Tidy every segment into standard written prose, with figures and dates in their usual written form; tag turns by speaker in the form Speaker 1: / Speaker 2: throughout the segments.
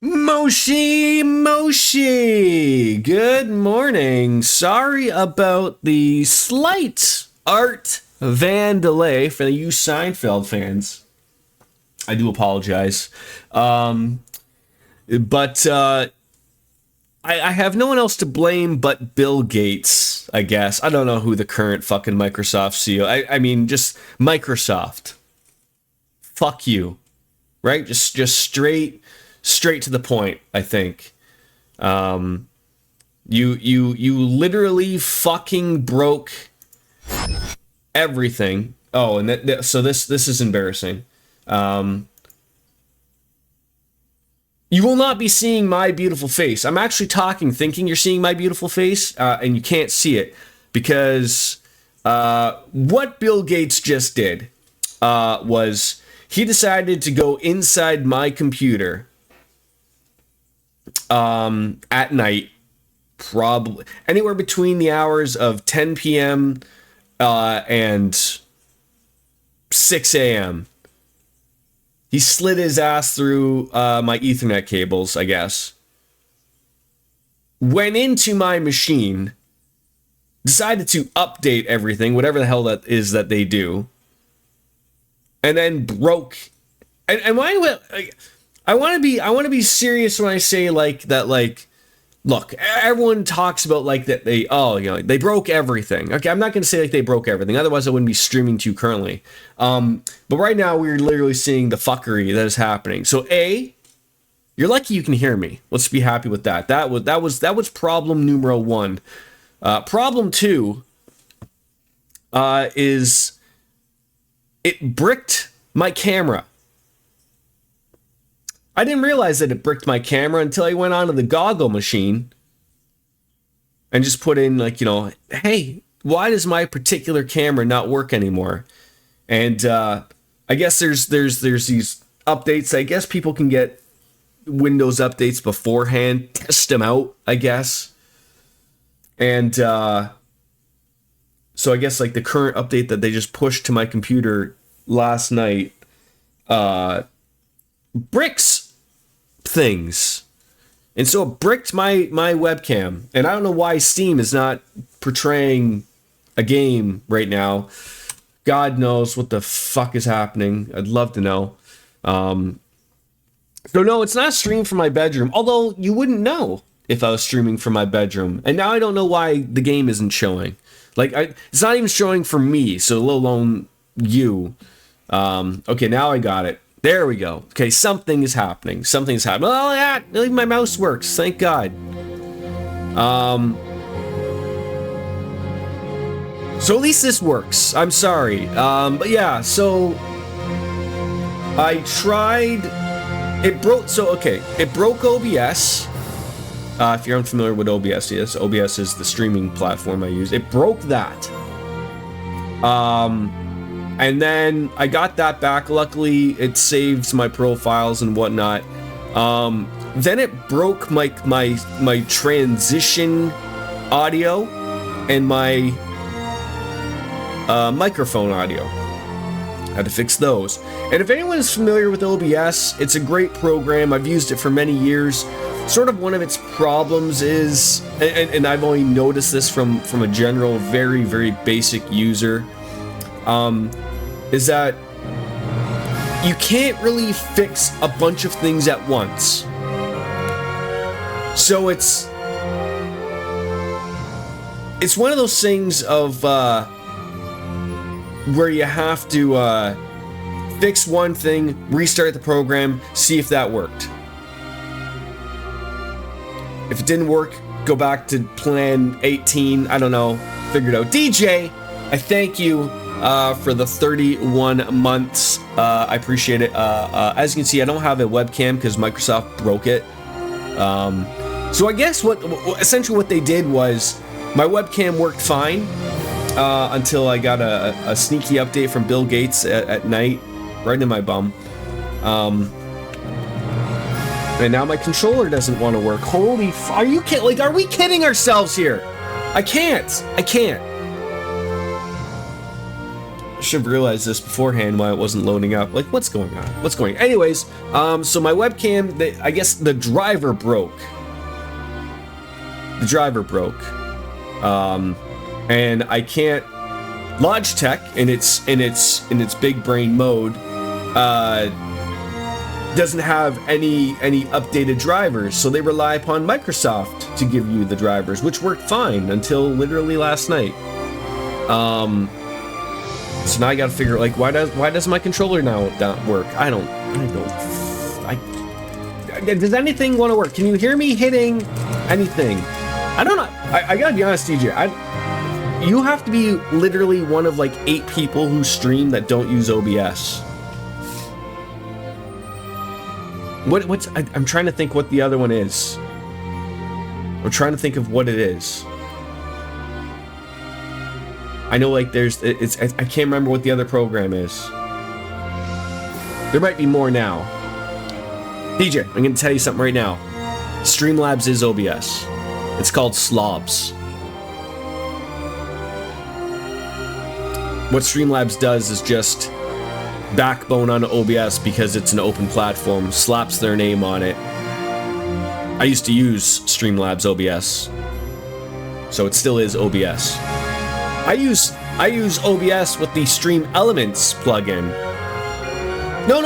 Speaker 1: Moshi, good morning. Sorry about the slight Art Van delay for you Seinfeld fans. I do apologize. But I have no one else to blame but Bill Gates, I guess. I don't know who the current fucking Microsoft CEO. I mean, just Microsoft. Fuck you. Right? Just straight to the point, I think. You literally fucking broke everything. Oh, and so this is embarrassing. You will not be seeing my beautiful face. I'm actually thinking you're seeing my beautiful face, and you can't see it because what Bill Gates just did was he decided to go inside my computer at night, probably anywhere between the hours of 10 p.m. And 6 a.m. He slid his ass through my Ethernet cables, I guess. Went into my machine, decided to update everything, whatever the hell that is that they do, and then broke. And why? I want to be serious when I say like that. Like, look, everyone talks about like that they broke everything. Okay, I'm not going to say like they broke everything. Otherwise, I wouldn't be streaming to you currently. But right now, we're literally seeing the fuckery that is happening. So you're lucky you can hear me. Let's be happy with that. That was problem numero one. Problem two is it bricked my camera. I didn't realize that it bricked my camera until I went onto the goggle machine and just put in like, hey, why does my particular camera not work anymore? And I guess there's these updates. I guess people can get Windows updates beforehand, test them out, I guess. And so I guess like the current update that they just pushed to my computer last night bricks things, and so it bricked my webcam. And I don't know why Steam is not portraying a game right now. God knows what the fuck is happening. I'd love to know. So no, it's not streamed from my bedroom, although you wouldn't know if I was streaming from my bedroom. And now I don't know why the game isn't showing. Like, it's not even showing for me, so let alone you. Okay, now I got it. There we go. Okay, something is happening. Something's happening. Oh, yeah, my mouse works. Thank God. So at least this works. I'm sorry. But yeah, so I tried. It broke. So, okay, it broke OBS. If you're unfamiliar with OBS is, OBS is the streaming platform I use. It broke that. And then I got that back. Luckily, it saves my profiles and whatnot. Then it broke my transition audio and my microphone audio. Had to fix those. And if anyone is familiar with OBS, it's a great program. I've used it for many years. Sort of one of its problems is, and I've only noticed this from a general, very, very basic user, is that you can't really fix a bunch of things at once. So it's one of those things of where you have to fix one thing, restart the program, see if that worked. If it didn't work, go back to plan 18, I don't know, figure it out. DJ, I thank you for the 31 months. I appreciate it. As you can see, I don't have a webcam because Microsoft broke it. So I guess essentially what they did was my webcam worked fine until I got a sneaky update from Bill Gates at night, right in my bum. And now my controller doesn't want to work. Holy are you kidding? Like, are we kidding ourselves here? I can't. should have realized this beforehand why it wasn't loading up. Like, what's going on? What's going on? Anyways, so my webcam, I guess the driver broke. The driver broke. And I can't... Logitech, in its big brain mode, doesn't have any updated drivers, so they rely upon Microsoft to give you the drivers, which worked fine until literally last night. So now I gotta figure, like, why does my controller now not work? I don't. Does anything want to work? Can you hear me hitting anything? I don't know. I gotta be honest, DJ. You have to be literally one of like 8 people who stream that don't use OBS. I'm trying to think what the other one is. I'm trying to think of what it is. I know, like, I can't remember what the other program is. There might be more now. DJ, I'm gonna tell you something right now. Streamlabs is OBS. It's called Slobs. What Streamlabs does is just backbone on OBS because it's an open platform, slaps their name on it. I used to use Streamlabs OBS, so it still is OBS. I use OBS with the Stream Elements plugin. No,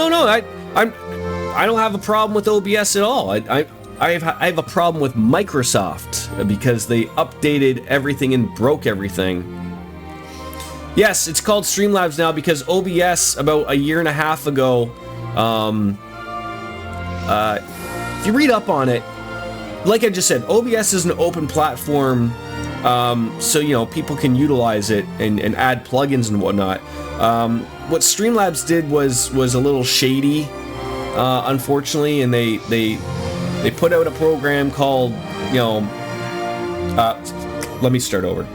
Speaker 1: I don't have a problem with OBS at all. I have a problem with Microsoft because they updated everything and broke everything. Yes, it's called Streamlabs now because OBS about a year and a half ago, if you read up on it, like I just said, OBS is an open platform, so, you know, people can utilize it and add plugins and whatnot. What Streamlabs did was a little shady, unfortunately, and they put out a program called, you know, let me start over.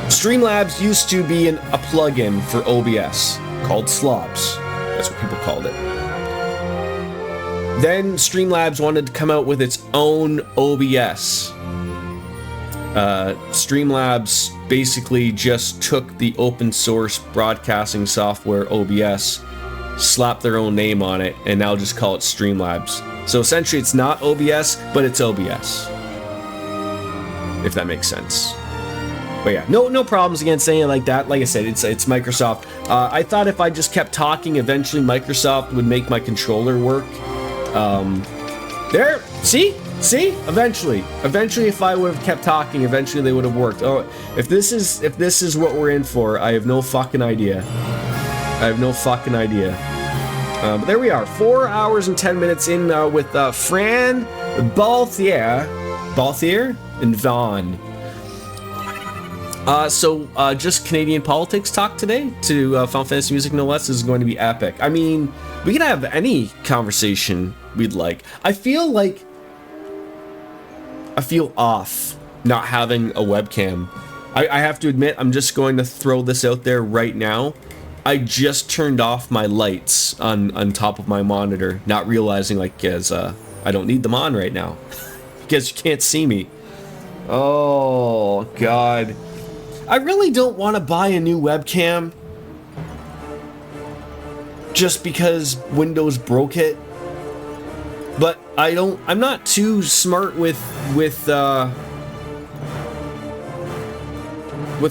Speaker 1: Streamlabs used to be a plugin for OBS called Slobs. That's what people called it. Then Streamlabs wanted to come out with its own OBS. Streamlabs basically just took the open source broadcasting software OBS, slapped their own name on it, and now just call it Streamlabs. So essentially it's not OBS, but it's OBS. If that makes sense. But yeah, no problems against saying it like that. Like I said, it's Microsoft. I thought if I just kept talking, eventually Microsoft would make my controller work. There, see, eventually, if I would have kept talking, eventually they would have worked. Oh, if this is what we're in for, I have no fucking idea. But there we are, 4 hours and 10 minutes in with Fran, Balthier, and Vaughn. So just Canadian politics talk today to Final Fantasy music, no less. This is going to be epic. I mean, we can have any conversation we'd like. I feel off not having a webcam. I have to admit, I'm just going to throw this out there right now. I just turned off my lights on top of my monitor, not realizing, like, as I don't need them on right now because you can't see me. Oh God. I really don't want to buy a new webcam just because Windows broke it. But I'm not too smart with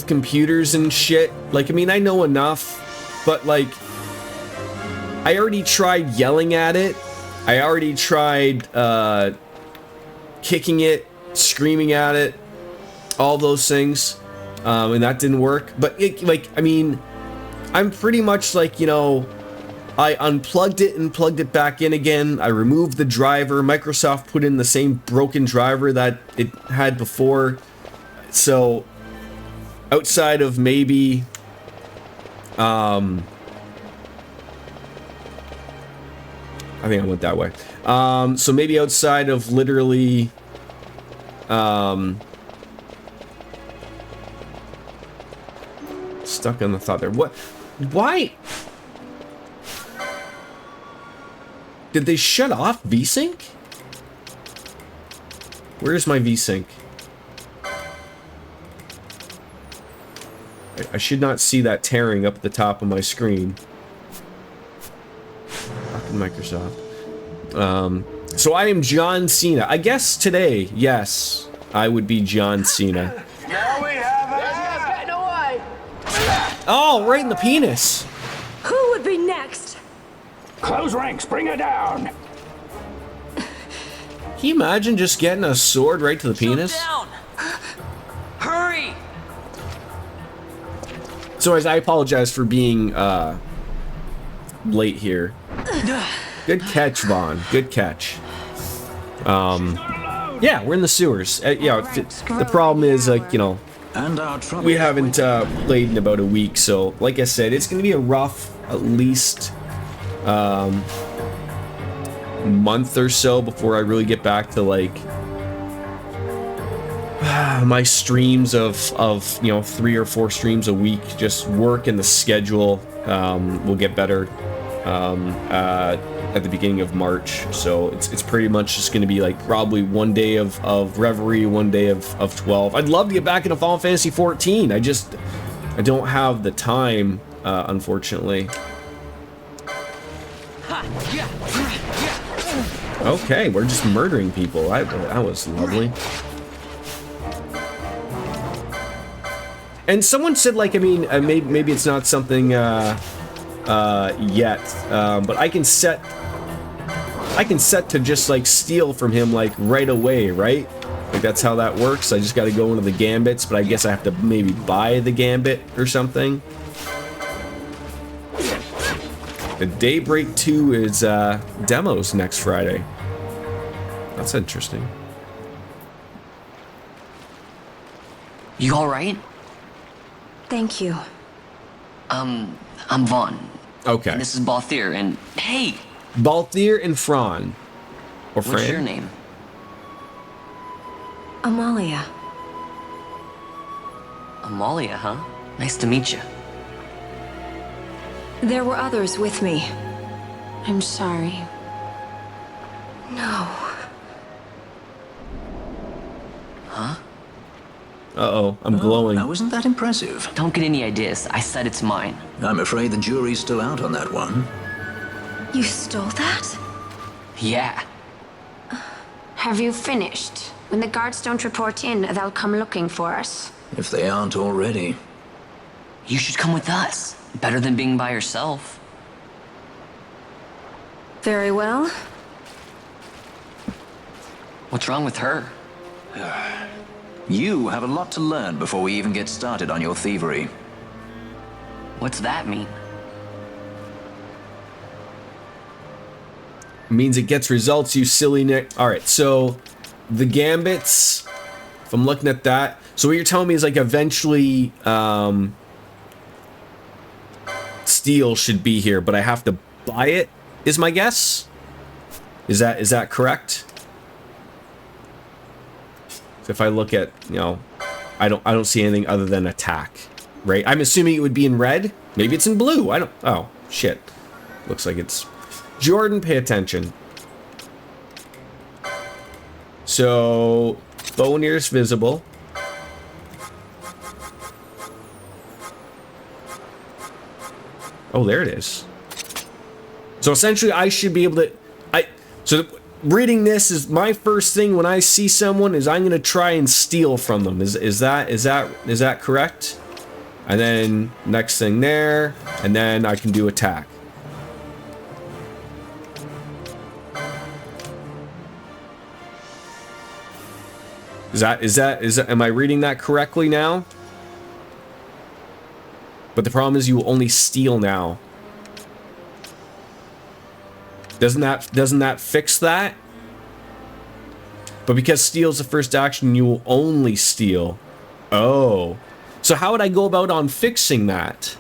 Speaker 1: computers and shit. Like, I mean, I know enough, but like, I already tried yelling at it. I already tried kicking it, screaming at it, all those things. And that didn't work. But I mean, I'm pretty much like, you know, I unplugged it and plugged it back in again. I removed the driver. Microsoft put in the same broken driver that it had before. So, outside of maybe, I think I went that way. So maybe outside of literally, stuck on the thought there. What? Why? Did they shut off VSync? Where's my VSync? I should not see that tearing up at the top of my screen. Fucking Microsoft. So I am John Cena. I guess today, yes, I would be John Cena.
Speaker 2: Now we have it. Getting away.
Speaker 1: Oh, right in the penis.
Speaker 3: Who would be next?
Speaker 2: Close ranks. Bring her down.
Speaker 1: Can you imagine just getting a sword right to the penis?
Speaker 4: Down. Hurry.
Speaker 1: So as I apologize for being late here. Good catch, Vaughn. Good catch. Yeah, we're in the sewers. The problem is, like, you know, we haven't played in about a week, so like I said, it's going to be a rough, at least month or so before I really get back to, like, my streams of you know, 3 or 4 streams a week. Just work and the schedule will get better at the beginning of March, so it's pretty much just going to be like probably one day of Reverie, one day of 12. I'd love to get back into Final Fantasy 14. I don't have the time, unfortunately. Okay, we're just murdering people. That was lovely. And someone said, like, I mean, maybe it's not something yet, but I can set to just, like, steal from him, like, right away, right? Like, that's how that works. I just got to go into the gambits, but I guess I have to maybe buy the gambit or something. The Daybreak 2 is demos next Friday. That's interesting.
Speaker 4: You all right?
Speaker 3: Thank you.
Speaker 4: I'm Vaughn.
Speaker 1: Okay.
Speaker 4: And this is Balthier, and hey!
Speaker 1: Balthier and Fran. Or Fran?
Speaker 4: What's your name?
Speaker 3: Amalia.
Speaker 4: Amalia, huh? Nice to meet you.
Speaker 3: There were others with me. I'm sorry. No.
Speaker 4: Huh?
Speaker 1: Uh-oh, I'm glowing.
Speaker 5: Now, isn't that impressive?
Speaker 4: Don't get any ideas. I said it's mine.
Speaker 5: I'm afraid the jury's still out on that one.
Speaker 3: You stole that?
Speaker 4: Yeah.
Speaker 6: Have you finished? When the guards don't report in, they'll come looking for us.
Speaker 5: If they aren't already.
Speaker 4: You should come with us. Better than being by yourself.
Speaker 3: Very well.
Speaker 4: What's wrong with her?
Speaker 5: You have a lot to learn before we even get started on your thievery.
Speaker 4: What's that mean?
Speaker 1: Means it gets results, you silly Nick. Alright, so the gambits, if I'm looking at that, so what you're telling me is, like, eventually steel should be here, but I have to buy it, is my guess? Is that correct? So if I look at, you know, I don't see anything other than attack, right? I'm assuming it would be in red. Maybe it's in blue. Oh, shit. Looks like it's... Jordan, pay attention. So, bow nearest visible. Oh, there it is. So essentially, I should be able to... reading this is my first thing when I see someone is I'm gonna try and steal from them. Is that correct? And then next thing there, and then I can do attack. Is that am I reading that correctly now? But the problem is you will only steal now. Doesn't that fix that? But because steal's the first action, you will only steal. Oh. So how would I go about on fixing that?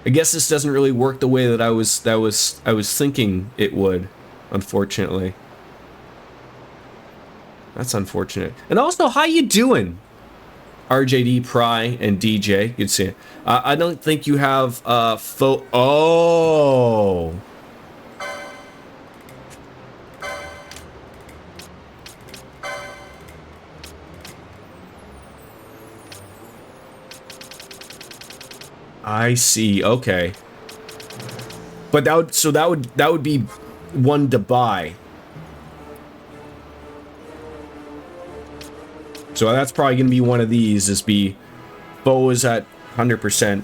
Speaker 1: I guess this doesn't really work the way that I was thinking it would, unfortunately. That's unfortunate. And also, how you doing? RJD, Pry, and DJ. Good to see you. I don't think you have Oh. I see. Okay. But that would be one to buy. So that's probably gonna be one of these. Is be bow is at 100%.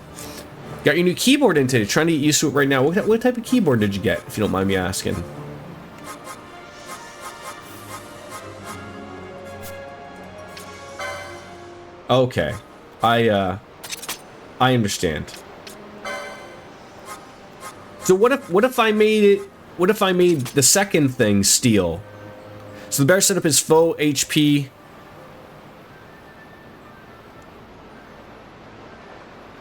Speaker 1: Got your new keyboard in today. Trying to get used to it right now. What type of keyboard did you get, if you don't mind me asking? Okay, I understand. So what if I made it? What if I made the second thing steel? So the better setup is faux HP.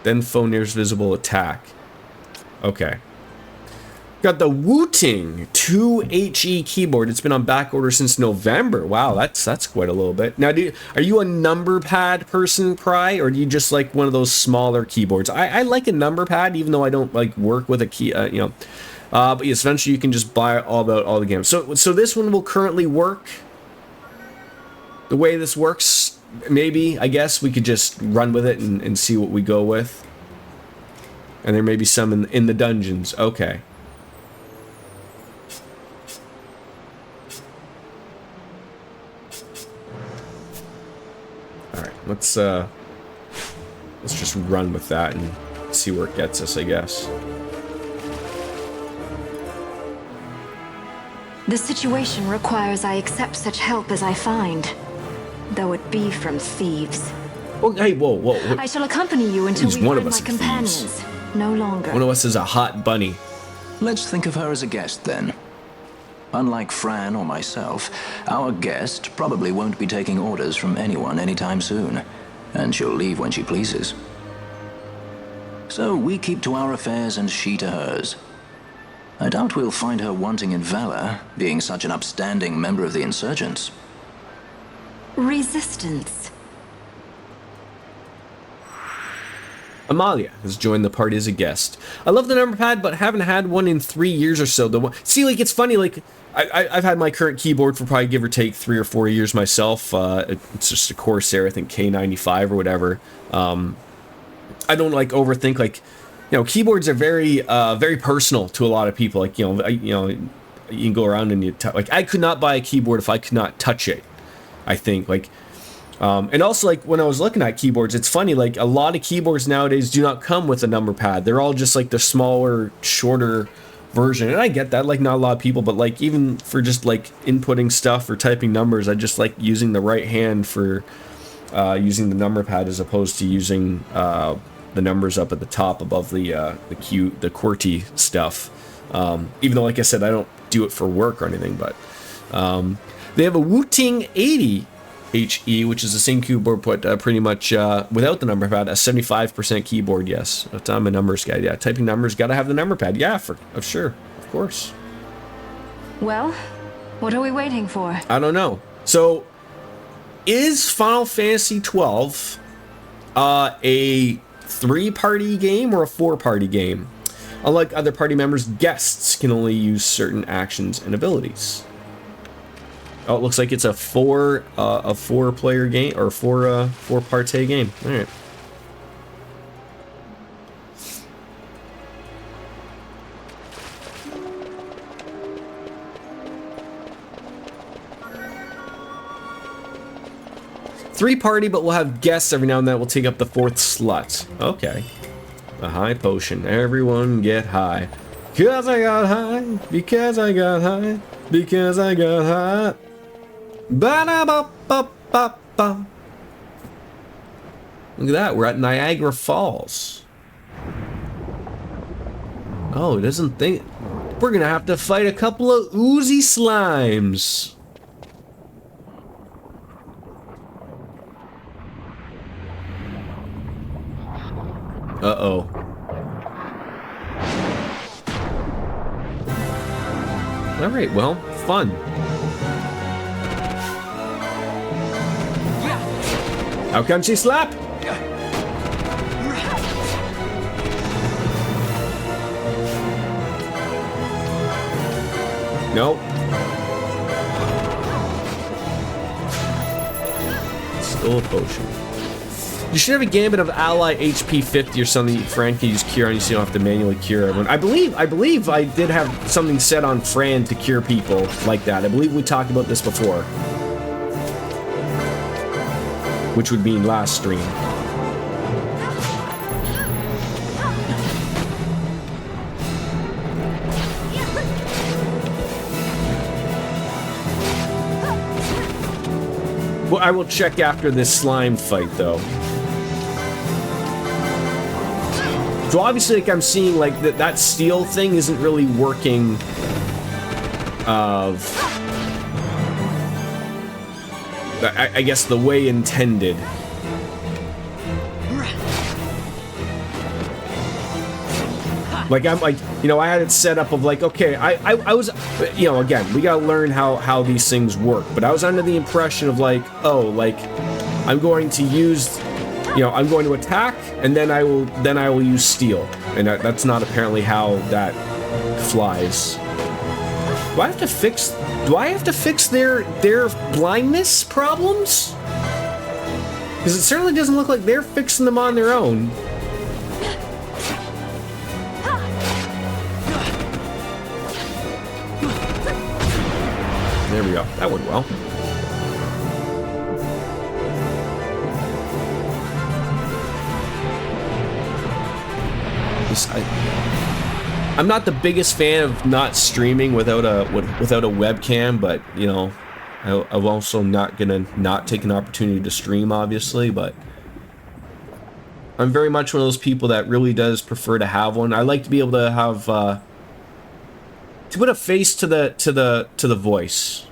Speaker 1: Then faux nearest visible attack. Okay. Got the Wooting 2HE keyboard. It's been on back order since November. Wow, that's quite a little bit. Now, are you a number pad person, Pry, or do you just like one of those smaller keyboards? I like a number pad, even though I don't like work with a key, but yes, eventually you can just buy all the games. So this one will currently work. The way this works, maybe, I guess we could just run with it and see what we go with. And there may be some in the dungeons. Okay. Alright, let's just run with that and see where it gets us, I guess.
Speaker 3: The situation requires I accept such help as I find, though it be from thieves.
Speaker 1: Oh, hey, whoa.
Speaker 3: I shall accompany you until
Speaker 1: Who's
Speaker 3: we
Speaker 1: one of
Speaker 3: find
Speaker 1: us
Speaker 3: my
Speaker 1: thieves?
Speaker 3: companions. No longer.
Speaker 1: One of us is a hot bunny.
Speaker 5: Let's think of her as a guest, then. Unlike Fran or myself, our guest probably won't be taking orders from anyone anytime soon, and she'll leave when she pleases. So we keep to our affairs and she to hers. I doubt we'll find her wanting in valor, being such an upstanding member of the insurgents.
Speaker 3: Resistance.
Speaker 1: Amalia has joined the party as a guest. I love the number pad, but haven't had one in 3 years or so. See, like, it's funny, like, I've had my current keyboard for probably give or take 3 or 4 years myself. It's just a Corsair, I think K95 or whatever. I don't, like, overthink, like, keyboards are very, very personal to a lot of people. Like, you can go around and like, I could not buy a keyboard if I could not touch it, I think, like, and also, like, when I was looking at keyboards, it's funny, like, a lot of keyboards nowadays do not come with a number pad. They're all just, like, the smaller, shorter version. And I get that, like, not a lot of people, but, like, even for just, like, inputting stuff or typing numbers, I just like using the right hand for using the number pad as opposed to using the numbers up at the top above the QWERTY stuff. Even though, like I said, I don't do it for work or anything, but they have a Wooting 80 HE, which is the same keyboard, but pretty much without the number pad, a 75% keyboard. Yes, I'm a numbers guy. Yeah, typing numbers, gotta have the number pad. Yeah, sure, of course.
Speaker 3: Well, what are we waiting for?
Speaker 1: I don't know. So, is Final Fantasy XII a 3-party game or a 4-party game? Unlike other party members, guests can only use certain actions and abilities. Oh, it looks like it's a 4-player game, or 4-party game. All right. Three-party, but we'll have guests every now and then that will take up the 4th slot. Okay. A high potion. Everyone get high. Because I got high. Because I got high. Because I got high. Ba-da-ba-ba-ba-ba. Look at that, we're at Niagara Falls. Oh, it doesn't think... We're gonna have to fight a couple of oozy slimes. Uh-oh. Alright, well, fun. How can she slap? Nope. Still a potion. You should have a gambit of ally HP 50 or something. Fran can use cure on you so you don't have to manually cure everyone. I believe I did have something set on Fran to cure people like that. I believe we talked about this before. Which would mean last stream. Well, I will check after this slime fight, though. So obviously, like, I'm seeing, like, that steel thing isn't really working I guess the way intended. Like, I'm like, you know, I had it set up of like, okay, I was, you know, again, we gotta learn how these things work, but I was under the impression of like, oh, like, I'm going to use, you know, I'm going to attack, and then I will use steel, and that's not apparently how that flies. Do I have to fix their blindness problems? Because it certainly doesn't look like they're fixing them on their own. There we go. That went well. I'm not the biggest fan of not streaming without a webcam, but you know, I'm also not gonna not take an opportunity to stream, obviously. But I'm very much one of those people that really does prefer to have one. I like to be able to have to put a face to the voice.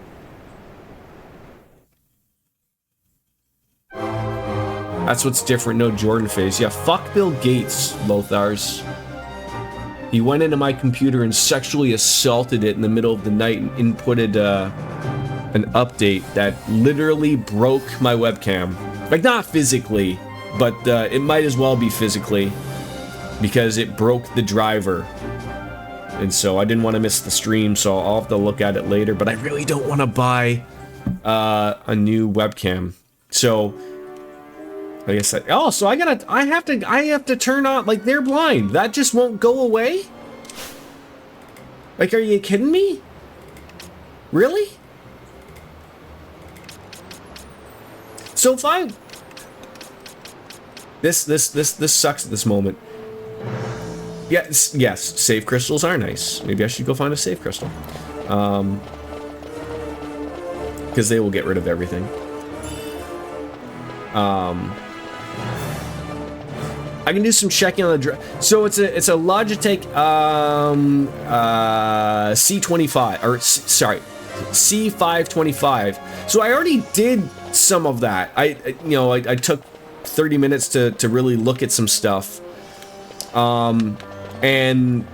Speaker 1: That's what's different. No Jordan face. Yeah, fuck Bill Gates, Lothars. He went into my computer and sexually assaulted it in the middle of the night and inputted an update that literally broke my webcam. Like, not physically, but it might as well be physically, because it broke the driver. And so I didn't want to miss the stream, so I'll have to look at it later. But I really don't want to buy a new webcam. So I guess so I have to turn on, like, they're blind. That just won't go away? Like, are you kidding me? Really? So if I this sucks at this moment. Yes, save crystals are nice. Maybe I should go find a save crystal. Because they will get rid of everything. I can do some checking on the so it's a Logitech C25 or sorry, C525. So I already did some of that. I took 30 minutes to really look at some stuff. And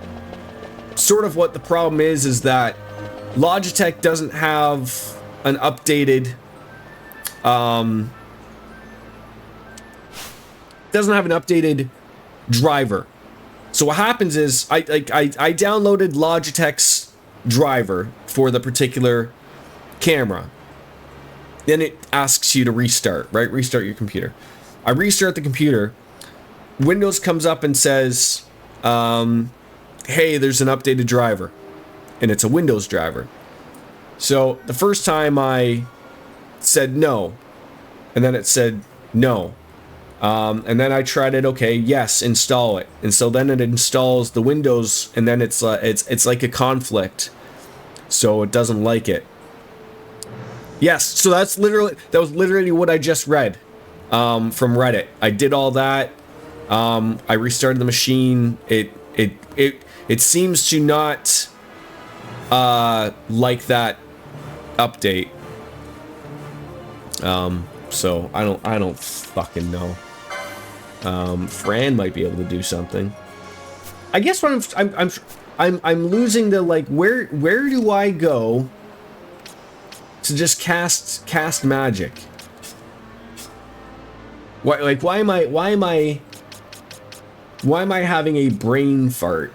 Speaker 1: sort of what the problem is that Logitech doesn't have an updated driver. So what happens is I downloaded Logitech's driver for the particular camera. Then it asks you to restart, right? Restart your computer. I restart the computer. Windows comes up and says, hey, there's an updated driver. And it's a Windows driver. So the first time I said no. And then it said no. And then I tried it. Okay, yes, install it. And so then it installs the Windows, and then it's like a conflict, so it doesn't like it. Yes, so that was literally what I just read from Reddit. I did all that. I restarted the machine. It seems to not like that update. So I don't fucking know. Fran might be able to do something. I guess what I'm losing the, like, where do I go to just cast magic? Why am I having a brain fart?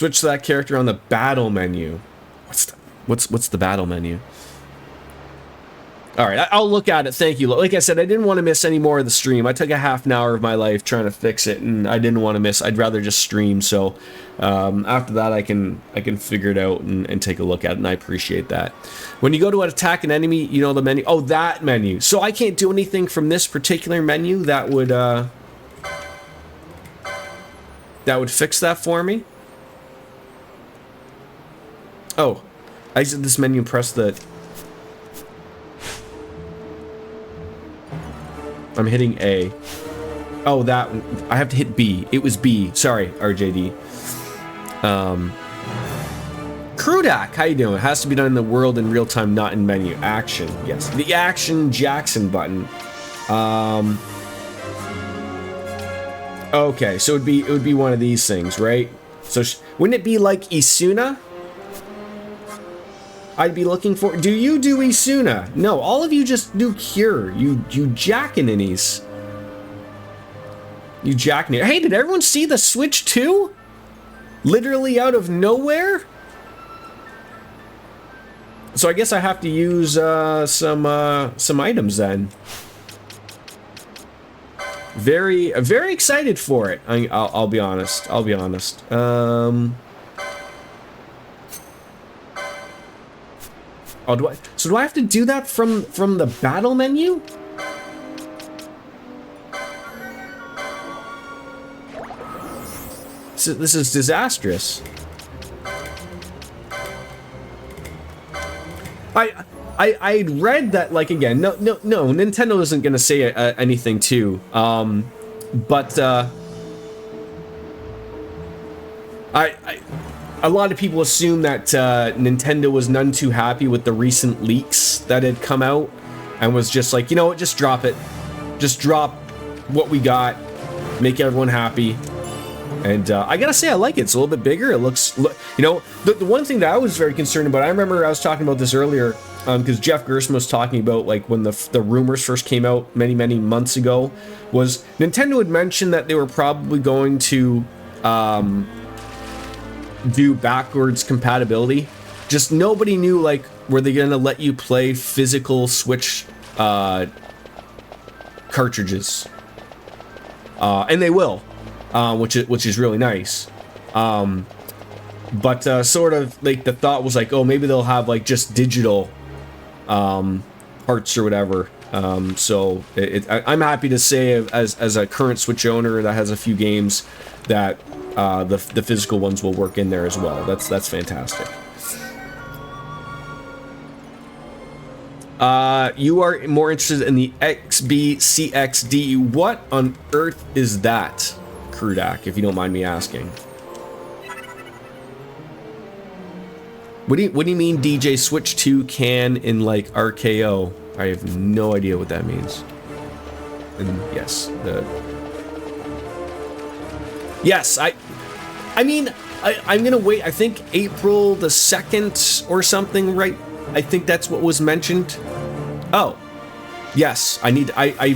Speaker 1: Switch to that character on the battle menu. What's the battle menu? All right, I'll look at it. Thank you. Like I said, I didn't want to miss any more of the stream. I took a half an hour of my life trying to fix it, and I didn't want to miss. I'd rather just stream. So after that, I can figure it out and take a look at it, and I appreciate that. When you go to attack an enemy, you know the menu. Oh, that menu. So I can't do anything from this particular menu that would fix that for me. Oh, I exit this menu and press the... I'm hitting A. Oh, that... I have to hit B. It was B. Sorry, RJD. Krudak, how you doing? It has to be done in the world in real time, not in menu. Action, yes. The Action Jackson button. Okay, so it would be one of these things, right? So wouldn't it be like Isuna? I'd be looking for... Do you do Isuna? No, all of you just do Cure. You Jackaninnies. You Jackaninnies. Hey, did everyone see the Switch 2? Literally out of nowhere? So I guess I have to use some items then. Very excited for it. I'll be honest. I'll be honest. Oh, do I have to do that from the battle menu? This is disastrous. I read that, like, again, no, Nintendo isn't gonna say anything too. But a lot of people assume that Nintendo was none too happy with the recent leaks that had come out and was just like, you know what, just drop it. Just drop what we got, make everyone happy. And I gotta say, I like it. It's a little bit bigger. It looks, you know, the one thing that I was very concerned about, I remember I was talking about this earlier, because Jeff Gerstmann was talking about, like, when the rumors first came out many months ago, was Nintendo had mentioned that they were probably going to do backwards compatibility. Just nobody knew, like, were they gonna let you play physical Switch cartridges? And they will, which is really nice. But sort of like the thought was like, oh, maybe they'll have like just digital parts or whatever. So I'm happy to say, as a current Switch owner that has a few games, that the physical ones will work in there as well. That's fantastic. You are more interested in the XBCXD. What on earth is that, Krudak, if you don't mind me asking? What do you mean DJ Switch 2 can in, like, RKO? I have no idea what that means. And yes, yes, I mean, I'm gonna wait. I think April the 2nd or something, right? I think that's what was mentioned. Oh, yes. I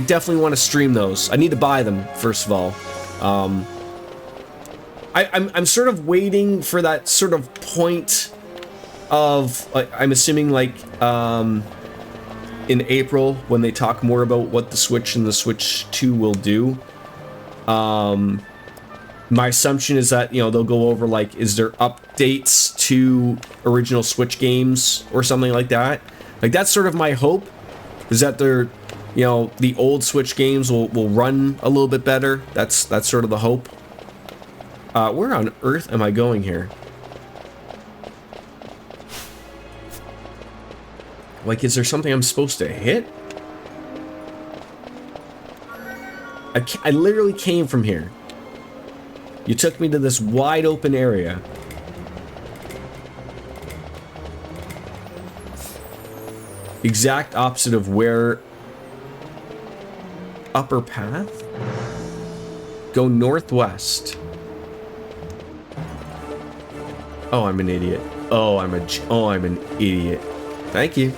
Speaker 1: definitely want to stream those. I need to buy them first of all. I'm sort of waiting for that sort of point of, I'm assuming, like, in April when they talk more about what the Switch and the Switch 2 will do. My assumption is that, you know, they'll go over, like, is there updates to original Switch games or something like that? Like, that's sort of my hope, is that they're, you know, the old Switch games will run a little bit better. That's sort of the hope. Where on earth am I going here? Like, is there something I'm supposed to hit? I literally came from here. You took me to this wide open area. Exact opposite of where... Upper path? Go northwest. Oh, I'm an idiot. Oh, I'm an idiot. Thank you.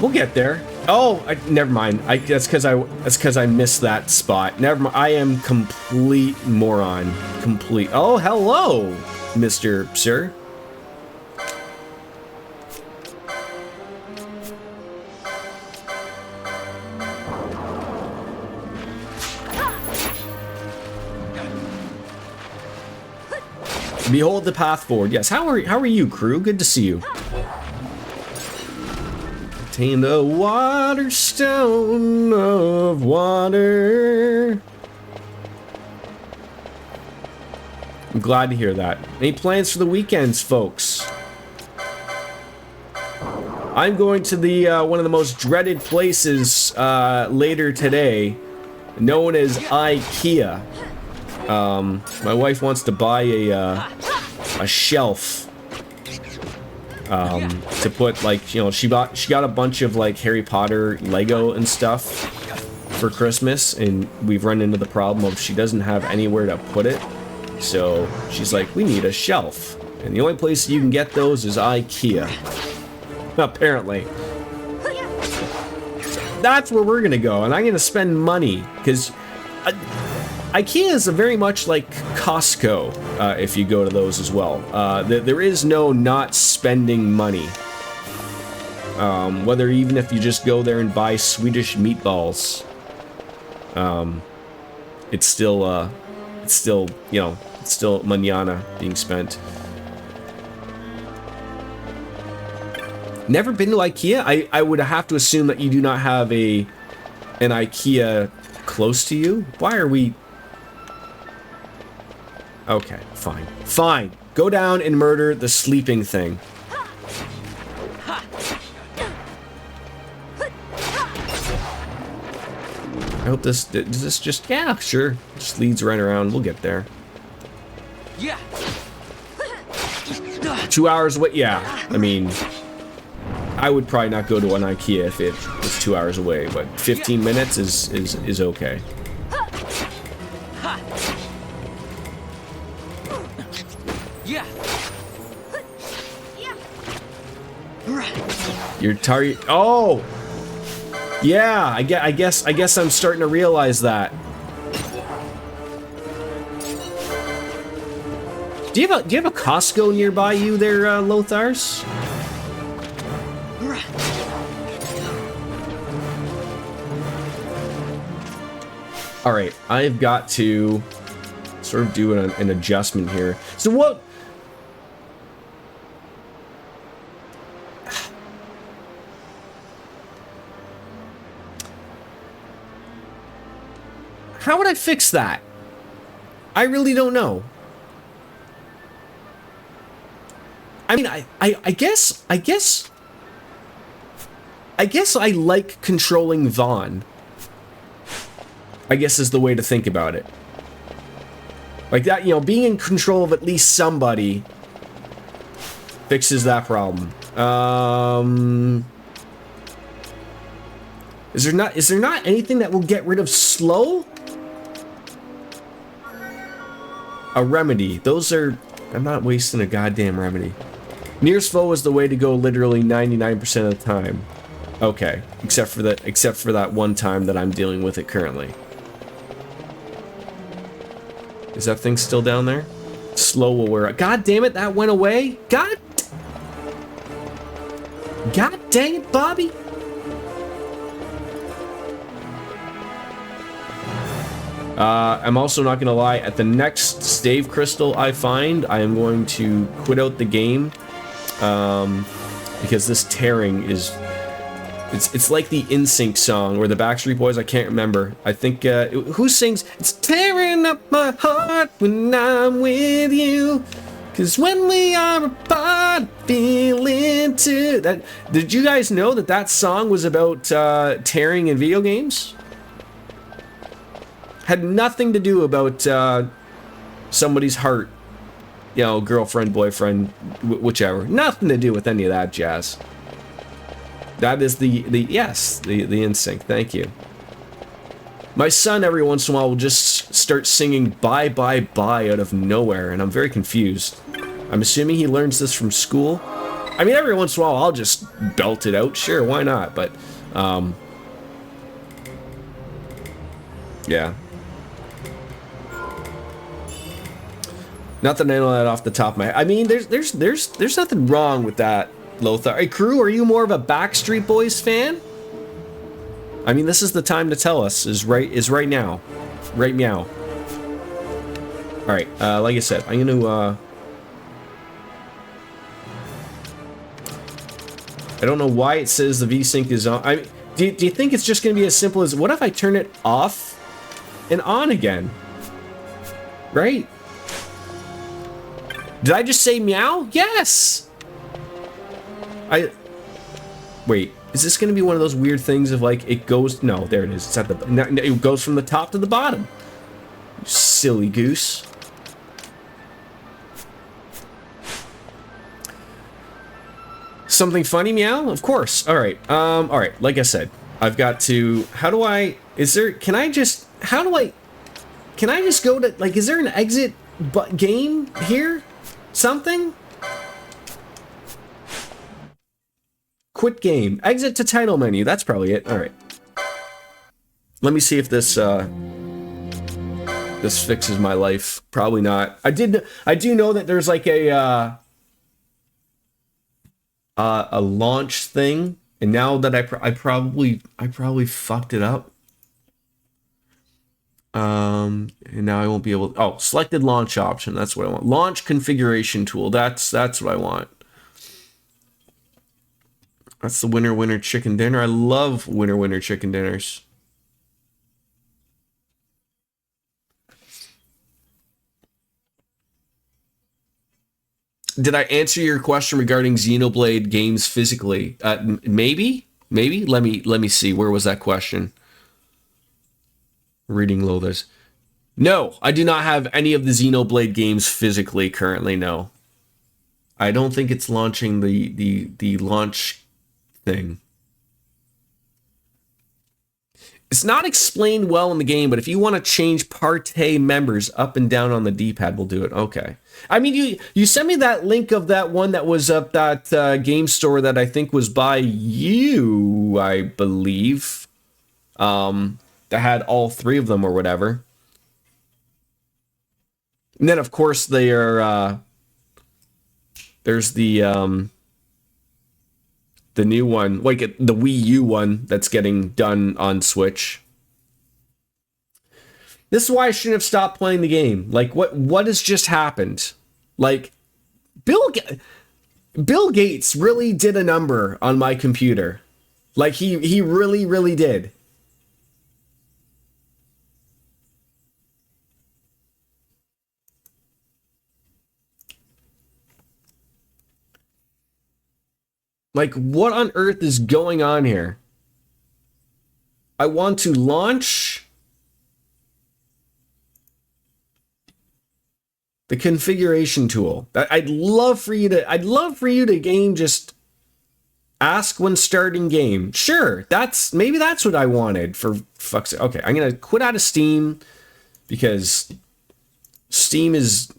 Speaker 1: We'll get there. Oh, never mind. That's because I missed that spot. Never mind. I am complete moron. Complete. Oh, hello, Mr. Sir. Behold the path forward. Yes. How are you, crew? Good to see you. Obtain the water stone of water. I'm glad to hear that. Any plans for the weekends, folks? I'm going to the one of the most dreaded places later today, known as IKEA. My wife wants to buy a shelf. To put, like, you know, she got a bunch of like Harry Potter Lego and stuff for Christmas, and we've run into the problem of she doesn't have anywhere to put it. So she's like, we need a shelf, and the only place you can get those is IKEA. Apparently. That's where we're gonna go, and I'm gonna spend money because IKEA is very much like Costco, if you go to those as well. There is no not spending money. Whether even if you just go there and buy Swedish meatballs, it's still, you know, it's still mañana being spent. Never been to IKEA? I would have to assume that you do not have an IKEA close to you. Why are we... Okay, fine. Fine. Go down and murder the sleeping thing. I hope does this just... Yeah, sure. Just leads right around. We'll get there.
Speaker 7: Yeah.
Speaker 1: 2 hours away? Yeah. I mean... I would probably not go to an IKEA if it was 2 hours away, but 15 minutes is okay.
Speaker 7: Yeah.
Speaker 1: You're tired. Oh, yeah. I guess I'm starting to realize that. Do you have a Costco nearby you there, Lothars? All right, I've got to sort of do an adjustment here. So what? How would I fix that? I really don't know. I mean, I guess I like controlling Vaughn. I guess is the way to think about it. Like that, you know, being in control of at least somebody fixes that problem. Is there not anything that will get rid of slow? A remedy. Those are... I'm not wasting a goddamn remedy. Nearest foe is the way to go literally 99% of the time. Okay, except for that one time that I'm dealing with it currently. Is that thing still down there? Slow will wear out. God damn it, that went away? God dang it, Bobby. I'm also not gonna lie, at the next stave crystal I find, I am going to quit out the game. Because this tearing is... It's like the NSYNC song, or the Backstreet Boys, I can't remember. I think, who sings, it's tearing up my heart when I'm with you. Cause when we are apart, feeling too... That, did you guys know that song was about, tearing in video games? Had nothing to do about, somebody's heart. You know, girlfriend, boyfriend, whichever. Nothing to do with any of that jazz. That is the NSYNC. Thank you. My son every once in a while will just start singing "Bye Bye Bye" out of nowhere, and I'm very confused. I'm assuming he learns this from school. I mean, every once in a while I'll just belt it out. Sure, why not? But Yeah. Not that I know that off the top of my head. I mean, there's nothing wrong with that, Lothar. Hey, crew, are you more of a Backstreet Boys fan? I mean, this is the time to tell us. Is right now. Right meow. All right. Like I said, I'm gonna. I don't know why it says the VSync is on. Do you think it's just gonna be as simple as, what if I turn it off and on again? Right? Did I just say meow? Yes! Wait, is this gonna be one of those weird things of like, it goes, no, there it is. It's at the, it goes from the top to the bottom. You silly goose. Something funny, meow? Of course. Alright, alright, like I said, I've got to, can I just go to, like, is there an exit game here? Something? Quit game. Exit to title menu. That's probably it. All right. Let me see if this this fixes my life. Probably not. I do know that there's like a launch thing, and now that I probably fucked it up. And now I won't be able to, oh, selected launch option. That's what I want. Launch configuration tool. That's what I want. That's the winner chicken dinner. I love winner chicken dinners. Did I answer your question regarding Xenoblade games physically? Maybe. Let me see. Where was that question? Reading Lothars. No, I do not have any of the Xenoblade games physically currently, no. I don't think it's launching the launch thing. It's not explained well in the game, but if you want to change party members up and down on the D-pad, we'll do it. Okay. I mean, you sent me that link of that one that was up that game store that I think was by you, I believe. That had all three of them or whatever. And then, of course, there's the new one, like the Wii U one that's getting done on Switch. This is why I shouldn't have stopped playing the game. Like, what has just happened? Like, Bill Gates really did a number on my computer. Like, he really did. Like, what on earth is going on here? I want to launch the configuration tool. I'd love for you to game just ask when starting game. Sure, maybe that's what I wanted, for fuck's sake. Okay, I'm gonna quit out of Steam because Steam is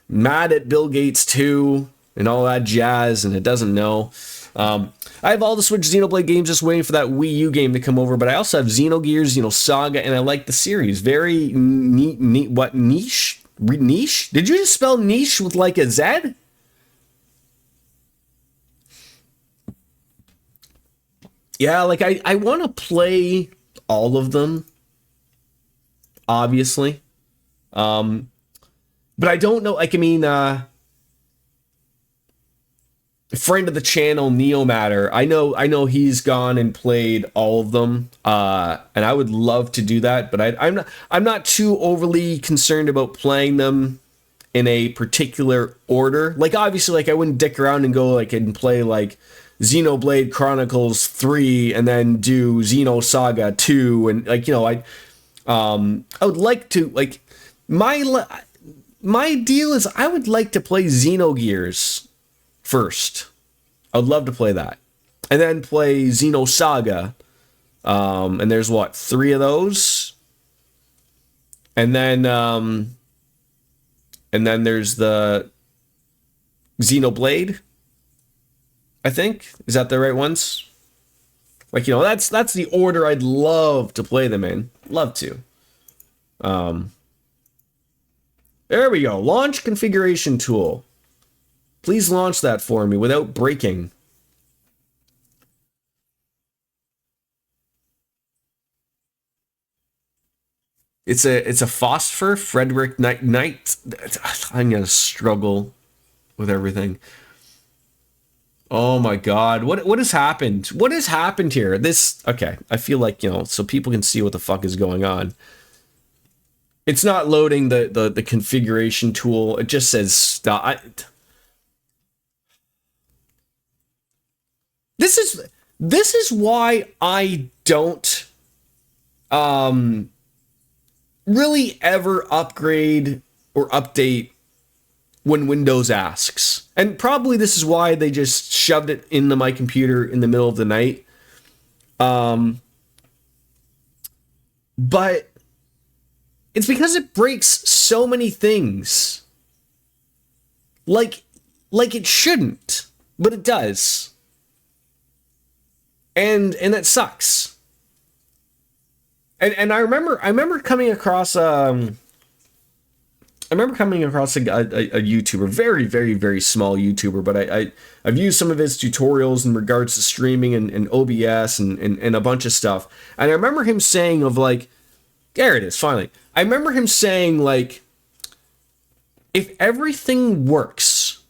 Speaker 1: mad at Bill Gates too. And all that jazz, and it doesn't know. I have all the Switch Xenoblade games just waiting for that Wii U game to come over, but I also have Xenogears, Saga, and I like the series. Very neat. What, niche? Niche? Did you just spell niche with like a Z? Yeah, like I want to play all of them, obviously. But I don't know, like, I mean, friend of the channel, Neomatter, I know he's gone and played all of them, and I would love to do that, but I'm not too overly concerned about playing them in a particular order. Like, obviously, like, I wouldn't dick around and go like and play like Xenoblade Chronicles 3 and then do Xenosaga 2, and like, I would like to, like, my deal is I would like to play Xenogears first. I'd love to play that, and then play Xenosaga, and there's what, 3 of those, and then there's the Xenoblade, I think. Is that the right ones? Like, you know, that's the order I'd love to play them in. Love to. There we go. Launch configuration tool. Please launch that for me without breaking. It's a phosphor Frederick Knight. I'm gonna struggle with everything. Oh my God. What has happened? What has happened here? Okay. I feel like, you know, so people can see what the fuck is going on. It's not loading the configuration tool. It just says stop. This is why I don't really ever upgrade or update when Windows asks. And probably this is why they just shoved it into my computer in the middle of the night. But it's because it breaks so many things. Like it shouldn't, but it does. And that sucks. And I remember coming across a YouTuber, very, very, very small YouTuber, but I've used some of his tutorials in regards to streaming and OBS and a bunch of stuff. And I remember him saying of like, there it is, finally. I remember him saying like, if everything works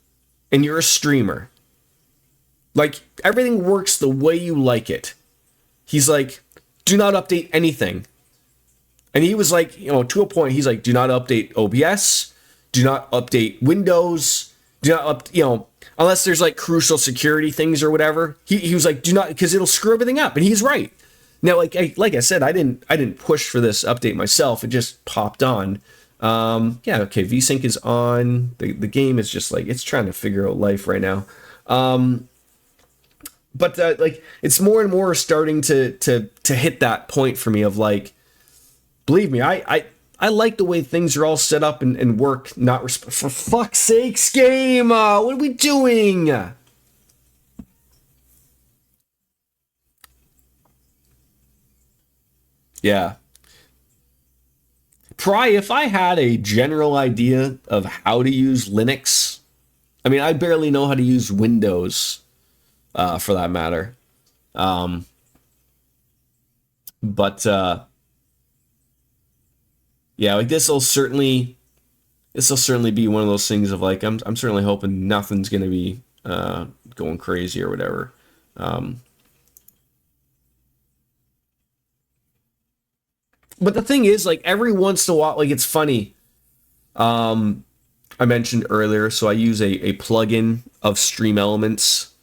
Speaker 1: and you're a streamer, like everything works the way you like it, he's like, do not update anything. And he was like, you know, to a point, he's like, do not update OBS, do not update Windows, do not unless there's like crucial security things or whatever. He was like, do not, because it'll screw everything up. And he's right. Now, like I said, I didn't push for this update myself. It just popped on. Yeah, okay, VSync is on. The game is just like, it's trying to figure out life right now. But like, it's more and more starting to hit that point for me of like, believe me, I like the way things are all set up and work. For fuck's sakes, game! What are we doing? Yeah. If I had a general idea of how to use Linux, I mean, I barely know how to use Windows, for that matter. Yeah, like this will certainly be one of those things of like, I'm certainly hoping nothing's gonna be going crazy or whatever. But the thing is, like, every once in a while, like, it's funny. I mentioned earlier, so I use a plugin of Stream Elements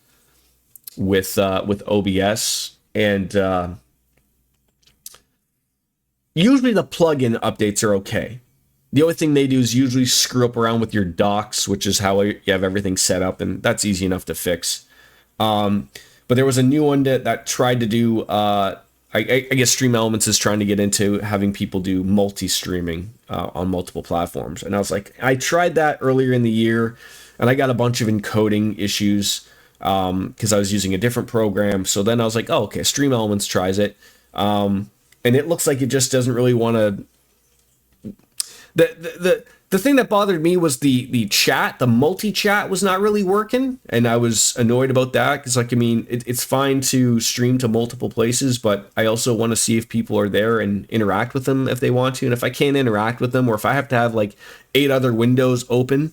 Speaker 1: with OBS, and usually the plugin updates are okay. The only thing they do is usually screw up around with your docs, which is how you have everything set up, and that's easy enough to fix. But there was a new one that tried to do, I guess Stream Elements is trying to get into having people do multi-streaming on multiple platforms. And I was like, I tried that earlier in the year, and I got a bunch of encoding issues because I was using a different program. So then I was like, oh, okay, Stream Elements tries it. And it looks like it just doesn't really want to... The thing that bothered me was the chat, the multi-chat was not really working, and I was annoyed about that, because, like, I mean, it's fine to stream to multiple places, but I also want to see if people are there and interact with them if they want to, and if I can't interact with them, or if I have to have, like, 8 other windows open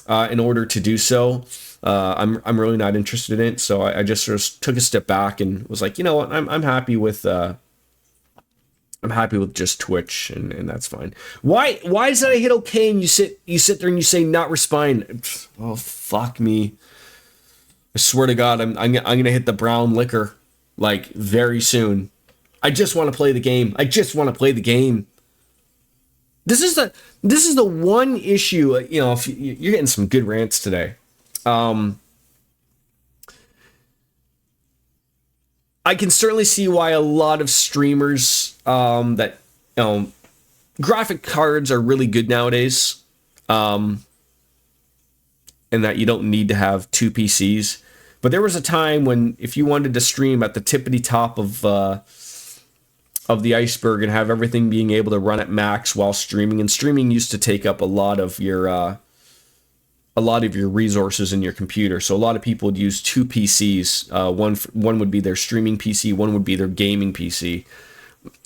Speaker 1: in order to do so, I'm really not interested in it, so I just sort of took a step back and was like, you know what, I'm happy with... I'm happy with just Twitch, and that's fine. Why is that I hit okay and you sit there and you say not respond? Oh, fuck me. I swear to God, I'm gonna hit the brown liquor like very soon. I just want to play the game. This is the one issue, you know, if you're getting some good rants today. I can certainly see why a lot of streamers that, you know, graphic cards are really good nowadays, and that you don't need to have 2 PCs. But there was a time when if you wanted to stream at the tippity top of the iceberg and have everything being able to run at max while streaming, and streaming used to take up a lot of your resources in your computer. So a lot of people would use two PCs. One would be their streaming PC, one would be their gaming PC.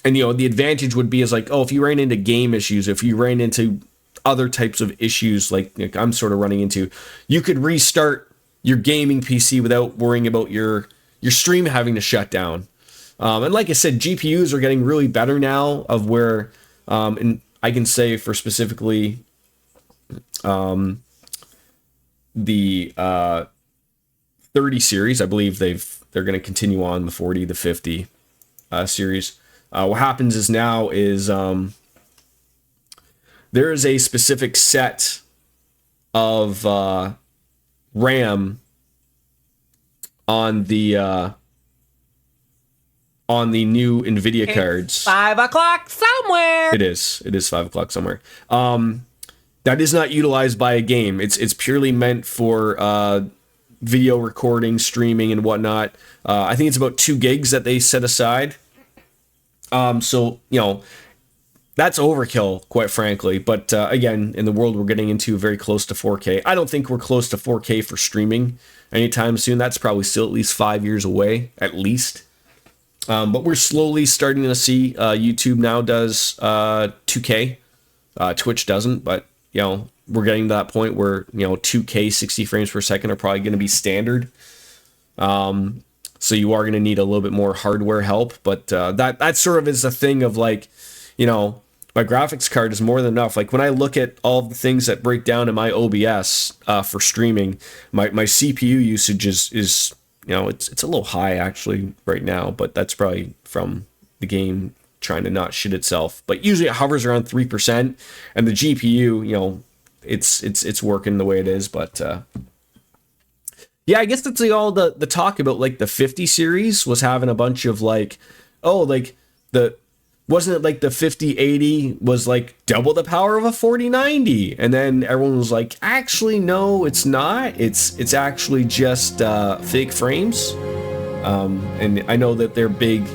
Speaker 1: And the advantage would be is like, oh, if you ran into game issues, if you ran into other types of issues like I'm sort of running into, you could restart your gaming PC without worrying about your stream having to shut down. And like I said, GPUs are getting really better now of where, and I can say for specifically the 30 series, I believe they're going to continue on the 40, the 50 series. What happens is now is there is a specific set of RAM on the new NVIDIA cards.
Speaker 7: 5 o'clock somewhere.
Speaker 1: It is 5 o'clock somewhere. That is not utilized by a game. It's purely meant for video recording, streaming, and whatnot. I think it's about 2 gigs that they set aside. So that's overkill, quite frankly. But again, in the world we're getting into, very close to 4K. I don't think we're close to 4K for streaming anytime soon. That's probably still at least 5 years away, at least. But we're slowly starting to see YouTube now does 2K. Twitch doesn't, but we're getting to that point where 2K 60 frames per second are probably going to be standard. So you are going to need a little bit more hardware help, but that sort of is a thing of like, my graphics card is more than enough. Like when I look at all the things that break down in my OBS for streaming, my CPU usage is it's a little high actually right now, but that's probably from the game trying to not shit itself. But usually it hovers around 3%, and the GPU, it's working the way it is. But yeah, I guess that's like all the talk about like the 50 series was having a bunch of like, wasn't it like the 5080 was like double the power of a 4090? And then everyone was like, actually, no, it's not. It's actually just fake frames. And I know that they're big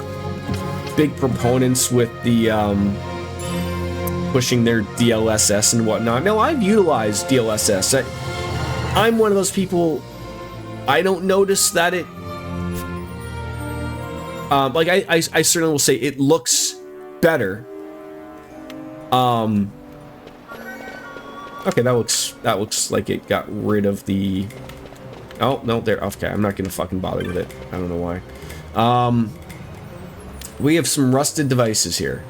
Speaker 1: proponents with the pushing their DLSS and whatnot. Now, I've utilized DLSS. I'm one of those people, I don't notice that it... I certainly will say it looks better. Okay, that looks like it got rid of the... Oh, no, there. Okay, I'm not gonna fucking bother with it. I don't know why. We have some rusted devices here.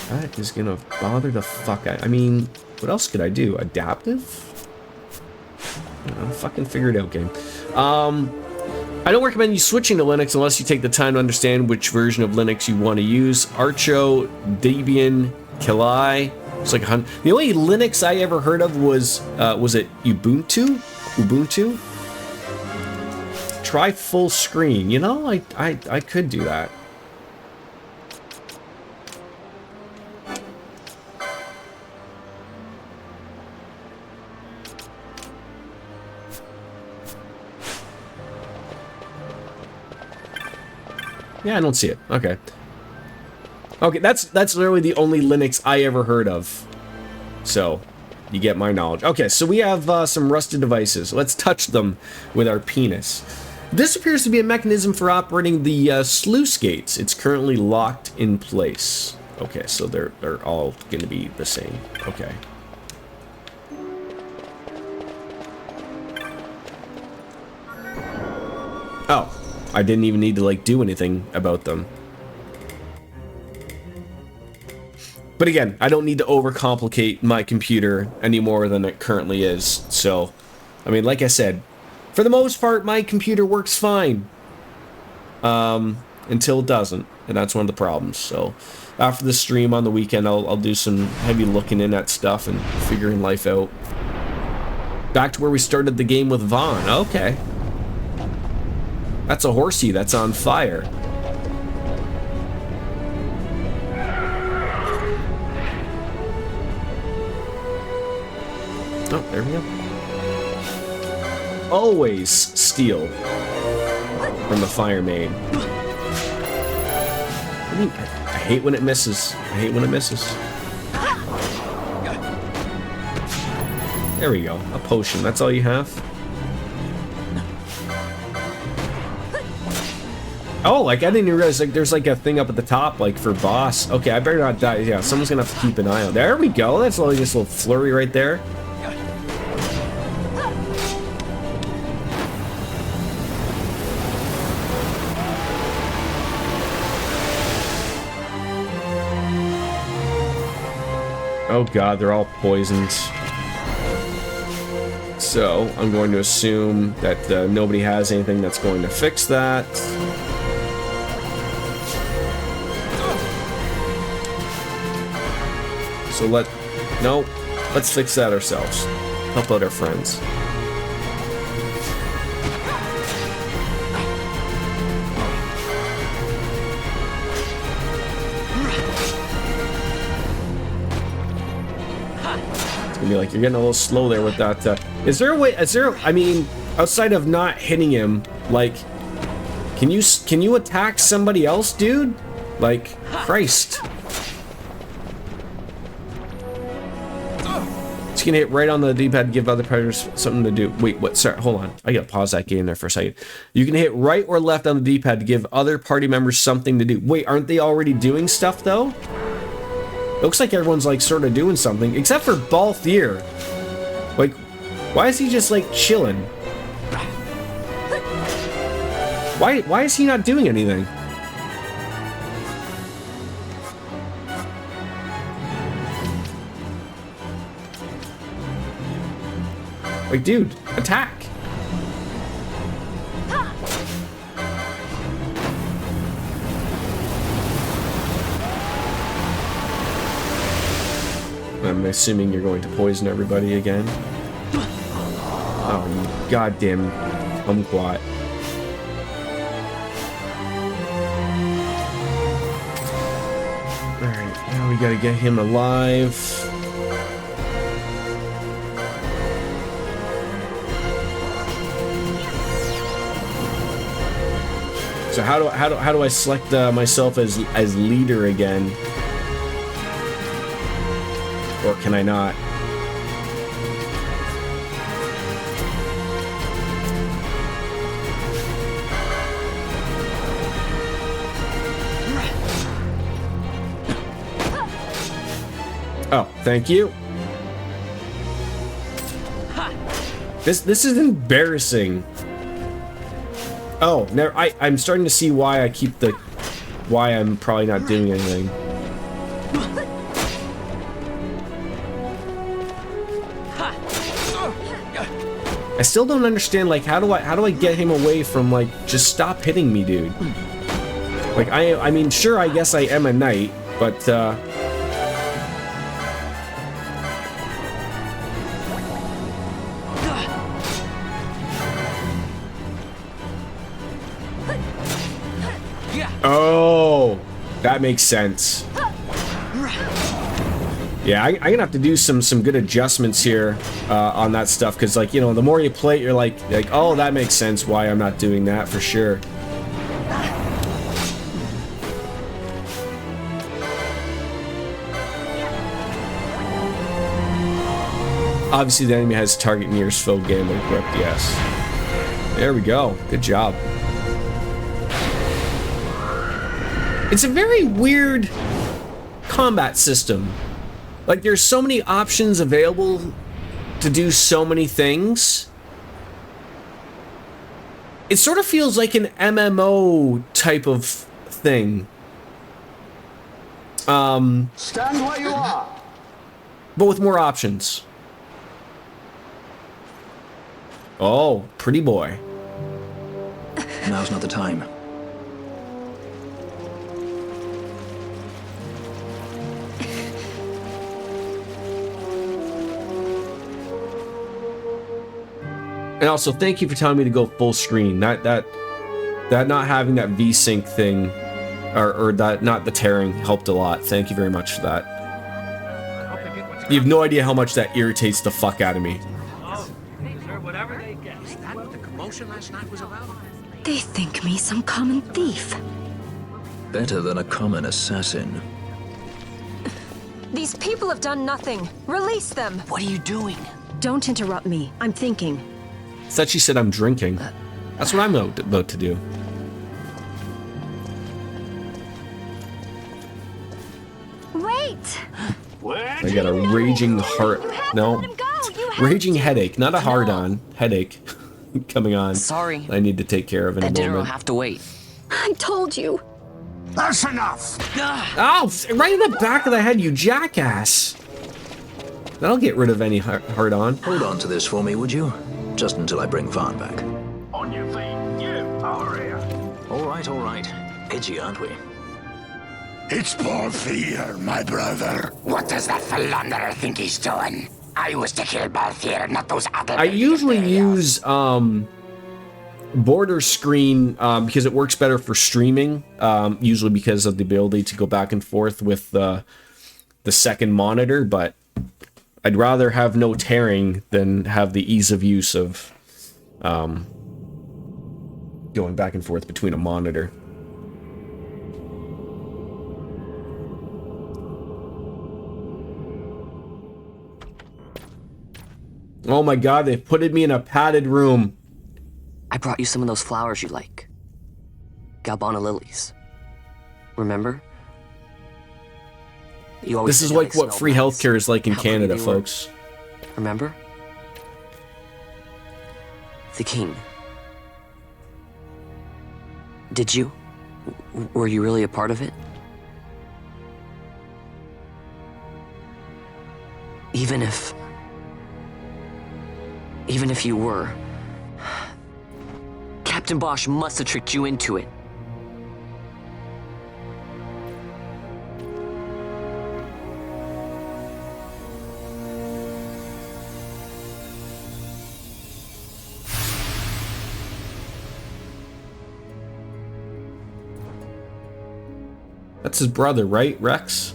Speaker 1: That is gonna bother the fuck out. I mean, what else could I do? Adaptive? Fucking figure it out, game. I don't recommend you switching to Linux unless you take the time to understand which version of Linux you want to use. Archo, Debian, Kali. It's like the only Linux I ever heard of was it Ubuntu? Ubuntu? Try full screen. I could do that. Yeah, I don't see it. Okay. Okay, that's literally the only Linux I ever heard of. So, you get my knowledge. Okay, so we have some rusted devices. Let's touch them with our penis. This appears to be a mechanism for operating the sluice gates. It's currently locked in place. Okay, so they're all going to be the same. Okay. Oh. I didn't even need to like do anything about them. But again, I don't need to overcomplicate my computer any more than it currently is. So, I mean, like I said, for the most part, my computer works fine. Until it doesn't, and that's one of the problems. So, after the stream on the weekend, I'll do some heavy looking in at stuff and figuring life out. Back to where we started the game with Vaughn. Okay. That's a horsey that's on fire. Oh, there we go. always steal from the fire main. I hate when it misses. I hate when it misses. There we go. A potion. That's all you have? Oh, like, I didn't even realize, like, there's, like, a thing up at the top, like, for boss. Okay, I better not die. Yeah, someone's gonna have to keep an eye on. There we go. That's only just a little flurry right there. Oh god, they're all poisoned. So, I'm going to assume that nobody has anything that's going to fix that. So let's fix that ourselves. Help out our friends. Be like, you're getting a little slow there with that. Is there a way? I mean, outside of not hitting him, like, can you attack somebody else, dude? Like, Christ. Just gonna hit right on the D-pad to give other players something to do. Wait, what? Sorry, hold on. I gotta pause that game there for a second. You can hit right or left on the D-pad to give other party members something to do. Wait, aren't they already doing stuff though? Looks like everyone's like sort of doing something, except for Balthier. Like, why is he just like chilling? Why is he not doing anything? Like, dude, attack! I'm assuming you're going to poison everybody again. Oh, you goddamn kumquat. Alright, now we gotta get him alive. So how do I select myself as leader again? Or can I not? Oh, thank you. This is embarrassing. Oh, never. I'm starting to see why why I'm probably not doing anything. I still don't understand, like, how do I get him away from, like, just stop hitting me, dude? Like, I mean, sure, I guess I am a knight, but, oh, that makes sense. Yeah, I'm gonna have to do some good adjustments here on that stuff, because, like, you know, the more you play it, you're like, oh, that makes sense why I'm not doing that for sure. Obviously, the enemy has target near his foe gambling, correct? Yes. There we go. Good job. It's a very weird combat system. Like, there's so many options available to do so many things. It sort of feels like an MMO type of thing.
Speaker 2: Stand where you are.
Speaker 1: But with more options. Oh, pretty boy.
Speaker 5: Now's not the time.
Speaker 1: And also, thank you for telling me to go full screen. That not having that VSync thing, or that not the tearing, helped a lot. Thank you very much for that. You have no idea how much that irritates the fuck out of me.
Speaker 8: whatever they get. Is that what the commotion last night was about?
Speaker 3: They think me some common thief.
Speaker 5: Better than a common assassin.
Speaker 9: These people have done nothing. Release them.
Speaker 4: What are you doing?
Speaker 9: Don't interrupt me. I'm thinking.
Speaker 1: Said she said I'm drinking. That's what I'm about to do.
Speaker 3: Wait!
Speaker 1: I got a raging heart. No. Raging headache, not a hard-on. Headache coming on.
Speaker 4: Sorry.
Speaker 1: I need to take care of in a
Speaker 4: That dinner will
Speaker 1: moment.
Speaker 4: have to wait.
Speaker 3: I told you.
Speaker 2: That's enough!
Speaker 1: Oh, right in the back of the head, you jackass. That'll get rid of any hard-on.
Speaker 5: Hold on to this for me, would you? Just until I bring Vaughn back.
Speaker 2: On your feet, you, over here.
Speaker 5: All right. Edgy, aren't we?
Speaker 2: It's Balthier, my brother.
Speaker 10: What does that philanderer think he's doing? I was to kill Balthier, not those other...
Speaker 1: I usually use border screen because it works better for streaming, usually because of the ability to go back and forth with the second monitor, but I'd rather have no tearing than have the ease of use of going back and forth between a monitor. Oh my god, they put me in a padded room.
Speaker 4: I brought you some of those flowers you like. Galbana lilies. Remember? You always
Speaker 1: This is
Speaker 4: said how
Speaker 1: like
Speaker 4: they
Speaker 1: what
Speaker 4: smelled
Speaker 1: free
Speaker 4: nice.
Speaker 1: healthcare is like in
Speaker 4: How
Speaker 1: Canada,
Speaker 4: pretty they were.
Speaker 1: folks.
Speaker 4: Remember? The king. Did you? Were you really a part of it? Even if you were, Captain Bosch must have tricked you into it.
Speaker 1: That's his brother, right, Rex?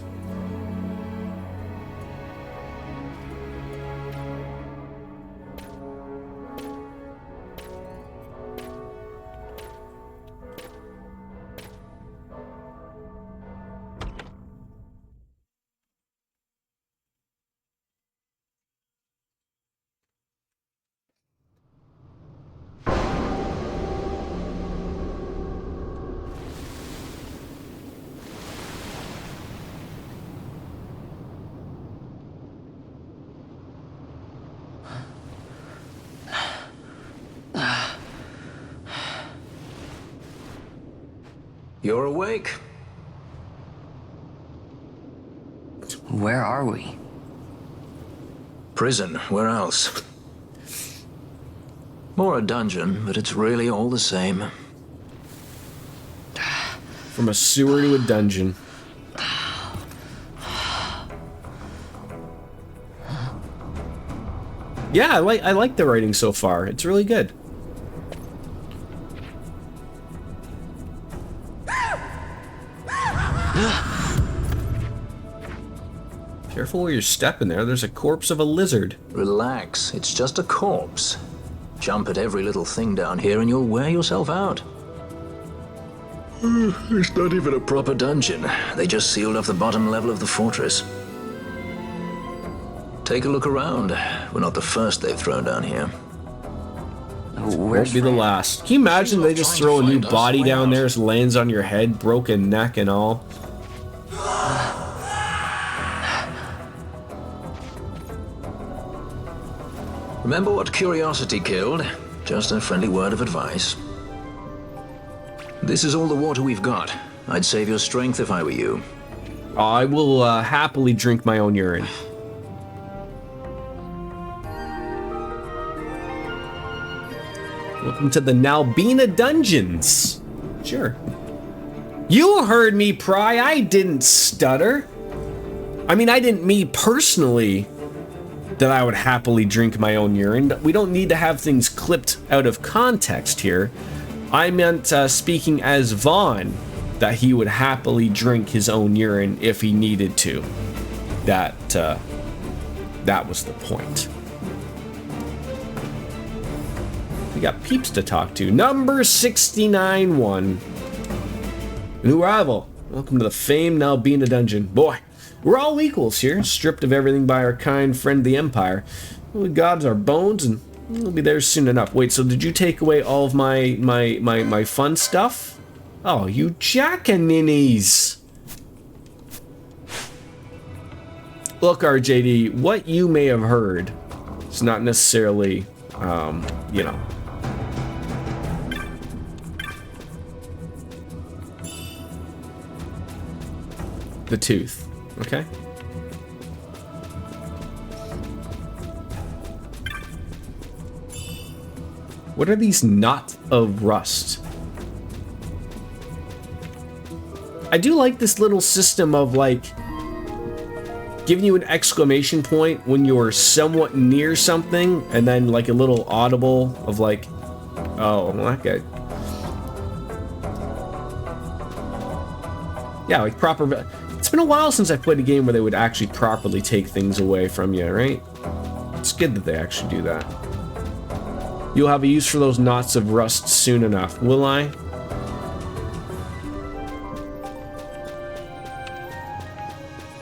Speaker 5: You're awake.
Speaker 4: Where are we?
Speaker 5: Prison, where else? More a dungeon, but it's really all the same.
Speaker 1: From a sewer to a dungeon. Yeah, I like the writing so far. It's really good. Careful where you're stepping there. There's a corpse of a lizard.
Speaker 5: Relax, it's just a corpse. Jump at every little thing down here and you'll wear yourself out. It's not even a proper dungeon. They just sealed off the bottom level of the fortress. Take a look around. We're not the first they've thrown down here.
Speaker 1: Won't be the last. Can you imagine they just throw a new body down there, it lands on your head, broken neck and all?
Speaker 5: Remember what curiosity killed? Just a friendly word of advice. This is all the water we've got. I'd save your strength if I were you.
Speaker 1: I will happily drink my own urine. Welcome to the Nalbina Dungeons. Sure. You heard me, Pry. I didn't stutter. I mean, I didn't mean personally that I would happily drink my own urine. We don't need to have things clipped out of context here. I meant speaking as Vaughn, that he would happily drink his own urine if he needed to. That was the point. We got peeps to talk to. Number 69-1. New arrival. Welcome to the famed Nalbina dungeon. Boy, we're all equals here, stripped of everything by our kind friend the Empire. The gods are bones, and we'll be there soon enough. Wait, so did you take away all of my fun stuff? Oh, you jackaninnies. Look, RJD, what you may have heard is not necessarily, you know. The tooth, okay? What are these knots of rust? I do like this little system of, like, giving you an exclamation point when you're somewhat near something, and then, like, a little audible of, like, oh, that guy. Yeah, like, proper. It's been a while since I played a game where they would actually properly take things away from you, right? It's good that they actually do that. You'll have a use for those knots of rust soon enough, will I?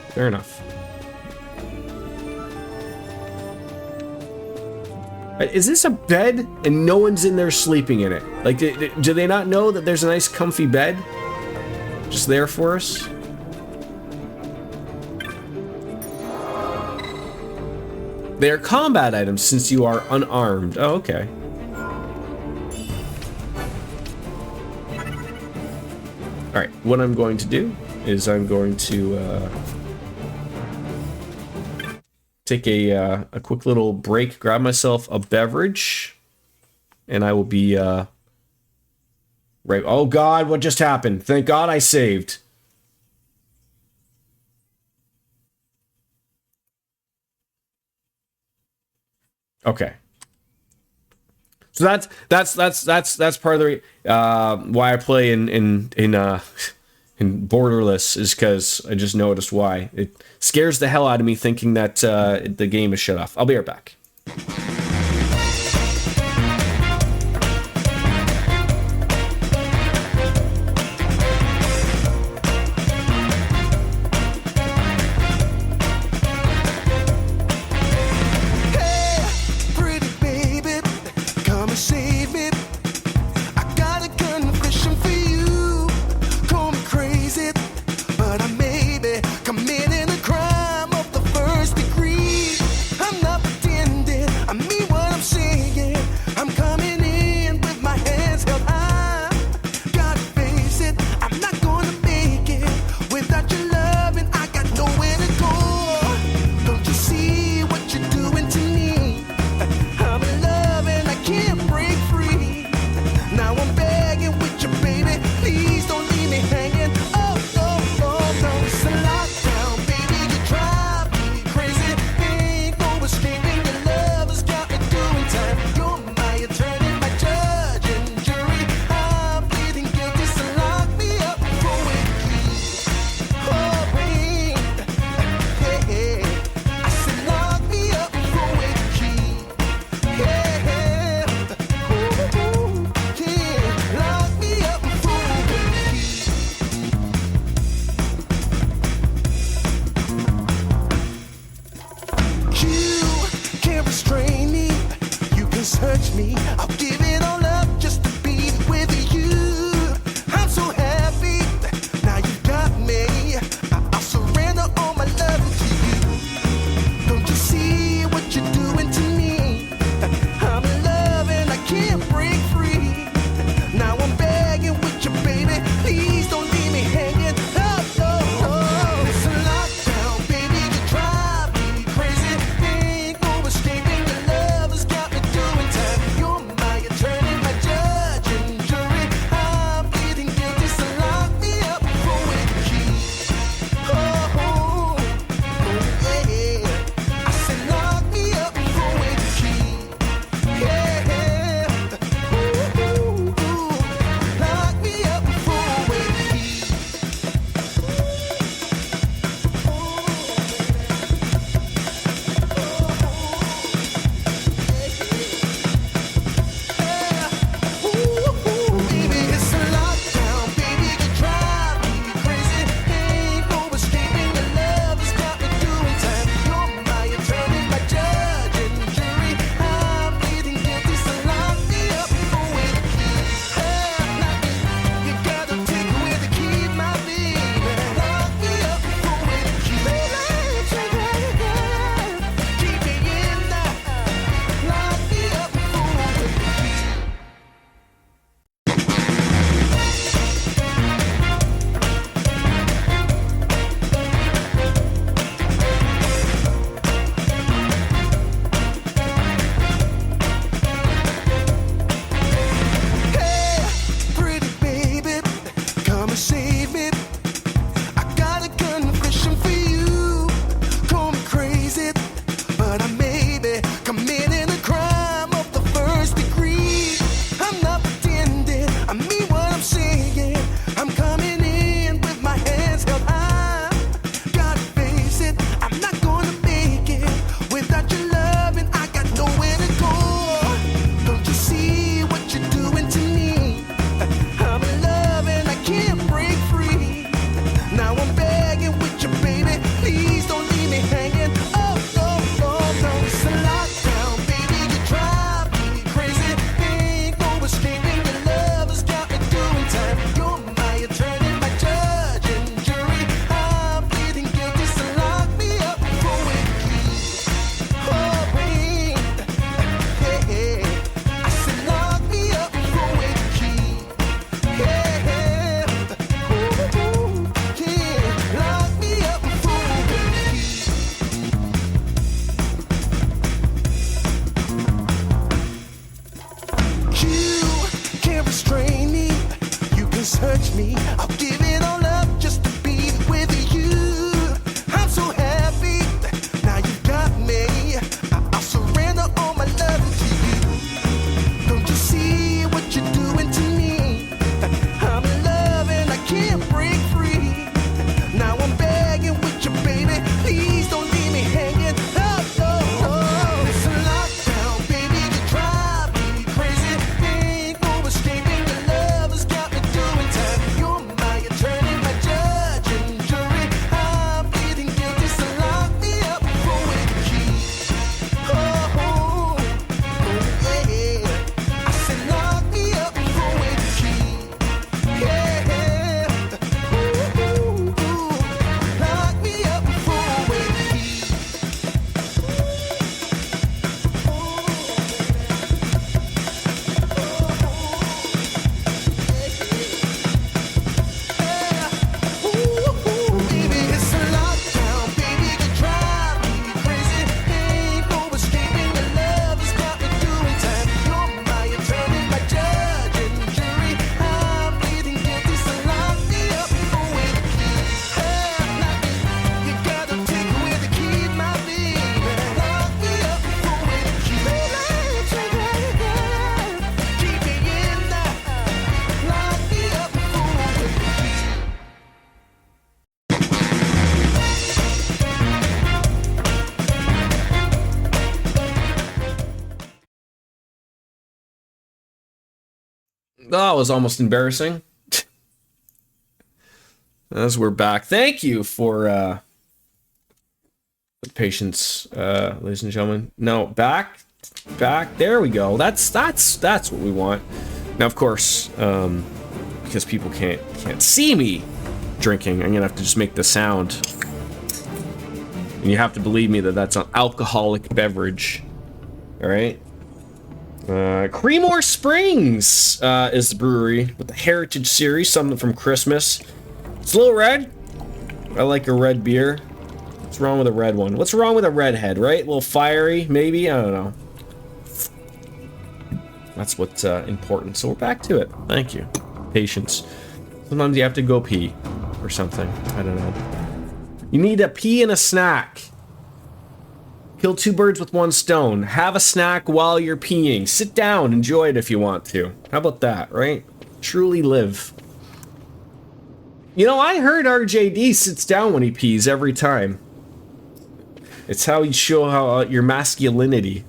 Speaker 1: Fair enough. Is this a bed and no one's in there sleeping in it? Like, do they not know that there's a nice comfy bed just there for us? They are combat items since you are unarmed. Oh, okay. Alright, what I'm going to do is I'm going to take a quick little break, grab myself a beverage, and I will be right. Oh God, what just happened? Thank God I saved. Okay. So that's part of the why I play in Borderless, is because I just noticed why. It scares the hell out of me thinking that the game is shut off. I'll be right back.
Speaker 11: Committing a crime of the first degree. I'm not pretending. restrain me. You can search me. I'll give it all up just to be with you. I'm so happy. Now you got me. I'll surrender all my love to you. Don't you see what you're doing to me? I'm in love and I can't break free. Now I'm begging with you, baby. Please don't leave me hanging. Oh, oh, oh. It's a lockdown, baby. You drive me crazy. Ain't no escaping. Your love has got me doing time. You're my attorney, my judge and jury. I'm pleading guilty, so lock me up for with the key. Oh, oh, oh, yeah. I said lock me up for with the key. Yeah. Ooh, ooh, ooh. Lock me up for with the key. Baby, it's a lockdown, baby, you drive me crazy. Ain't no escaping, your love has got me doing time. You're my attorney, my judge and jury. I'm pleading guilty, so lock me up for with the key. You gotta take away the key, my baby. Lock me up for with the key. Keep me in there. Lock me up for with the key.
Speaker 1: That was almost embarrassing. As we're back, thank you for the patience, ladies and gentlemen. No, back. There we go. That's what we want. Now, of course, because people can't see me drinking, I'm gonna have to just make the sound, and you have to believe me that that's an alcoholic beverage. All right. Creemore Springs is the brewery with the Heritage Series, something from Christmas. It's a little red. I like a red beer. What's wrong with a red one? What's wrong with a redhead, right? A little fiery, maybe? I don't know. That's what's important. So we're back to it. Thank you. Patience. Sometimes you have to go pee or something. I don't know. You need a pee and a snack. Kill two birds with one stone. Have a snack while you're peeing. Sit down, enjoy it if you want to. How about that, right? Truly live. You know, I heard RJD sits down when he pees every time. It's how you show how your masculinity.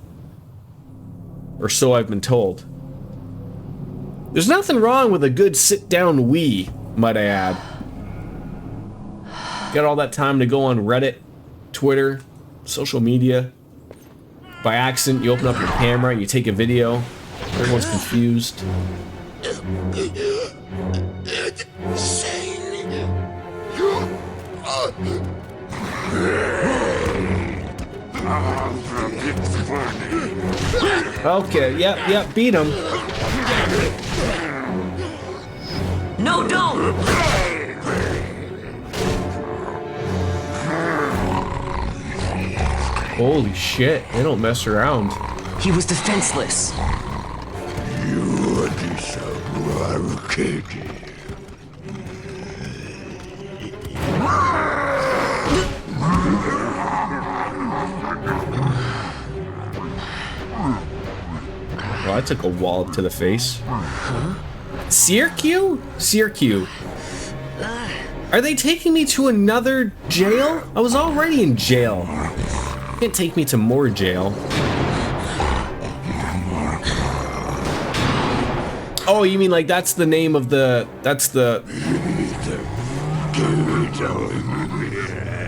Speaker 1: Or so I've been told. There's nothing wrong with a good sit-down wee, might I add. Got all that time to go on Reddit, Twitter, social media. By accident, you open up your camera, you take a video. Everyone's confused. Okay, yep, beat him.
Speaker 4: No, don't!
Speaker 1: Holy shit, they don't mess around.
Speaker 4: He was defenseless.
Speaker 2: You disagree.
Speaker 1: Well, I took a wallop to the face. Syracuse? Syracuse. Are they taking me to another jail? I was already in jail. Can't take me to more jail. Oh, you mean like that's the name of the... That's the...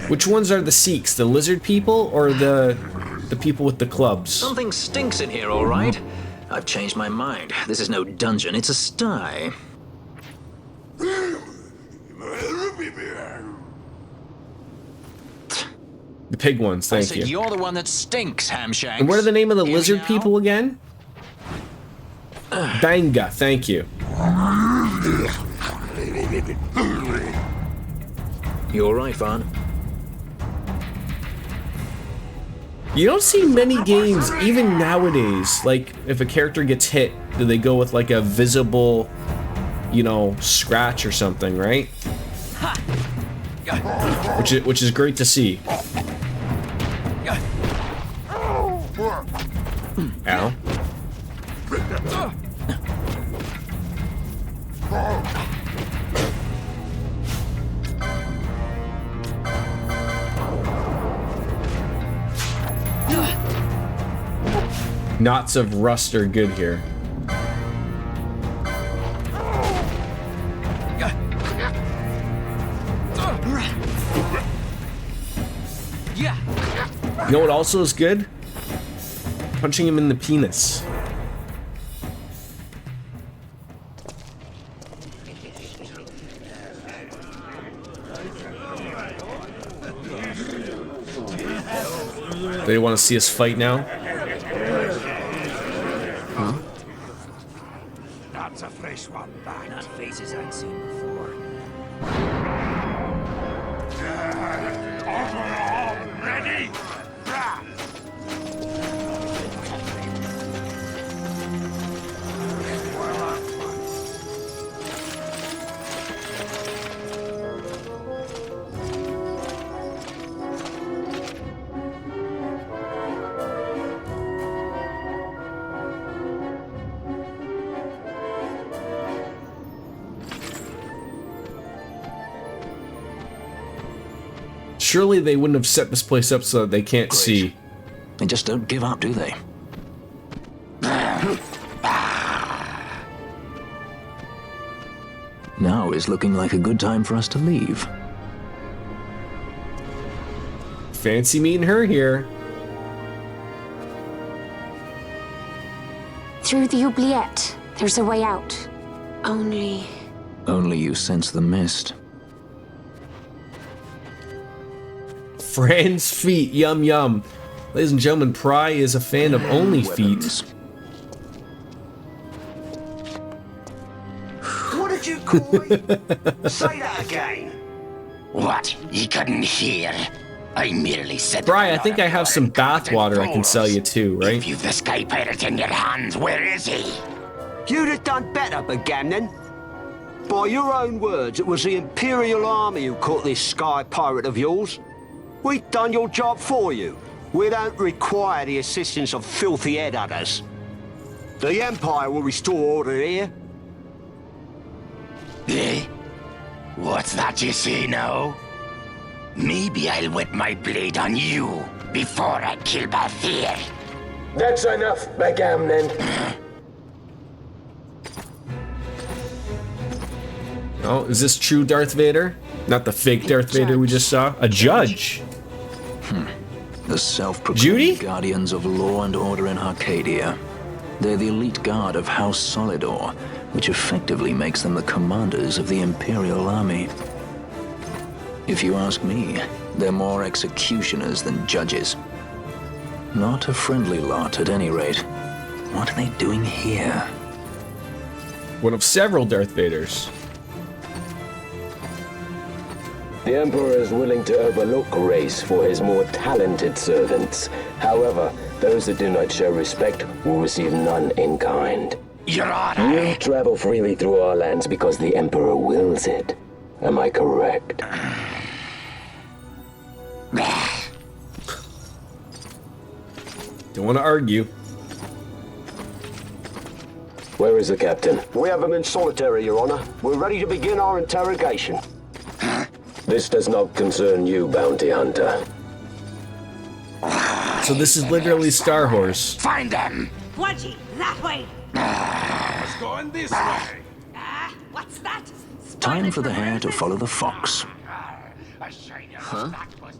Speaker 1: Which ones are the Sikhs? The lizard people or the people with the clubs?
Speaker 5: Something stinks in here, all right. I've changed my mind. This is no dungeon, it's a sty.
Speaker 1: The pig ones, thank you.
Speaker 5: You're the one that stinks, Hamshanks.
Speaker 1: And what are the name of the lizard people again? Danga, thank you.
Speaker 5: You all right, Vaughn?
Speaker 1: You don't see many games, even nowadays, like, if a character gets hit, do they go with, like, a visible, you know, scratch or something, right? Which is great to see. Ow. Knots of rust are good here. You know what also is good? Punching him in the penis. They want to see us fight now? Huh?
Speaker 8: That's a fresh one, that. Not faces I'd seen before. Ready?
Speaker 1: Surely they wouldn't have set this place up so that they can't see.
Speaker 5: They just don't give up, do they? Now is looking like a good time for us to leave.
Speaker 1: Fancy meeting her here.
Speaker 6: Through the oubliette, there's a way out. Only
Speaker 5: you sense the mist.
Speaker 1: Fran's feet, yum yum. Ladies and gentlemen, Pry is a fan of only feet.
Speaker 8: What did you call it? Say that again.
Speaker 10: What? You couldn't hear? I merely said...
Speaker 1: Pry, I think I have some bathwater I can sell you too, right?
Speaker 10: If you've the Sky Pirate in your hands, where is he?
Speaker 12: You'd have done better, Bagamnon. By your own words, it was the Imperial Army who caught this Sky Pirate of yours. We've done your job for you. We don't require the assistance of filthy headhunters. The Empire will restore order here.
Speaker 10: Eh? What's that you say now? Maybe I'll wet my blade on you before I kill Balthier.
Speaker 13: That's enough, Bagamnon.
Speaker 1: Oh, is this true Darth Vader? Not the fake Darth Vader we just saw? A judge?
Speaker 5: The self-proclaimed guardians of law and order in Arcadia. They're the elite guard of House Solidor, which effectively makes them the commanders of the Imperial Army. If you ask me, they're more executioners than judges. Not a friendly lot, at any rate. What are they doing here?
Speaker 1: One of several Darth Vaders.
Speaker 13: The Emperor is willing to overlook race for his more talented servants. However, those that do not show respect will receive none in kind.
Speaker 10: Your Honor!
Speaker 13: You travel freely through our lands because the Emperor wills it. Am I correct?
Speaker 1: Don't want to argue.
Speaker 13: Where is the captain?
Speaker 12: We have him in solitary, Your Honor. We're ready to begin our interrogation.
Speaker 13: This does not concern you, bounty hunter.
Speaker 1: So this is literally Star Horse.
Speaker 10: Find them!
Speaker 7: Wedgie, that way!
Speaker 8: It's going this way.
Speaker 7: What's that?
Speaker 5: Time for the hare to follow the fox.
Speaker 4: Huh?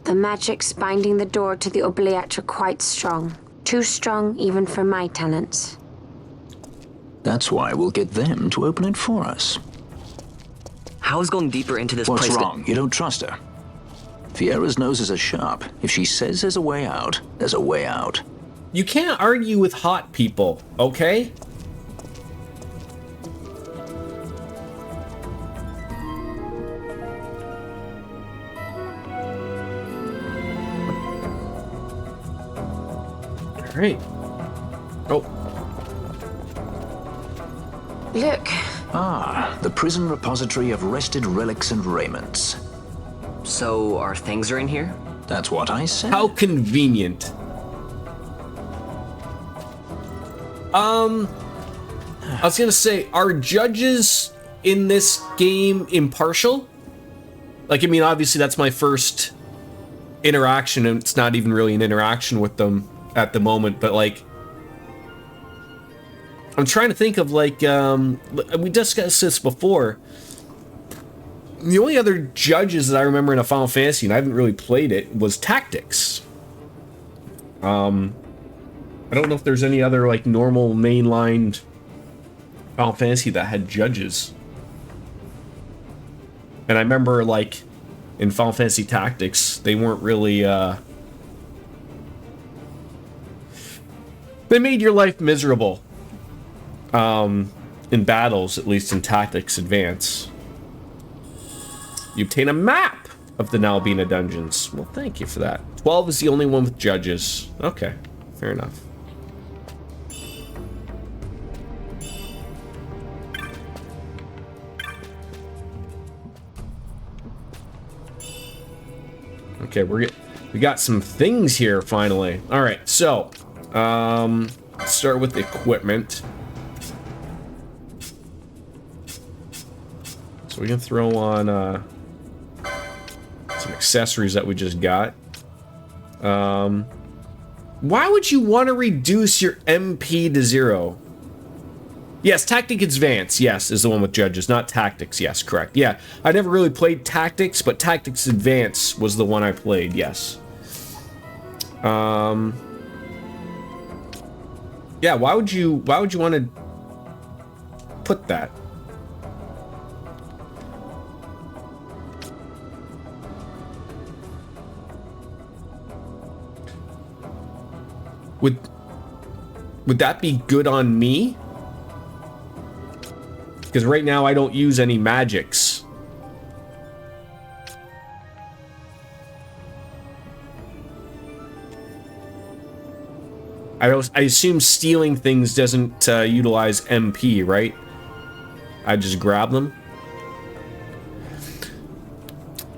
Speaker 6: the magics binding the door to the oubliette are quite strong. Too strong even for my talents.
Speaker 5: That's why we'll get them to open it for us.
Speaker 4: How is going deeper into this
Speaker 5: What's
Speaker 4: place?
Speaker 5: wrong? You don't trust her? Fiera's noses are sharp. If she says there's a way out, there's a way out.
Speaker 1: You can't argue with hot people, okay? right. Oh.
Speaker 6: Look.
Speaker 5: Ah, the prison repository of rested relics and raiments.
Speaker 4: So our things are in here?
Speaker 5: That's what I said.
Speaker 1: How convenient. I was gonna say, are judges in this game impartial? Like, I mean, obviously that's my first interaction, and it's not even really an interaction with them at the moment, but like, I'm trying to think of like, we discussed this before. The only other judges that I remember in a Final Fantasy, and I haven't really played it, was Tactics. I don't know if there's any other like normal mainline Final Fantasy that had judges. And I remember like in Final Fantasy Tactics, they weren't really they made your life miserable. In battles, at least in Tactics Advance. You obtain a map of the Nalbina dungeons. Well, thank you for that. 12 is the only one with judges. Okay, fair enough. Okay, we got some things here finally. All right, so let's start with equipment. So we can throw on some accessories that we just got. Why would you want to reduce your MP to 0? Yes, Tactics Advance, yes, is the one with judges, not Tactics, yes, correct. Yeah, I never really played Tactics, but Tactics Advance was the one I played, yes. Yeah, why would you want to put that? Would that be good on me? Because right now I don't use any magics. I assume stealing things doesn't utilize MP, right? I just grab them.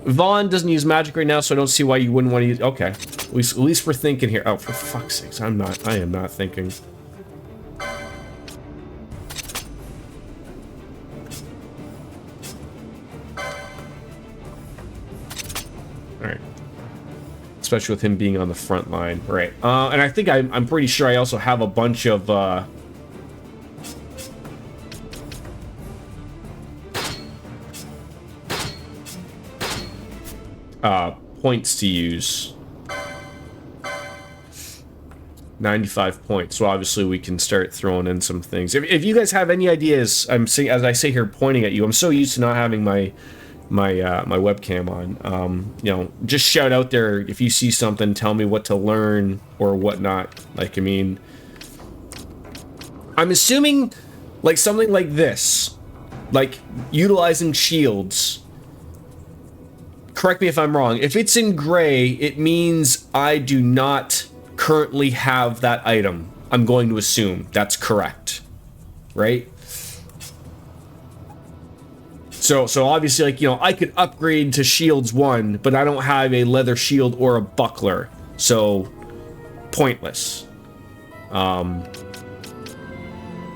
Speaker 1: Vaughn doesn't use magic right now, so I don't see why you wouldn't want to use. Okay, at least we're thinking here. Oh, for fuck's sakes, I am not thinking. All right, especially with him being on the front line, right? And I think I'm pretty sure I also have a bunch of points to use. 95 points. So obviously we can start throwing in some things. If you guys have any ideas, as I say here pointing at you, I'm so used to not having my webcam on. You know, just shout out there if you see something, tell me what to learn or whatnot. Like, I mean, I'm assuming like something like this, like utilizing shields. Correct me if I'm wrong. If it's in gray, it means I do not currently have that item. I'm going to assume that's correct, right? So obviously, like, you know, I could upgrade to shields 1, but I don't have a leather shield or a buckler, so pointless. And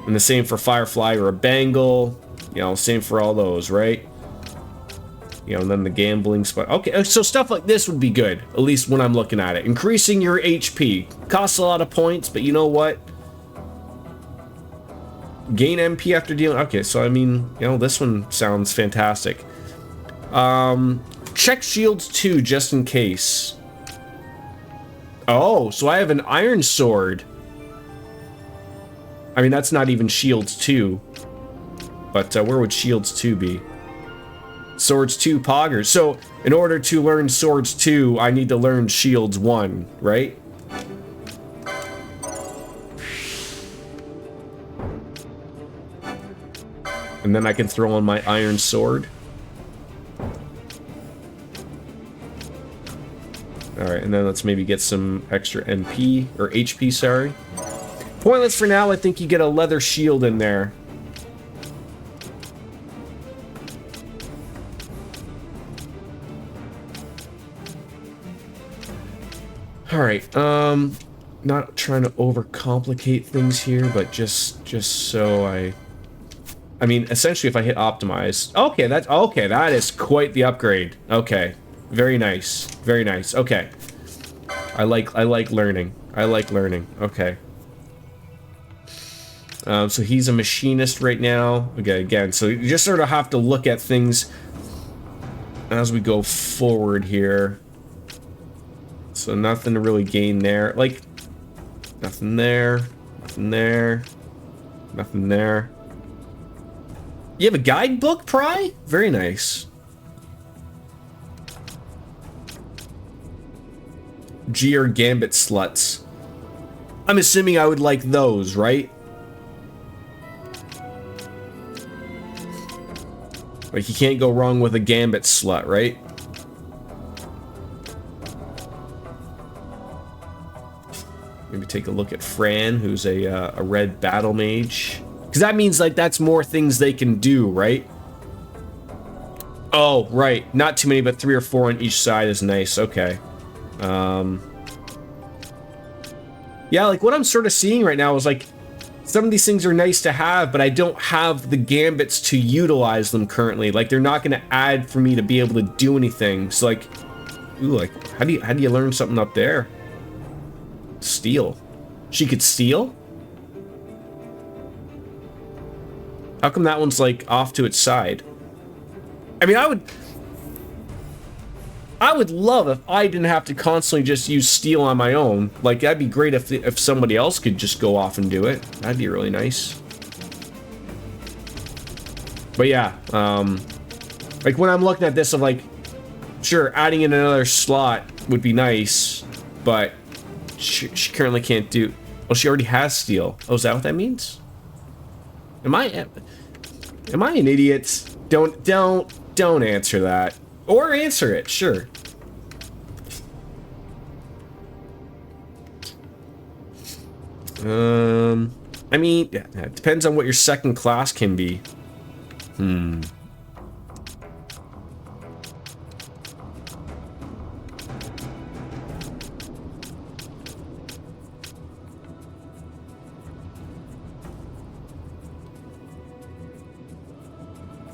Speaker 1: the same for Firefly or a bangle, you know, same for all those, right? You know, and then the gambling spot. Okay, so stuff like this would be good, at least when I'm looking at it. Increasing your HP. Costs a lot of points, but you know what? Gain MP after dealing... Okay, so I mean, you know, this one sounds fantastic. Check shields 2, just in case. Oh, so I have an iron sword. I mean, that's not even shields 2. But where would shields 2 be? Swords 2 poggers. So in order to learn swords 2, I need to learn shields 1, right? And then I can throw on my iron sword. Alright, and then let's maybe get some extra MP, or HP, sorry. Pointless for now, I think you get a leather shield in there. Alright, not trying to overcomplicate things here, but just so I mean, essentially if I hit optimize, okay, that is quite the upgrade. Okay. Very nice. Very nice. Okay. I like learning. I like learning. Okay. So he's a machinist right now. Okay, again, so you just sort of have to look at things as we go forward here. So nothing to really gain there. Like, nothing there. Nothing there. Nothing there. You have a guidebook, Pry? Very nice. G or Gambit sluts. I'm assuming I would like those, right? Like, you can't go wrong with a Gambit slut, right? Maybe take a look at Fran, who's a red battle mage. Because that means, like, that's more things they can do, right? Oh, right. Not too many, but 3 or 4 on each side is nice. Okay. Yeah, like, what I'm sort of seeing right now is, like, some of these things are nice to have, but I don't have the gambits to utilize them currently. Like, they're not going to add for me to be able to do anything. So, like, ooh, like, how do you learn something up there? Steal. She could steal? How come that one's, like, off to its side? I mean, I would love if I didn't have to constantly just use steal on my own. Like, that'd be great if somebody else could just go off and do it. That'd be really nice. But yeah, like, when I'm looking at this, I'm like, sure, adding in another slot would be nice, but she currently can't do... Well, she already has steal. Oh, is that what that means? Am I an idiot? Don't answer that. Or answer it, sure. I mean, yeah, it depends on what your second class can be.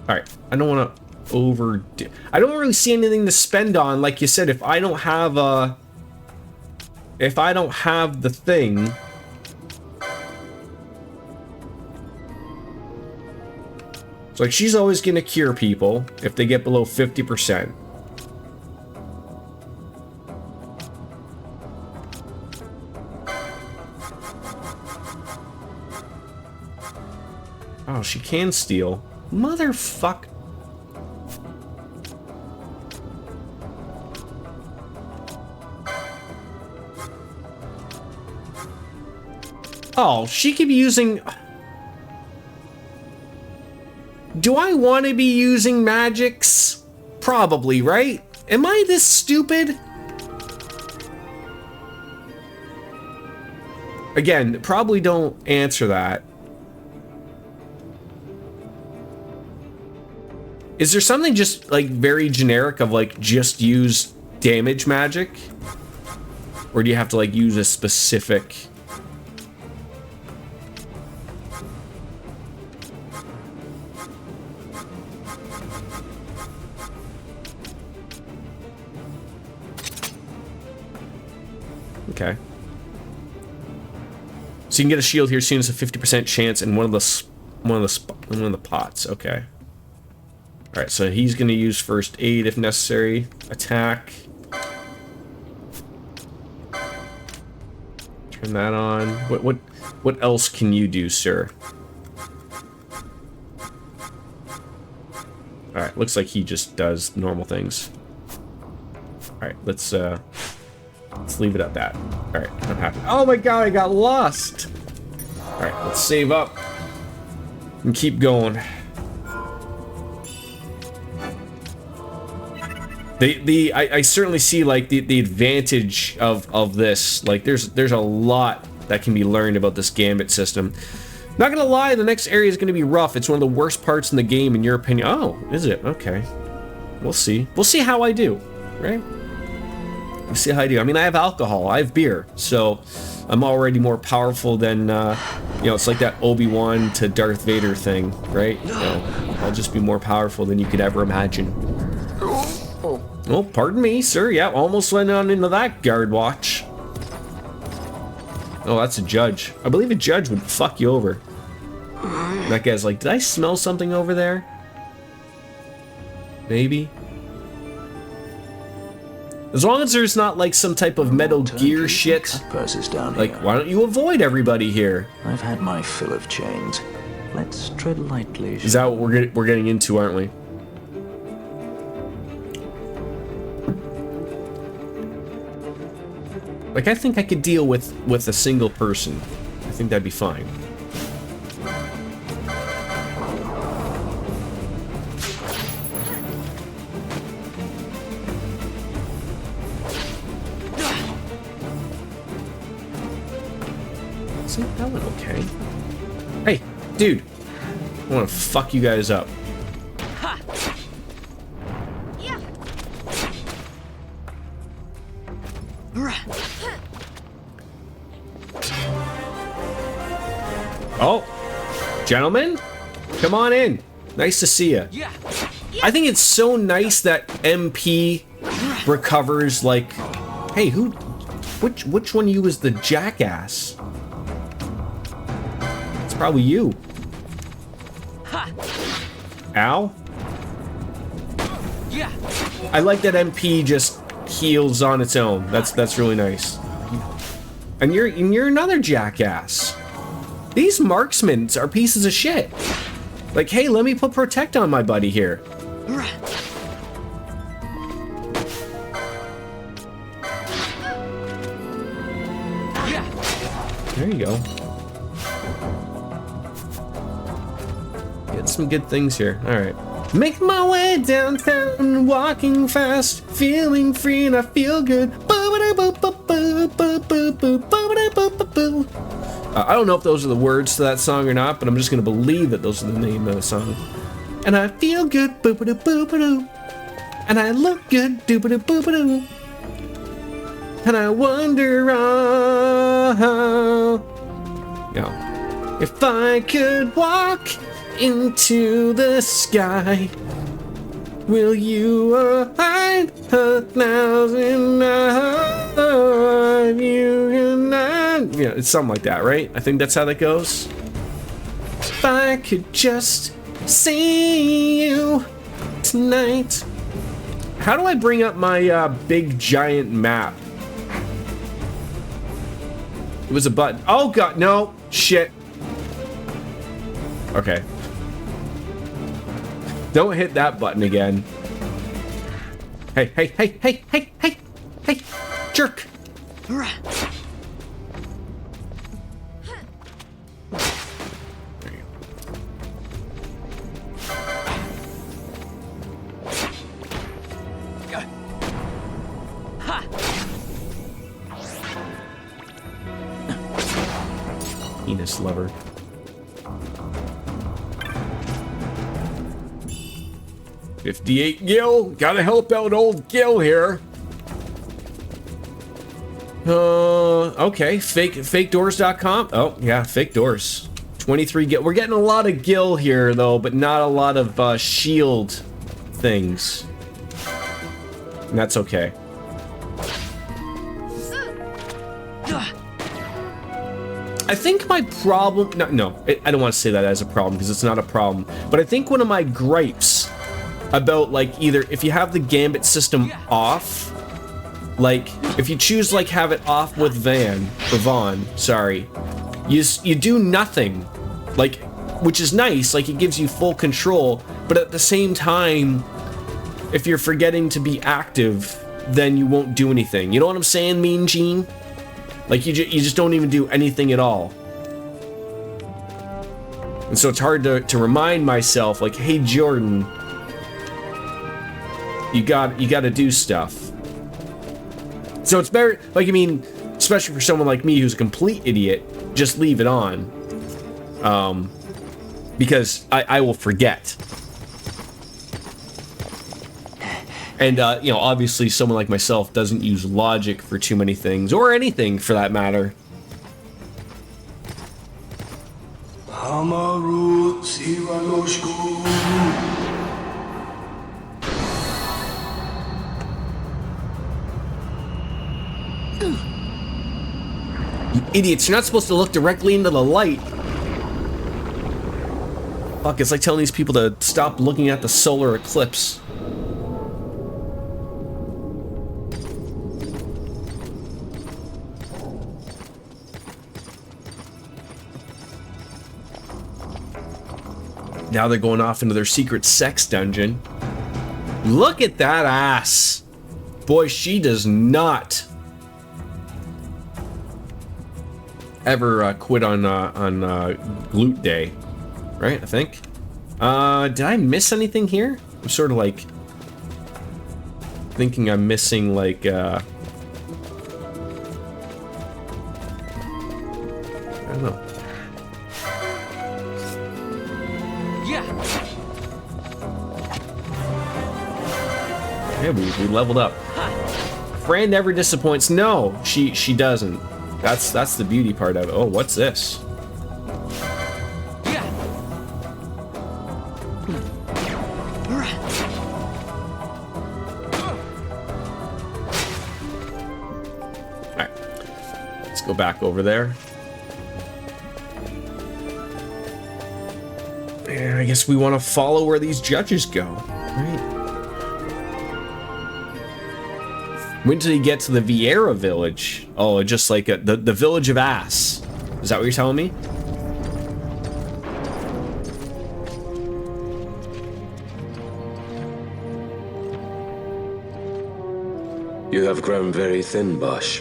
Speaker 1: Alright, I don't want to overdo... I don't really see anything to spend on. Like you said, if I don't have the thing... It's like, she's always going to cure people if they get below 50%. Oh, she can steal. Motherfuck. Oh, she could be using... Do I want to be using magics? Probably, right? Am I this stupid? Again, probably don't answer that. Is there something just, like, very generic of, like, just use damage magic? Or do you have to, like, use a specific... Okay. So you can get a shield here as soon as a 50% chance in one of the pots. Okay. All right, so he's going to use first aid if necessary. Attack. Turn that on. What else can you do, sir? All right, looks like he just does normal things. All right, let's leave it at that. All right, I'm happy. Oh my god, I got lost. All right, let's save up and keep going. I certainly see like the advantage of this. Like there's a lot that can be learned about this gambit system. Not gonna lie, the next area is gonna be rough. It's one of the worst parts in the game, in your opinion. Oh, is it? Okay. We'll see. We'll see how I do, right? We'll see how I do. I mean, I have alcohol, I have beer, so I'm already more powerful than, you know, it's like that Obi-Wan to Darth Vader thing, right? You know, I'll just be more powerful than you could ever imagine. Oh, pardon me, sir. Yeah, almost went on into that guard watch. Oh, that's a judge. I believe a judge would fuck you over. That guy's like, did I smell something over there? Maybe. As long as there's not like some type of Metal Gear shit. Like, why don't you avoid everybody here?
Speaker 5: I've had my fill of chains. Let's tread lightly.
Speaker 1: Is that what we're getting into, aren't we? Like, I think I could deal with a single person. I think that'd be fine. See, that went okay. Hey, dude. I want to fuck you guys up. Oh, gentlemen, come on in. Nice to see you. I think it's so nice that MP recovers. Like, hey, which one of you is the jackass? It's probably you. Ow. I like that MP just heals on its own. That's really nice. And you're another jackass. These marksmen are pieces of shit. Like, hey, let me put protect on my buddy here. There you go. Get some good things here. All right. Make my way downtown, walking fast, feeling free, and I feel good. I don't know if those are the words to that song or not, but I'm just gonna believe that those are the name of the song. And I feel good, boop-a-doo-boop-a-doo. And I look good, doop-a-doo-boop-a-doo. And I wonder how, you know, if I could walk into the sky, will you hide 1,000 of you and I? Yeah, it's something like that, right? I think that's how that goes. If I could just see you tonight. How do I bring up my big giant map? It was a button. Oh god, no, shit. Okay. Don't hit that button again. Hey, hey, hey, hey, hey, hey, hey, jerk. There you go. Penis lover. $58 Gil, gotta help out old Gil here. Okay, fakedoors.com. Oh, yeah, fake doors. 23 Gil. We're getting a lot of Gil here, though, but not a lot of shield things. And that's okay. I think my problem... No, I don't want to say that as a problem, because it's not a problem. But I think one of my gripes about, like, either if you have the gambit system off, like, if you choose, like, have it off with Vaughn, sorry, you do nothing, like, which is nice, like, it gives you full control, but at the same time, if you're forgetting to be active, then you won't do anything. You know what I'm saying, Mean Gene? Like, you just don't even do anything at all. And so it's hard to remind myself, like, hey, Jordan, you got to do stuff. So it's better, like, I mean, especially for someone like me who's a complete idiot, just leave it on. Because I will forget. And, you know, obviously someone like myself doesn't use logic for too many things, or anything for that matter. You idiots, you're not supposed to look directly into the light. Fuck, it's like telling these people to stop looking at the solar eclipse. Now they're going off into their secret sex dungeon. Look at that ass. Boy, she does not ever quit on glute day, right? I think. Did I miss anything here? I'm sort of like thinking I'm missing like I don't know. Yeah, we leveled up. Fran never disappoints. No, she doesn't. That's the beauty part of it. Oh, what's this? Alright. Let's go back over there. And I guess we want to follow where these judges go. Right. When did he get to the Vieira village? Oh, just like the village of Ass. Is that what you're telling me?
Speaker 13: You have grown very thin, Bosch.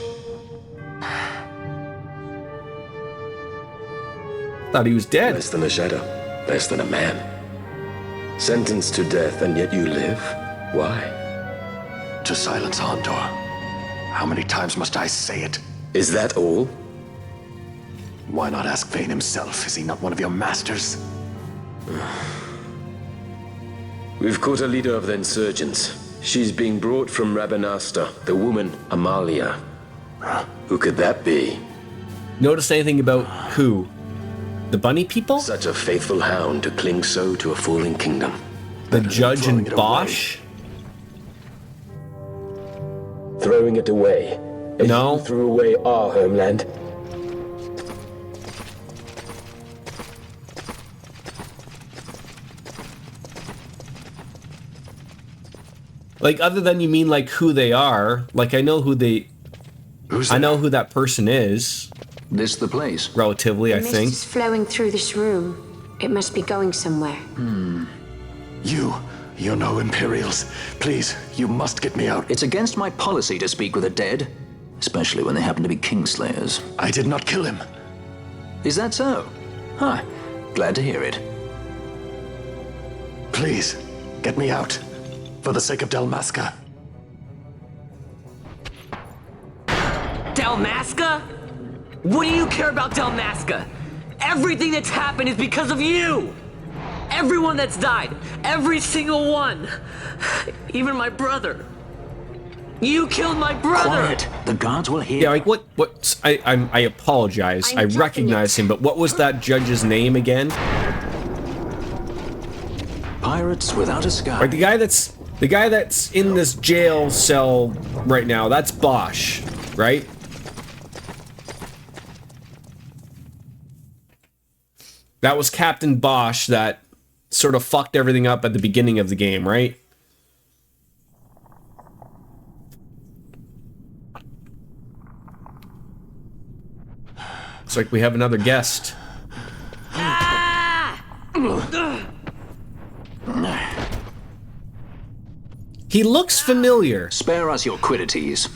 Speaker 1: Thought he was dead.
Speaker 13: Less than a shadow. Less than a man. Sentenced to death, and yet you live? Why?
Speaker 2: To silence Hondor. How many times must I say it?
Speaker 13: Is that all?
Speaker 2: Why not ask Vane himself? Is he not one of your masters?
Speaker 13: We've caught a leader of the insurgents. She's being brought from Rabanasta, the woman, Amalia. Who could that be?
Speaker 1: Notice anything about who? The bunny people?
Speaker 13: Such a faithful hound to cling so to a falling kingdom.
Speaker 1: The judge and Bosch?
Speaker 13: Throwing it away.
Speaker 1: No.
Speaker 13: You threw away our homeland.
Speaker 1: Like, other than you mean like who they are, like I know who they... I know who that person is.
Speaker 5: This the place?
Speaker 1: Relatively, I
Speaker 6: The
Speaker 1: think.
Speaker 6: mist is flowing through this room. It must be going somewhere.
Speaker 2: You're no Imperials. Please, you must get me out.
Speaker 5: It's against my policy to speak with the dead, especially when they happen to be Kingslayers.
Speaker 2: I did not kill him.
Speaker 5: Is that so? Huh. Glad to hear it.
Speaker 2: Please, get me out. For the sake of Dalmasca.
Speaker 14: Dalmasca? What do you care about Dalmasca? Everything that's happened is because of you! Everyone that's died, every single one, even my brother. You killed my brother.
Speaker 5: Quiet. The guards will hear.
Speaker 1: Yeah, like what? I apologize. I recognize him, but what was that judge's name again?
Speaker 5: Pirates without a sky.
Speaker 1: Like the guy that's in this jail cell right now. That's Bosch, right? That was Captain Bosch that sort of fucked everything up at the beginning of the game, right? It's like we have another guest. He looks familiar.
Speaker 5: Spare us your quiddities.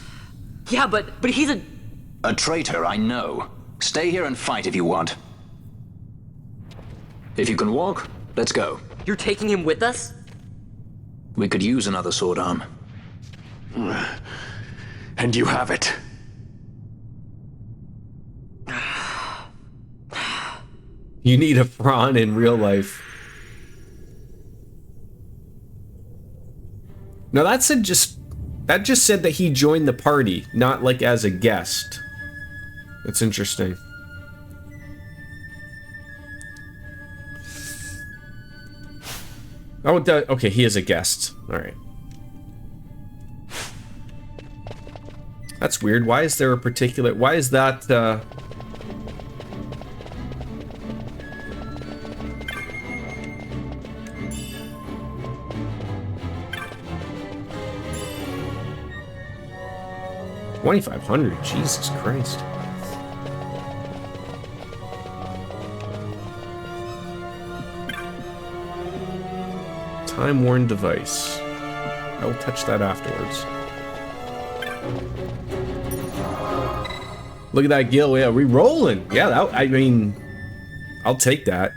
Speaker 14: Yeah, but he's
Speaker 5: a traitor, I know. Stay here and fight if you want. If you can walk, let's go.
Speaker 14: You're taking him with us?
Speaker 5: We could use another sword arm.
Speaker 2: And you have it.
Speaker 1: You need a prawn in real life. No, that just said that he joined the party, not like as a guest. That's interesting. Oh, okay, he is a guest. All right. That's weird. Why is there a particular... Why is that... $2,500. Jesus Christ. Time-worn device. I will touch that afterwards. Look at that Gil. Yeah, re-rolling. Yeah, that, I mean, I'll take that.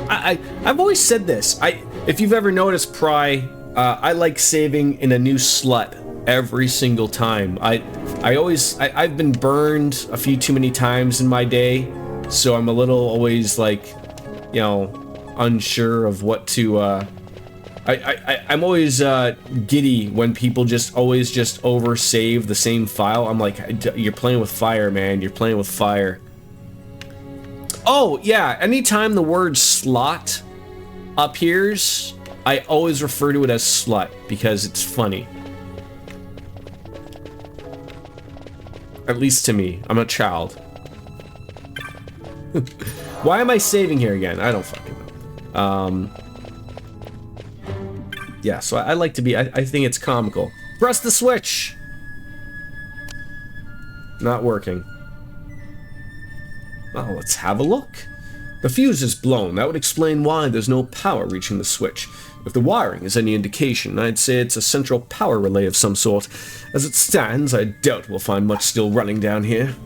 Speaker 1: I've always said this. If you've ever noticed, Pry, I like saving in a new slut every single time. I've been burned a few too many times in my day, so I'm a little always like, you know, unsure of what to. I'm always giddy when people just always just oversave the same file. I'm like, you're playing with fire, man. You're playing with fire. Oh, yeah, anytime the word slot appears, I always refer to it as slut, because it's funny. At least to me. I'm a child. Why am I saving here again? I don't fucking know. Yeah, so I like to be... I think it's comical. Press the switch! Not working. Well, let's have a look. The fuse is blown. That would explain why there's no power reaching the switch. If the wiring is any indication, I'd say it's a central power relay of some sort. As it stands, I doubt we'll find much still running down here.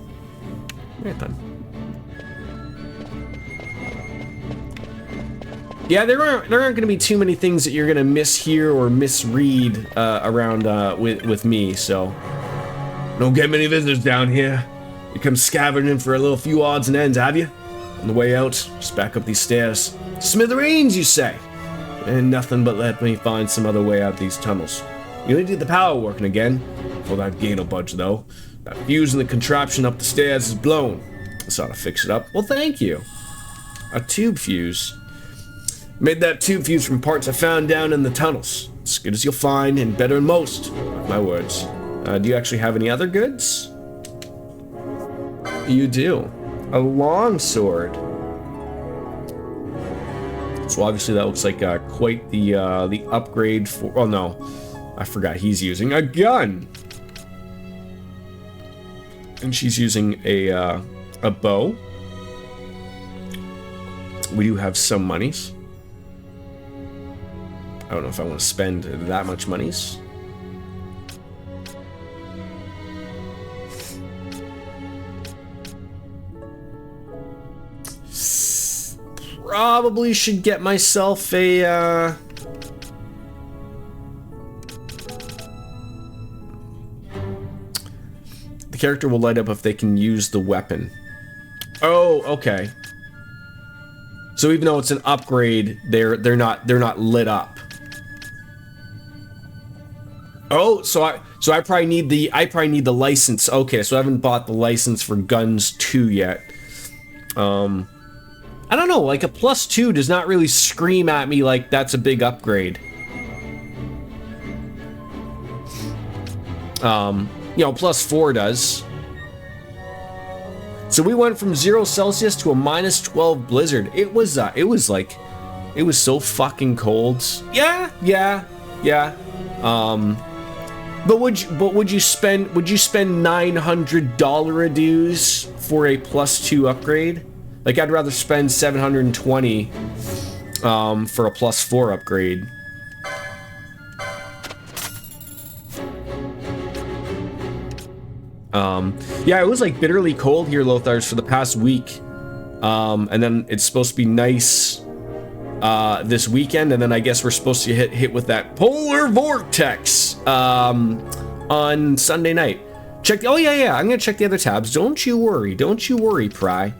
Speaker 1: Right then. Yeah, there aren't going to be too many things that you're going to mishear or misread around with me, so... Don't get many visitors down here. You come scavenging for a little few odds and ends, have you? On the way out, just back up these stairs. Smithereens, you say? And nothing but let me find some other way out these tunnels. You need to get the power working again. Before that gate will budge, though. That fuse in the contraption up the stairs is blown. This ought to fix it up. Well, thank you. A tube fuse. Made that tube fuse from parts I found down in the tunnels. As good as you'll find, and better than most. Mark my words. Do you actually have any other goods? You do. A long sword. So obviously that looks like quite the upgrade for... Oh no, I forgot he's using a gun. And she's using a bow. We do have some monies. I don't know if I want to spend that much monies. Probably should get myself a, The character will light up if they can use the weapon. Oh, okay. So even though it's an upgrade, they're not lit up. Oh, so I probably need the license. Okay, so I haven't bought the license for Guns 2 yet. I don't know, like a +2 does not really scream at me like that's a big upgrade. You know, +4 does. So we went from 0 Celsius to a -12 blizzard. It was so fucking cold. Yeah. But would you spend $900 dues for a +2 upgrade? Like, I'd rather spend $720 for a +4 upgrade. Yeah, it was like bitterly cold here, Lothars, for the past week. And then it's supposed to be nice this weekend, and then I guess we're supposed to hit with that polar vortex on Sunday night. Oh yeah, I'm gonna check the other tabs. Don't you worry, Pry.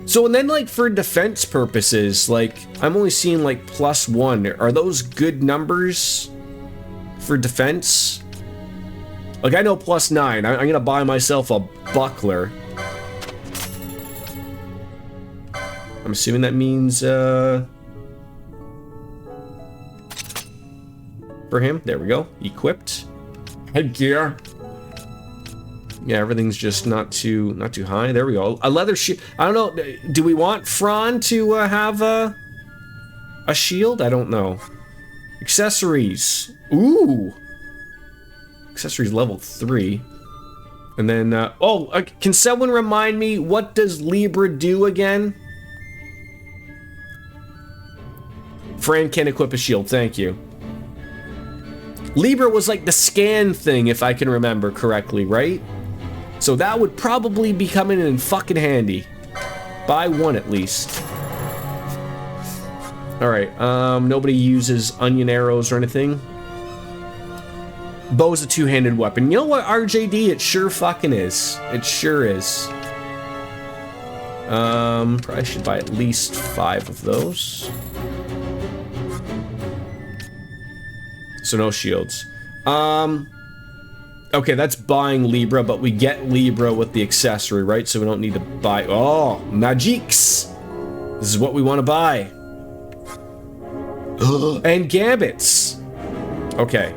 Speaker 1: So, and then, like, for defense purposes, like, I'm only seeing, like, +1. Are those good numbers for defense? Like, I know +9. I'm gonna buy myself a buckler. I'm assuming that means, for him. There we go. Equipped. Headgear. Yeah, everything's just not too high. There we go. A leather shield. I don't know. Do we want Fran to have a shield? I don't know. Accessories. Ooh. Accessories level 3. And then, can someone remind me, what does Libra do again? Fran can equip a shield. Thank you. Libra was like the scan thing, if I can remember correctly, right? So that would probably be coming in fucking handy. Buy one at least. Alright, nobody uses onion arrows or anything. Bow's a two-handed weapon. You know what, RJD? It sure fucking is. It sure is. Probably should buy at least 5 of those. So no shields. Okay, that's buying Libra, but we get Libra with the accessory, right? So we don't need to buy... Oh, Magiques! This is what we want to buy. And Gambits! Okay.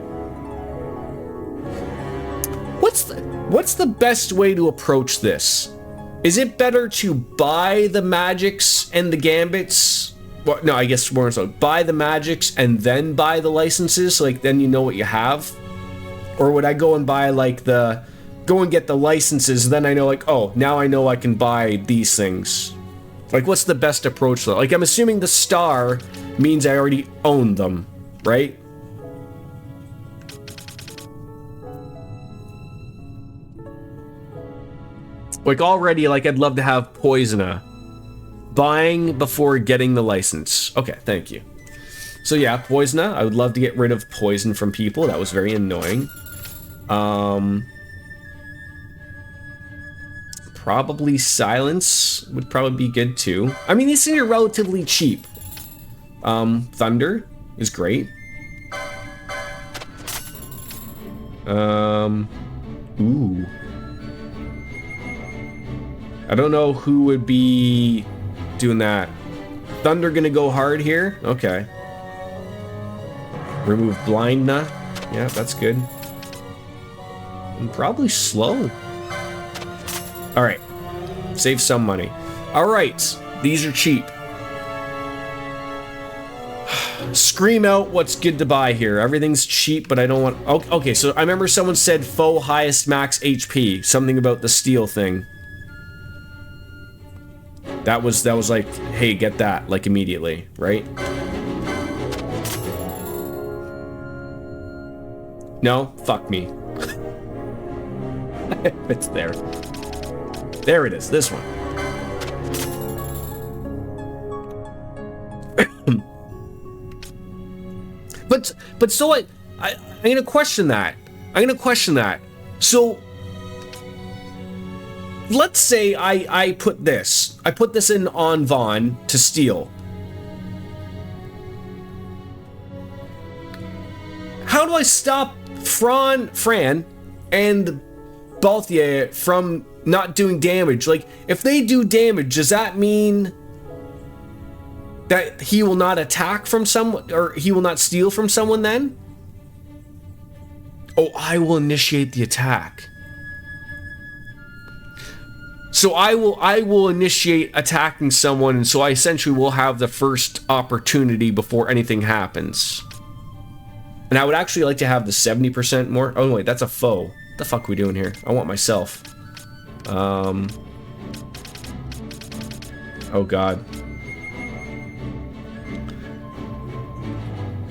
Speaker 1: What's the best way to approach this? Is it better to buy the Magics and the Gambits? Well, no, I guess more so. Buy the Magics and then buy the licenses, so like then you know what you have? Or would I go and buy like go and get the licenses, then I know like, oh, now I know I can buy these things. Like, what's the best approach though? Like, I'm assuming the star means I already own them, right? Like already, like I'd love to have Poisona. Buying before getting the license. Okay, thank you. So yeah, Poisona. I would love to get rid of poison from people. That was very annoying. Probably silence would probably be good too. I mean, these things are relatively cheap. Thunder is great. Ooh. I don't know who would be doing that. Thunder gonna go hard here? Okay. Remove Blindna. Yeah, that's good. And probably slow. Alright. Save some money. Alright. These are cheap. Scream out what's good to buy here. Everything's cheap, but I don't want... Okay, so I remember someone said foe highest max HP. Something about the steel thing. That was like, hey, get that, like, immediately, right? No? Fuck me. It's there. There it is, this one. But so I'm gonna question that. So let's say I put this in on Vaughn to steal. How do I stop Fran and Balthier from not doing damage? Like, if they do damage, does that mean that he will not attack from someone, or he will not steal from someone then? Oh, I will initiate the attack. So I will initiate attacking someone, and so I essentially will have the first opportunity before anything happens. And I would actually like to have the 70% more. Oh wait, that's a foe. What the fuck are we doing here? I want myself. Oh god.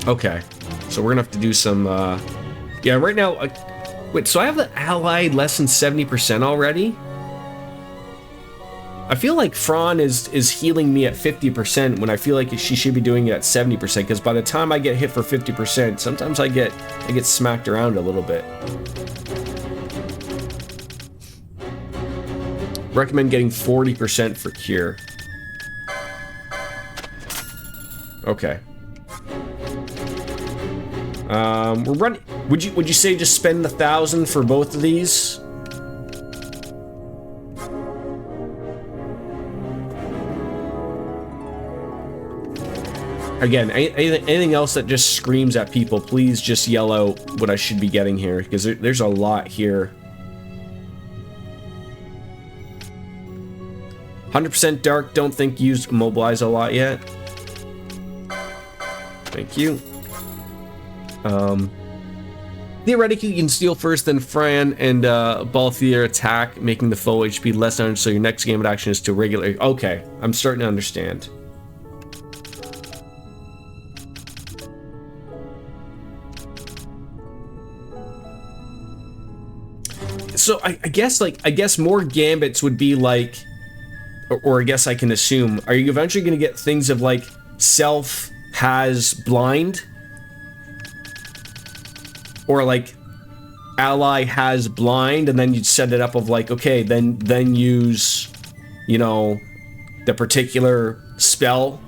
Speaker 1: Okay, so we're gonna have to do some, yeah, right now, wait, so I have the allied less than 70% already? I feel like Fran is healing me at 50% when I feel like she should be doing it at 70%, because by the time I get hit for 50%, sometimes I get smacked around a little bit. Recommend getting 40% for cure. Okay. We're running. Would you say just spend 1,000 for both of these? Again, anything else that just screams at people, please just yell out what I should be getting here, because there's a lot here. 100% dark, don't think used immobilize a lot yet. Thank you. Theoretically, you can steal first, then Fran and ball theater attack, making the foe HP less damage, so your next game of action is to regular. Okay, I'm starting to understand. So I guess more gambits would be like, or I guess I can assume, are you eventually going to get things of like self has blind, or like ally has blind, and then you'd set it up of like, okay, then use, you know, the particular spell,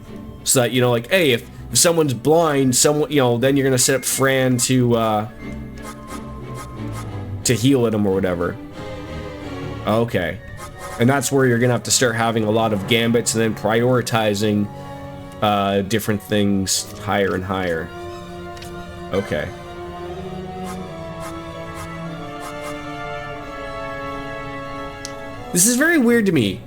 Speaker 1: so that, you know, like, hey, if someone's blind, someone, you know, then you're gonna set up Fran to heal at him or whatever. Okay. And that's where you're gonna have to start having a lot of gambits and then prioritizing different things higher and higher. Okay. This is very weird to me.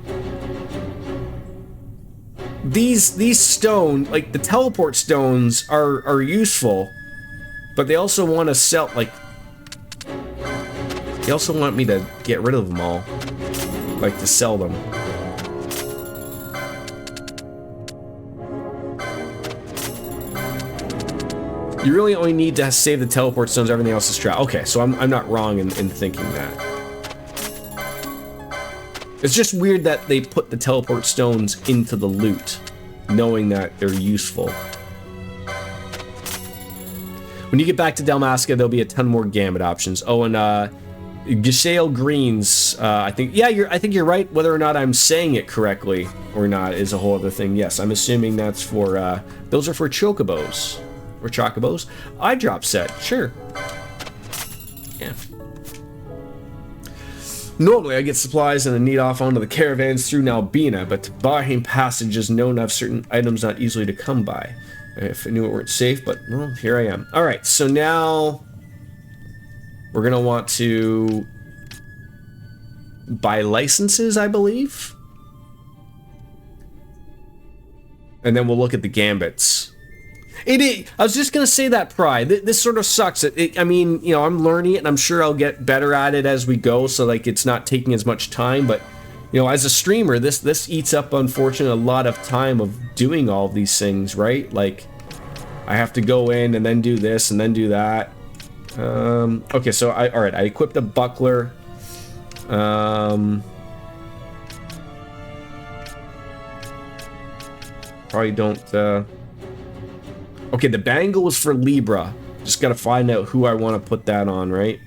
Speaker 1: These stone, like the teleport stones, are useful, but they also want to sell, like, they also want me to get rid of them all, like to sell them. You really only need to save the teleport stones, everything else is trash. Okay, so I'm not wrong in thinking that. It's just weird that they put the teleport stones into the loot, knowing that they're useful. When you get back to Dalmasca, there'll be a ton more gambit options. Oh, and Giselle Greens, I think you're right. Whether or not I'm saying it correctly or not is a whole other thing. Yes, I'm assuming that's for, those are for chocobos. Or chocobos. Eye drop set, sure. Yeah. Normally, I get supplies and then need off onto the caravans through Nalbina, but Bahrain Passage is known to have certain items not easily to come by. If I knew it weren't safe, but, well, here I am. Alright, so now we're going to want to buy licenses, I believe. And then we'll look at the gambits. I was just going to say that, Pride. This sort of sucks. I mean, you know, I'm learning it, and I'm sure I'll get better at it as we go, so, like, it's not taking as much time, but, you know, as a streamer, this eats up, unfortunately, a lot of time of doing all of these things, right? Like, I have to go in and then do this and then do that. Okay, so, alright, I equipped a buckler. Probably don't, okay, the bangle was for Libra. Just gotta find out who I want to put that on, right?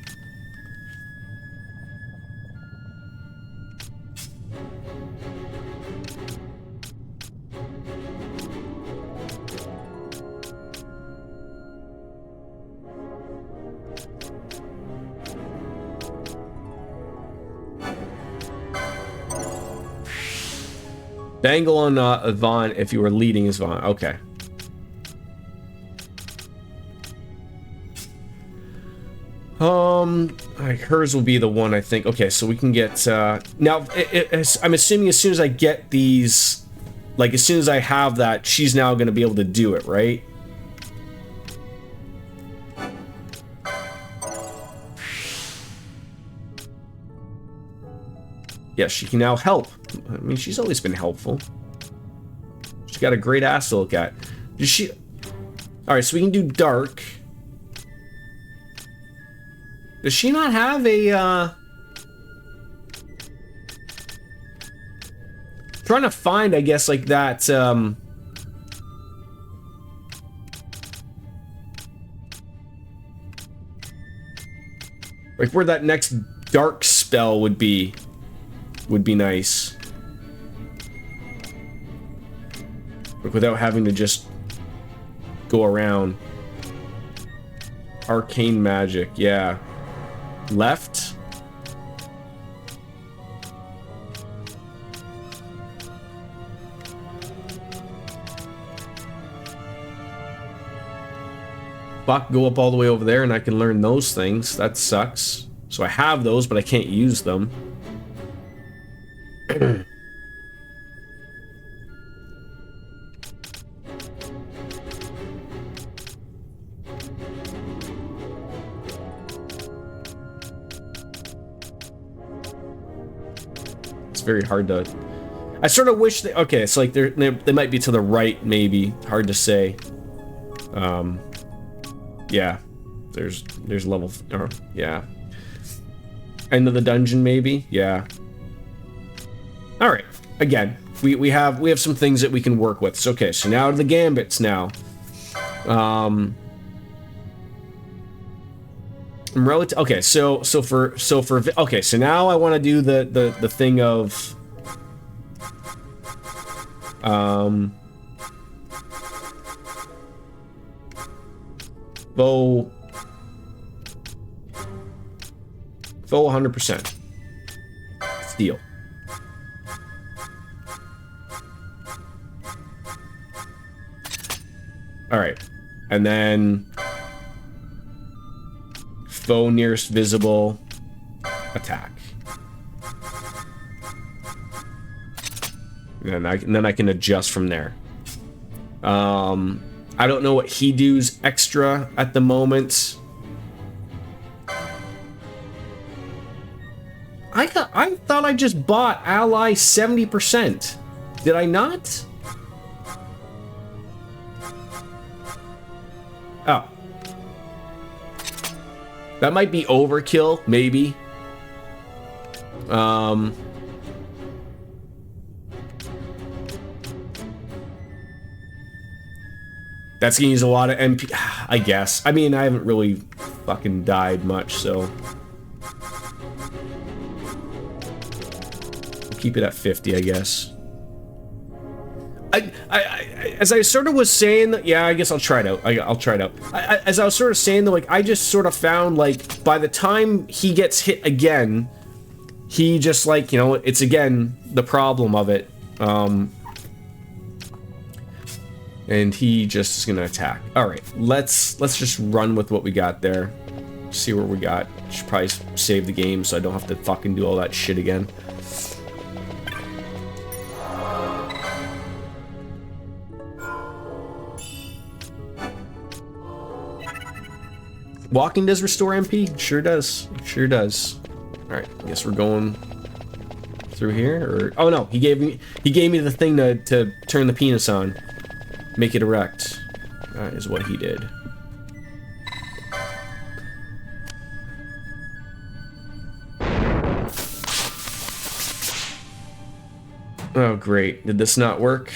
Speaker 1: Bangle on Yvonne if you were leading as Yvonne. Okay. Like hers will be the one, I think. Okay, so we can get, now, I'm assuming as soon as I get these, like, as soon as I have that, she's now going to be able to do it, right? Yeah, she can now help. I mean, she's always been helpful. She's got a great ass to look at. Does she... Alright, so we can do dark. Does she not have a, trying to find, I guess, like that, like where that next dark spell would be nice. Like without having to just go around. Arcane magic, yeah. Left. Fuck, go up all the way over there and I can learn those things. That sucks. So I have those, but I can't use them. It's very hard to... I sort of wish they... Okay, it's like they might be to the right, maybe. Hard to say. Yeah, there's level, or yeah, end of the dungeon maybe, yeah. All right, again, we have some things that we can work with. So, okay, so now the gambits now. Okay, so now I want to do the thing of Bow 100%. Steel. Alright. And then foe nearest visible attack. And then I can adjust from there. I don't know what he does extra at the moment. I thought I just bought ally 70%. Did I not? Oh. That might be overkill, maybe. That's gonna use a lot of MP, I guess. I mean, I haven't really fucking died much, so we'll keep it at 50, I guess. As I sort of was saying, yeah, I guess I'll try it out. I'll try it out. As I was sort of saying, though, like, I just sort of found, like, by the time he gets hit again, he just, like, you know, it's again the problem of it. And he just is gonna attack. All right, let's just run with what we got there. See what we got. Should probably save the game so I don't have to fucking do all that shit again. Walking does restore MP? Sure does. Sure does. All right, I guess we're going through here. Or oh no, he gave me the thing to turn the penis on. Make it erect. That is what he did. Oh, great. Did this not work?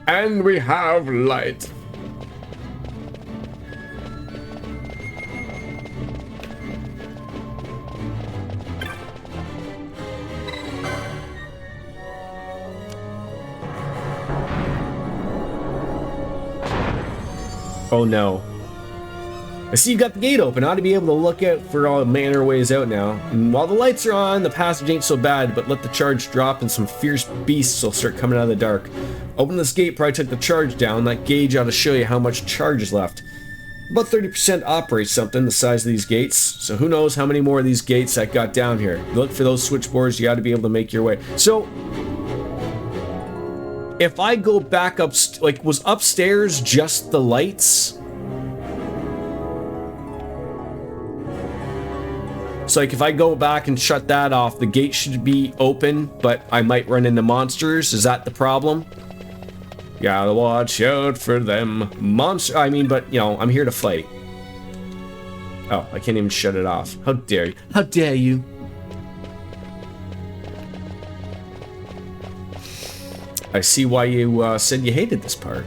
Speaker 1: And we have light. Oh no. I see you got the gate open. I ought to be able to look out for all manner of ways out now. And while the lights are on, the passage ain't so bad, but let the charge drop and some fierce beasts will start coming out of the dark. Open this gate, probably took the charge down. That gauge ought to show you how much charge is left. About 30% operates something the size of these gates, so who knows how many more of these gates I got down here. You look for those switchboards, you got to be able to make your way. So, if I go back up, like, was upstairs just the lights? So, like, if I go back and shut that off, the gate should be open, but I might run into monsters. Is that the problem? Gotta watch out for them I mean, but, you know, I'm here to fight. Oh, I can't even shut it off. How dare you? How dare you? I see why you said you hated this part.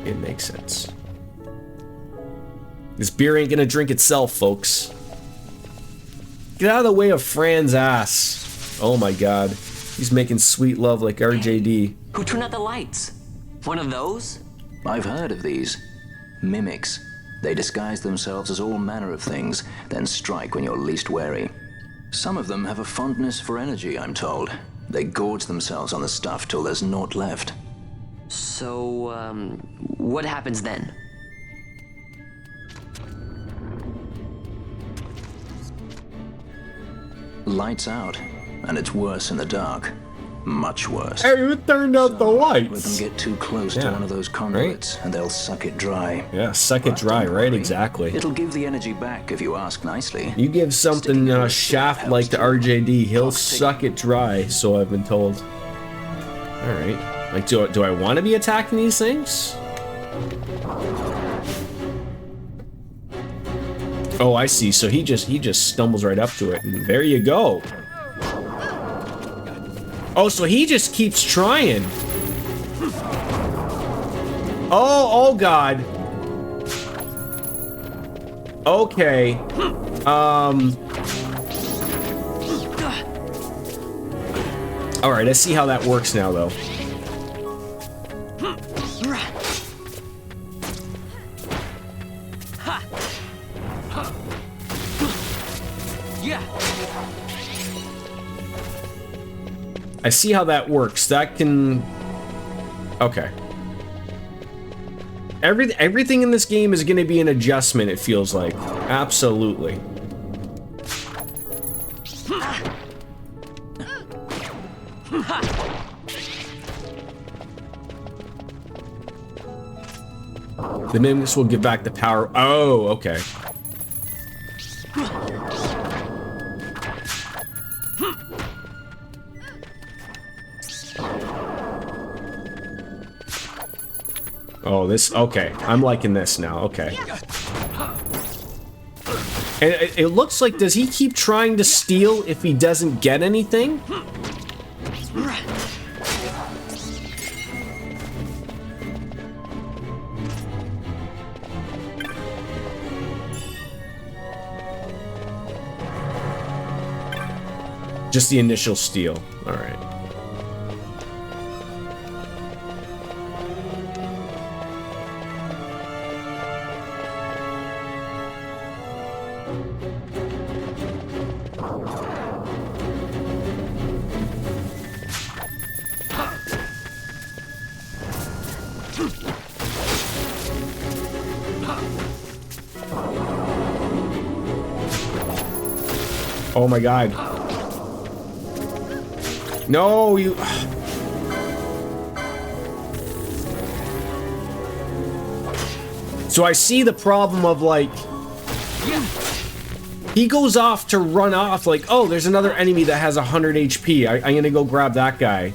Speaker 1: It makes sense. This beer ain't gonna drink itself, folks. Get out of the way of Fran's ass. Oh my god. He's making sweet love like RJD.
Speaker 4: Who turned out the lights? One of those?
Speaker 5: I've heard of these. Mimics. They disguise themselves as all manner of things, then strike when you're least wary. Some of them have a fondness for energy, I'm told. They gorge themselves on the stuff till there's naught left.
Speaker 4: So, what happens then?
Speaker 5: Lights out, and it's worse in the dark. Much worse.
Speaker 1: Hey, who turned out the lights?
Speaker 5: Let them get too close to one of those conduits, and they'll suck it dry.
Speaker 1: Yeah, suck it dry, right? Exactly.
Speaker 5: It'll give the energy back if you ask nicely.
Speaker 1: You give something shaft like to RJD, he'll suck it dry, so I've been told. Alright. Like, do I want to be attacking these things? Oh, I see. So he just stumbles right up to it, and there you go. Oh, so he just keeps trying. Oh god. Okay. Alright, I see how that works now, though. I see how that works. That can... Okay. Everything in this game is going to be an adjustment, it feels like. Absolutely. The mimics will give back the power. Oh, okay. Oh, this... Okay. I'm liking this now. Okay. And it looks like... Does he keep trying to steal if he doesn't get anything? Just the initial steal. All right. Oh my god. No, you... So I see the problem of, like... He goes off to run off, like, oh, there's another enemy that has 100 HP. I'm gonna go grab that guy.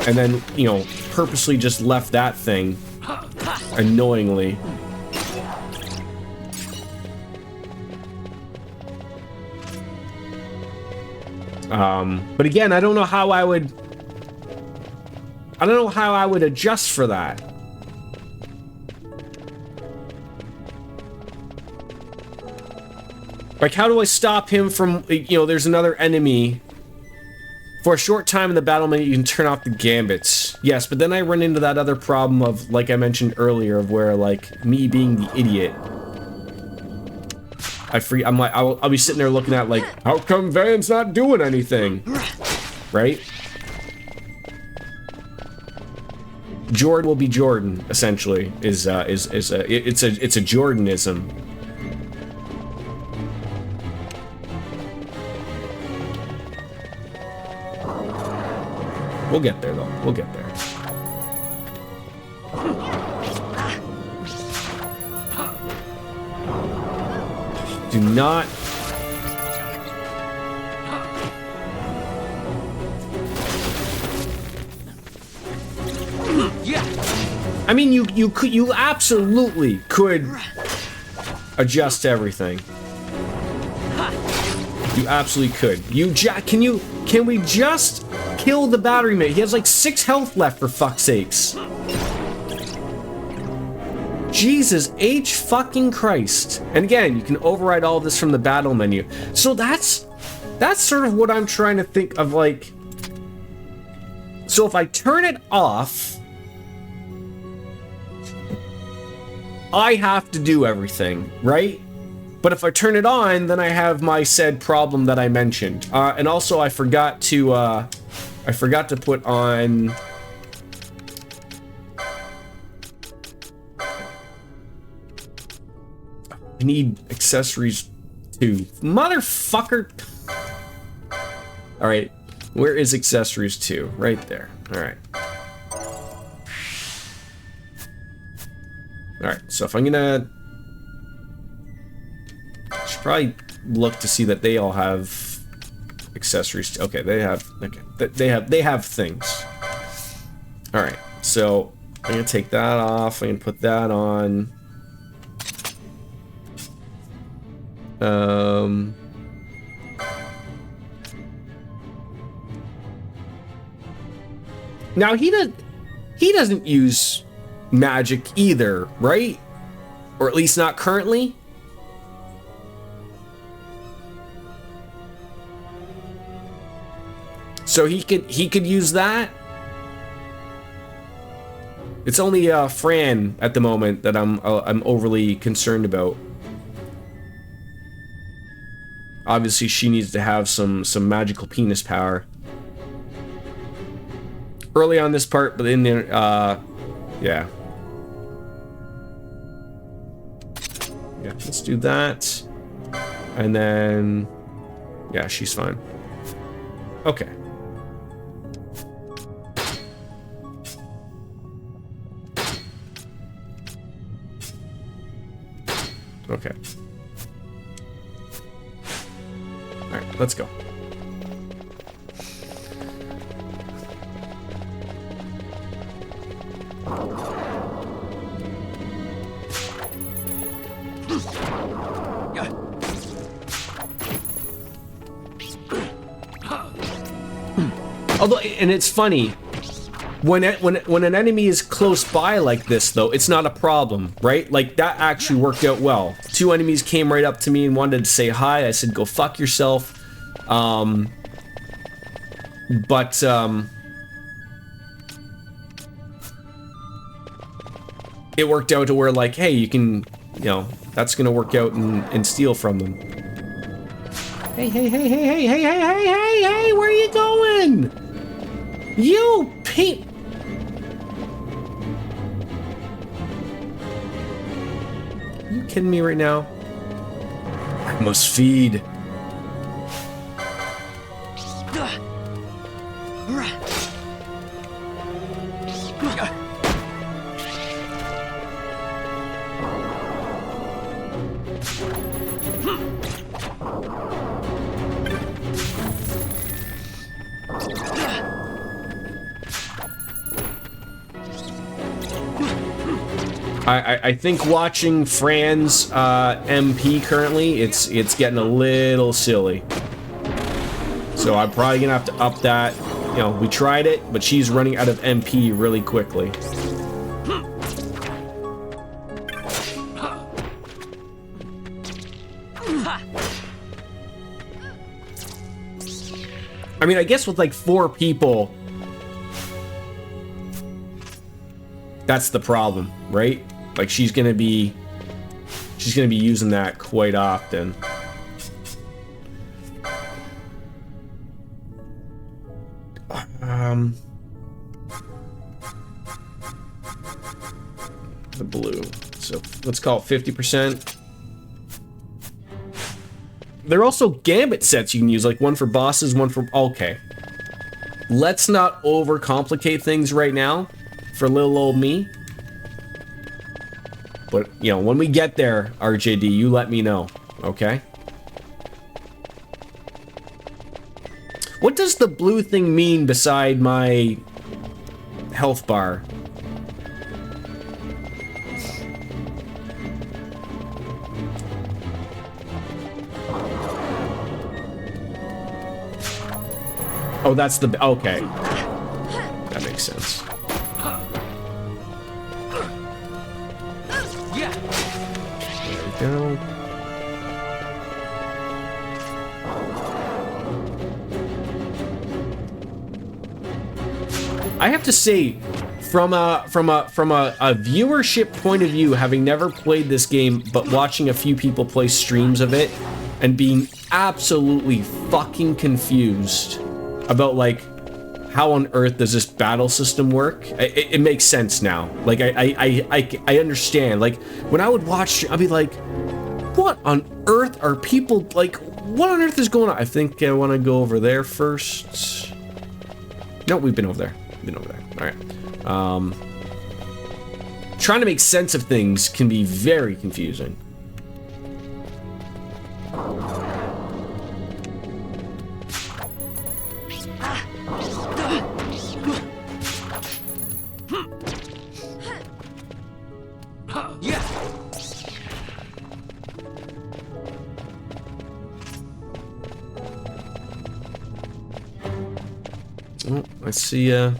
Speaker 1: And then, you know, purposely just left that thing. Annoyingly. But again, I don't know how I would adjust for that. Like, how do I stop him from, you know, there's another enemy. For a short time in the battle menu, you can turn off the gambits. Yes, but then I run into that other problem of, like I mentioned earlier, of where, like, me being the idiot. I'm like, I'll be sitting there looking at, like, how come Van's not doing anything? Right? Jordan will be Jordan, essentially. It's a Jordanism. We'll get there, though. We'll get there. Do not... I mean, you absolutely could adjust everything. You absolutely could. Can you... Can we just kill the battery mate? He has like 6 health left, for fuck's sakes. Jesus H fucking Christ. And again, you can override all of this from the battle menu. So that's sort of what I'm trying to think of, like. So if I turn it off, I have to do everything, right? But if I turn it on, then I have my said problem that I mentioned. And also I forgot to put on... I need accessories too. Motherfucker! Alright, where is accessories 2? Right there. Alright. Alright, so if I'm gonna... I should probably look to see that they all have accessories. Okay, they have... Okay, they have things. Alright, so I'm gonna take that off. I'm gonna put that on. Now he doesn't use magic either, right? Or at least not currently. So he could use that. It's only Fran at the moment that I'm overly concerned about. Obviously, she needs to have some magical penis power. Early on this part, but in there, yeah. Yeah, let's do that. And then, yeah, she's fine. Okay. Okay. Alright, let's go. Although, and it's funny, when an enemy is close by like this, though, it's not a problem, right? Like, that actually worked out well. 2 enemies came right up to me and wanted to say hi. I said, go fuck yourself. It worked out to where, like, hey, you can, you know, that's gonna work out and steal from them. Hey, hey, hey, hey, hey, hey, hey, hey, hey, hey, where are you going? You Pete! You kidding me right now? I must feed. I think watching Fran's MP currently, it's getting a little silly. So I'm probably gonna have to up that. You know, we tried it, but she's running out of MP really quickly. I mean, I guess with like 4 people, that's the problem, right? Like, she's gonna be using that quite often. The blue. So let's call it 50%. There are also gambit sets you can use, like one for bosses, one for... Okay. Let's not overcomplicate things right now for little old me. But, you know, when we get there, RJD, you let me know, okay? What does the blue thing mean beside my health bar? Oh, that's the... Okay. That makes sense. There we go. I have to say, from a viewership point of view, having never played this game, but watching a few people play streams of it, and being absolutely fucking confused about, like, how on earth does this battle system work? It makes sense now. Like, I understand. Like, when I would watch, I'd be like, what on earth are people, like, what on earth is going on? I think I want to go over there first. No, we've been over there. All right. Trying to make sense of things can be very confusing. Oh, I see, oh,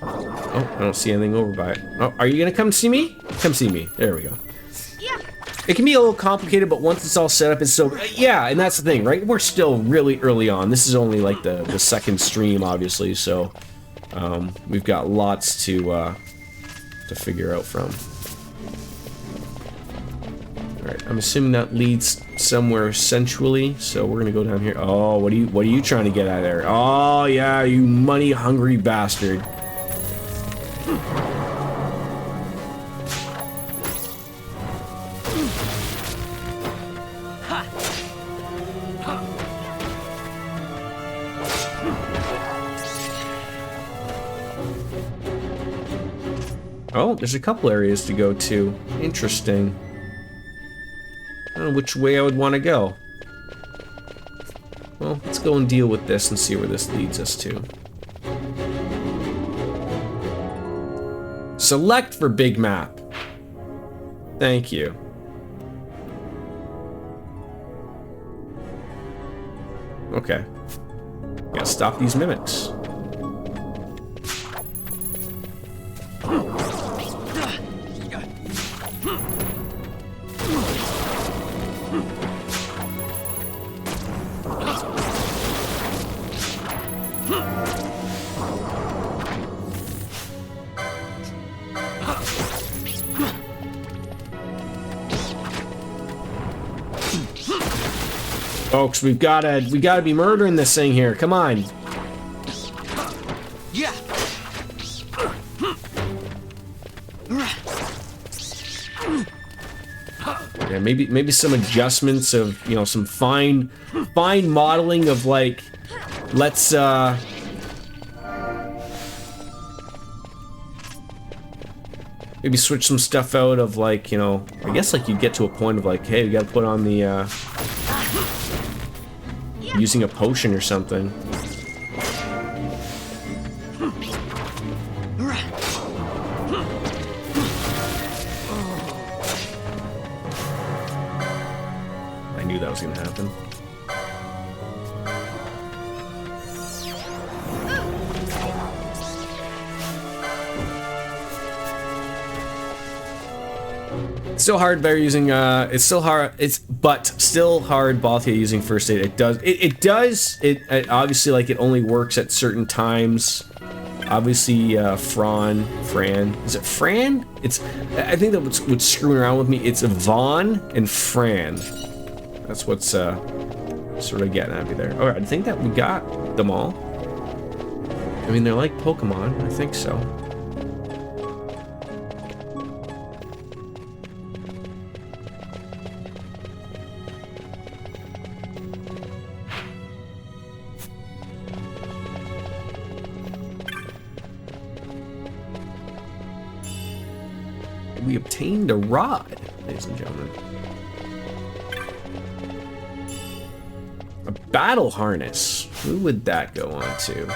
Speaker 1: I don't see anything over by it. Oh, are you gonna come see me? Come see me. There we go. It can be a little complicated, but once it's all set up, it's so... Yeah, and that's the thing, right? We're still really early on. This is only, like, the second stream, obviously, so... we've got lots to figure out from. Alright, I'm assuming that leads somewhere centrally, so we're gonna go down here. Oh, what are you trying to get out of there? Oh, yeah, you money-hungry bastard. Oh, there's a couple areas to go to. Interesting. I don't know which way I would want to go. Well, let's go and deal with this and see where this leads us to. Select for big map. Thank you. Okay. Gotta stop these mimics. Folks, we gotta be murdering this thing here. Come on.
Speaker 11: Yeah.
Speaker 1: Yeah, maybe some adjustments of, you know, some fine modeling of, like, let's maybe switch some stuff out of, like, you know, I guess, like, you get to a point of, like, hey, we gotta put on the using a potion or something. I knew that was gonna happen. It's still hard by using, it's still hard, but still hard Balthia using first aid. It obviously, like, it only works at certain times. Obviously, Fran, is it Fran? I think that what's screwing around with me, it's Vaughn and Fran. That's what's, sort of getting at me there. Alright, I think that we got them all. I mean, they're like Pokemon, I think so. We obtained a rod, ladies and gentlemen. A battle harness. Who would that go on to?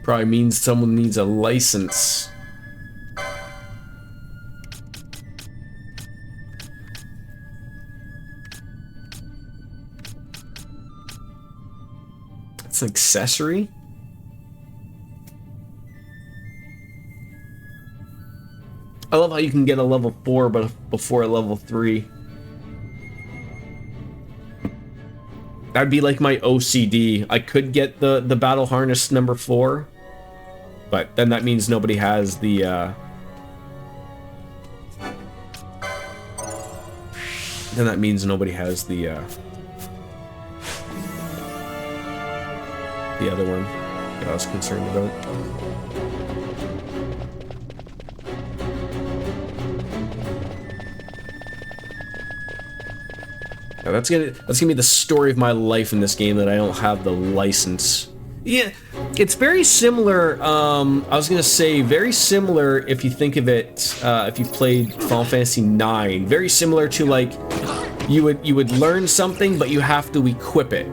Speaker 1: Probably means someone needs a license. It's an accessory? I love how you can get a level 4 but before a level 3. That'd be like my OCD. I could get the battle harness number 4, but then that means nobody has the other one that I was concerned about. Yeah, that's gonna be the story of my life in this game, that I don't have the license. Yeah, it's very similar. I was gonna say very similar if you think of it. If you've played Final Fantasy IX, very similar to like you would learn something, but you have to equip it.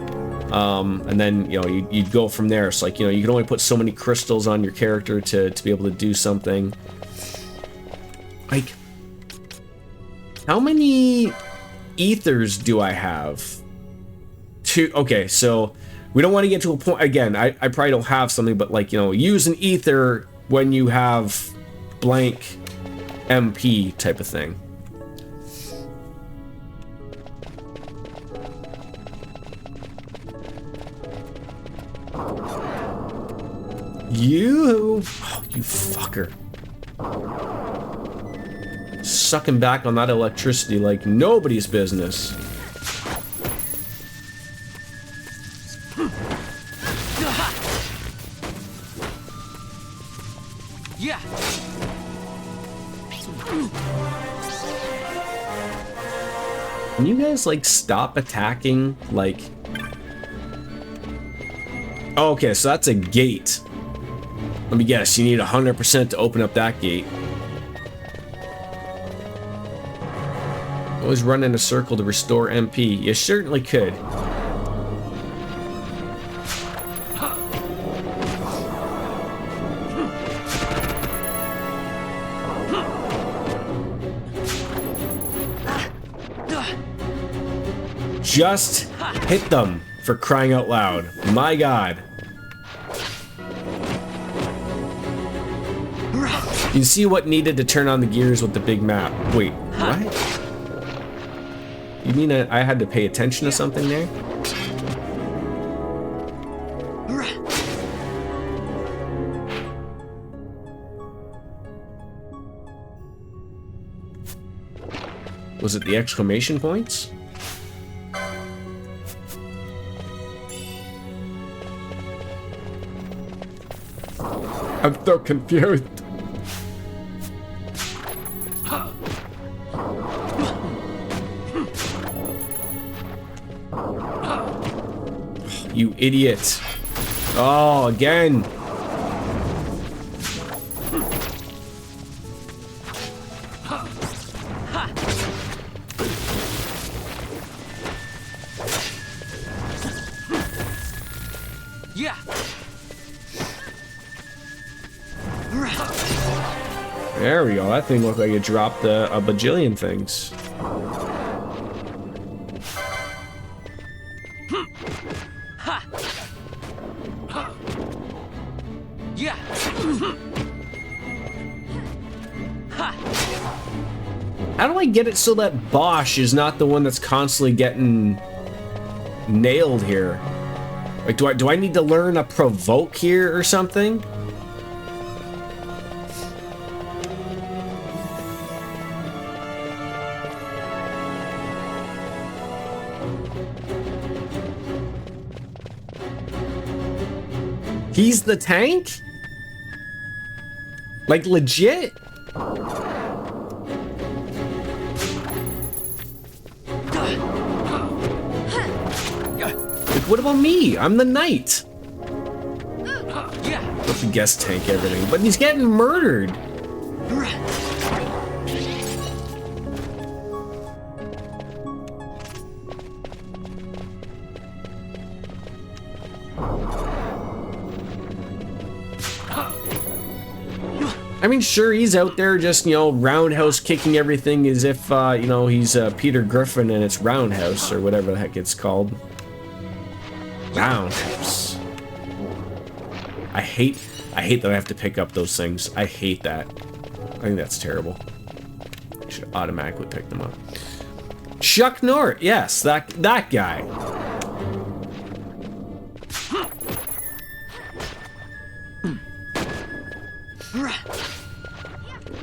Speaker 1: And then, you know, you'd go from there. It's like, you know, you can only put so many crystals on your character to be able to do something. Like, how many ethers do I have? 2. Okay, so we don't want to get to a point, again, I probably don't have something, but like, you know, use an ether when you have blank MP type of thing. You fucker. Sucking back on that electricity like nobody's business.
Speaker 14: Yeah.
Speaker 1: Can you guys like stop attacking? Like, oh, okay, so that's a gate. Let me guess, you need 100% to open up that gate. Always run in a circle to restore MP. You certainly could. Just hit them, for crying out loud. My God. You can see what needed to turn on the gears with the big map. Wait, what? You mean I had to pay attention to something there? Was it the exclamation points? I'm so confused. You idiot. Oh, again.
Speaker 14: Yeah.
Speaker 1: There we go. That thing looked like it dropped a bajillion things.
Speaker 14: Yeah.
Speaker 1: How do I get it so that Bosch is not the one that's constantly getting nailed here? Like, do I need to learn a provoke here or something? He's the tank? Like, legit? Like, what about me? I'm the knight. Let the guest tank everything, but he's getting murdered. I mean, sure, he's out there just, you know, roundhouse kicking everything as if, you know, he's Peter Griffin and it's Roundhouse or whatever the heck it's called. Roundhouse. I hate that I have to pick up those things. I hate that. I think that's terrible. I should automatically pick them up. Chuck Norris, yes, that guy.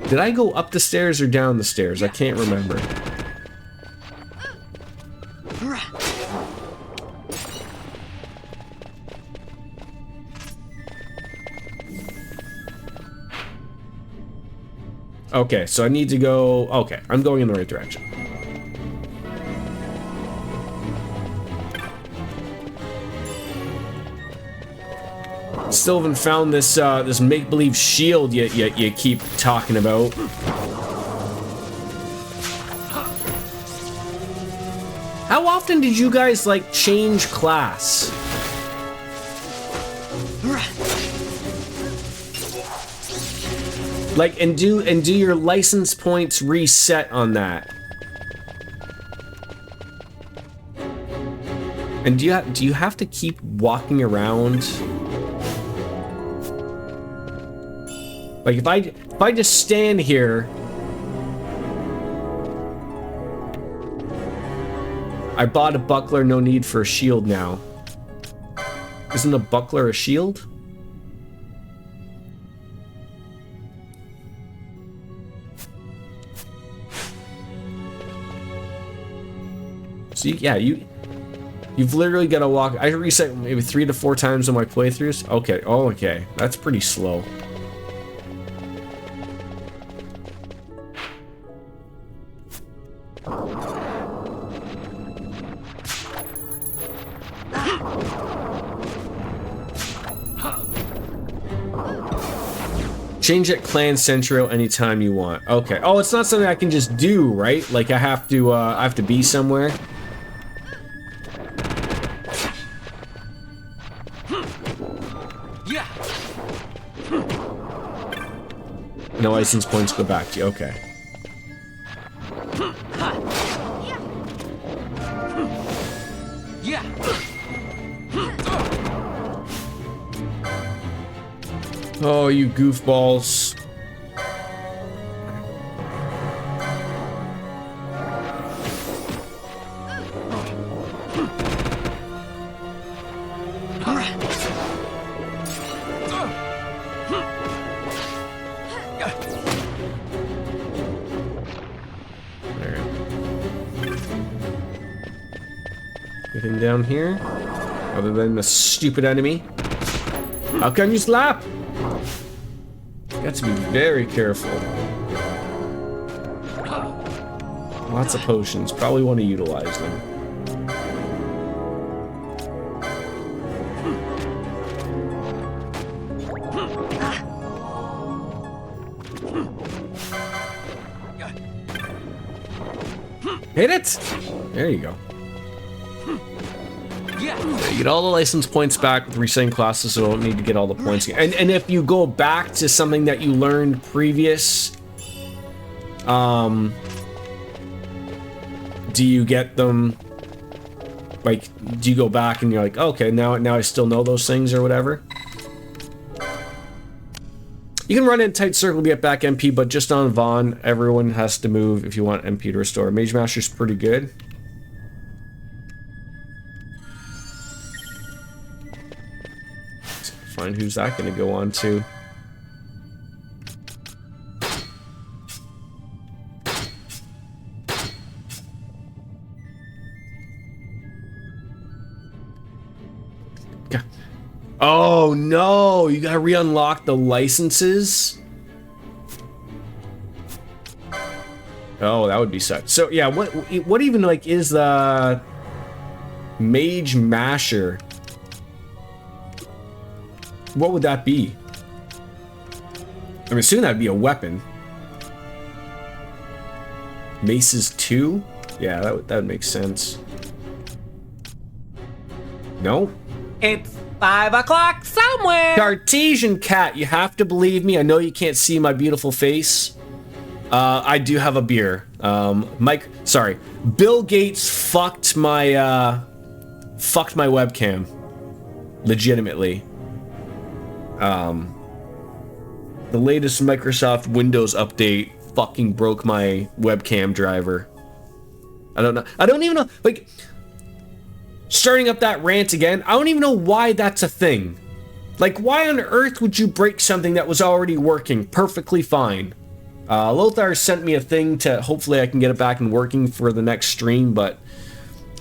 Speaker 1: Did I go up the stairs or down the stairs? I can't remember. Okay, so I need to go... Okay, I'm going in the right direction. Still haven't found this this make-believe shield yet you keep talking about. How often did you guys like change class? Like and do your license points reset on that? And do you have to keep walking around? Like if I just stand here, I bought a buckler, no need for a shield now. Isn't a buckler a shield? See, yeah, you've literally got to walk. I reset maybe 3 to 4 times on my playthroughs. Okay, oh, okay, that's pretty slow. Change at Clan Centro anytime you want. Okay. Oh, it's not something I can just do, right? Like I have to be somewhere.
Speaker 14: Yeah.
Speaker 1: No license points go back to you. Okay.
Speaker 14: Yeah.
Speaker 1: Oh, you goofballs. Anything down here? Other than the stupid enemy? How can you slap? Got to be very careful. Lots of potions. Probably want to utilize them. Hit it! There you go. You get all the license points back with resetting classes, so you don't need to get all the points again. And if you go back to something that you learned previous, do you get them? Like, do you go back and you're like, okay, now I still know those things or whatever? You can run in a tight circle to get back MP, but just on Vaughn, everyone has to move if you want MP to restore. Mage Master's pretty good. Find who's that going to go on to. Oh no, you gotta re-unlock the licenses? Oh, that would be such. So yeah, what even like is the Mage Masher? What would that be? I'm assuming that'd be a weapon. Maces 2? Yeah, that would make sense. No?
Speaker 15: It's 5 o'clock somewhere!
Speaker 1: Cartesian cat, you have to believe me. I know you can't see my beautiful face. I do have a beer. Bill Gates fucked my webcam. Legitimately. The latest Microsoft Windows update fucking broke my webcam driver. I don't know. I don't even know. Like, starting up that rant again, I don't even know why that's a thing. Like, why on earth would you break something that was already working perfectly fine? Lothar sent me a thing to, hopefully I can get it back and working for the next stream, but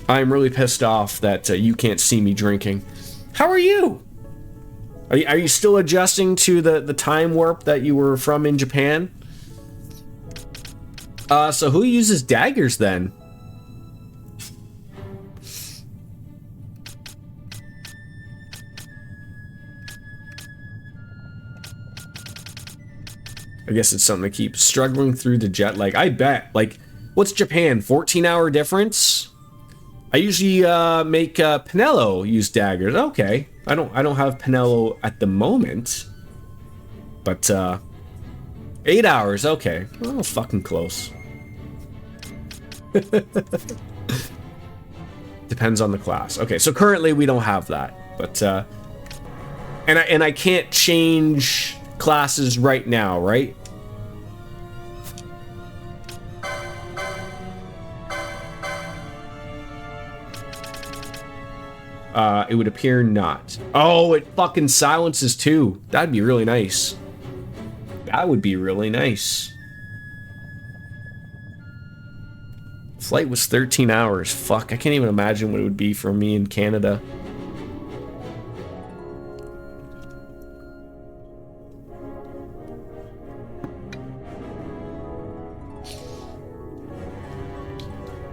Speaker 1: I'm really pissed off that you can't see me drinking. How are you? Are you still adjusting to the time warp that you were from in Japan? So who uses daggers then? I guess it's something to keep struggling through the jet lag. I bet. Like, what's Japan? 14-hour difference? I usually make Pinello use daggers. Okay. I don't have Pinello at the moment. But 8 hours, okay. Oh, fucking close. Depends on the class. Okay, so currently we don't have that. But and I can't change classes right now, right? It would appear not. Oh, it fucking silences too. That'd be really nice. That would be really nice. Flight was 13 hours. Fuck, I can't even imagine what it would be for me in Canada.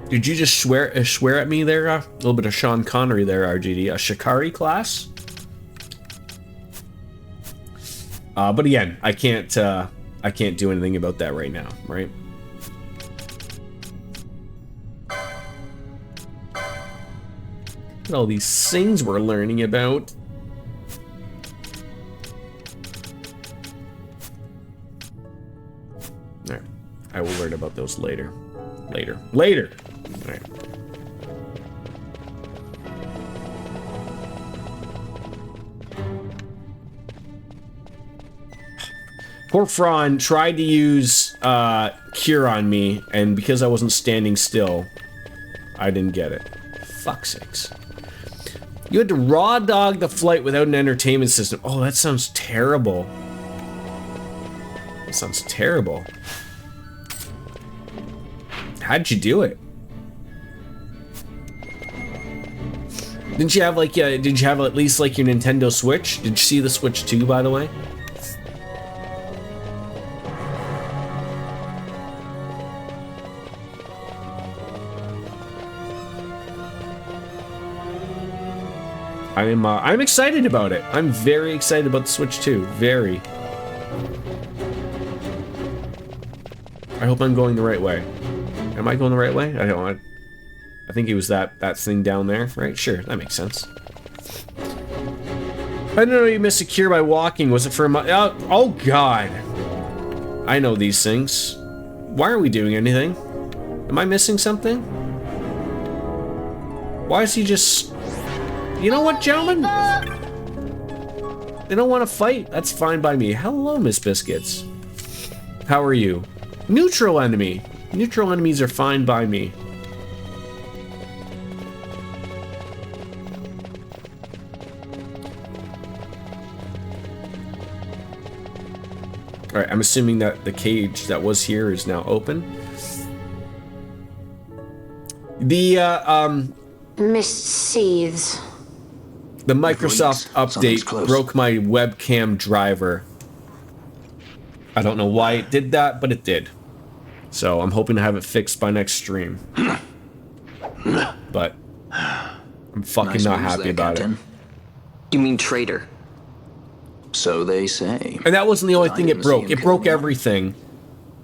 Speaker 1: Did you just swear at me there? A little bit of Sean Connery there, RGD. A Shikari class? But again, I can't do anything about that right now, right? Look at all these things we're learning about. Alright. I will learn about those later. Later. Alright. Poor Fran tried to use Cure on me, and because I wasn't standing still, I didn't get it. Fuck's sakes. You had to raw dog the flight without an entertainment system. Oh, that sounds terrible. That sounds terrible. How'd you do it? Didn't you have like, did you have at least like your Nintendo Switch? Did you see the Switch 2, by the way? I'm excited about it. I'm very excited about the Switch 2. Very. I hope I'm going the right way. Am I going the right way? I don't know. I think it was that thing down there, right? Sure, that makes sense. I didn't know you missed a cure by walking. Was it for my... Oh, God. I know these things. Why aren't we doing anything? Am I missing something? Why is he just... You know what, gentlemen? They don't want to fight. That's fine by me. Hello, Miss Biscuits. How are you? Neutral enemy. Neutral enemies are fine by me. Alright, I'm assuming that the cage that was here is now open. The,
Speaker 6: Mist seethes.
Speaker 1: The Microsoft update broke my webcam driver. I don't know why it did that, but it did. So I'm hoping to have it fixed by next stream. But I'm fucking not happy about it.
Speaker 4: You mean traitor?
Speaker 5: So they say.
Speaker 1: And that wasn't the only thing it broke. It broke everything.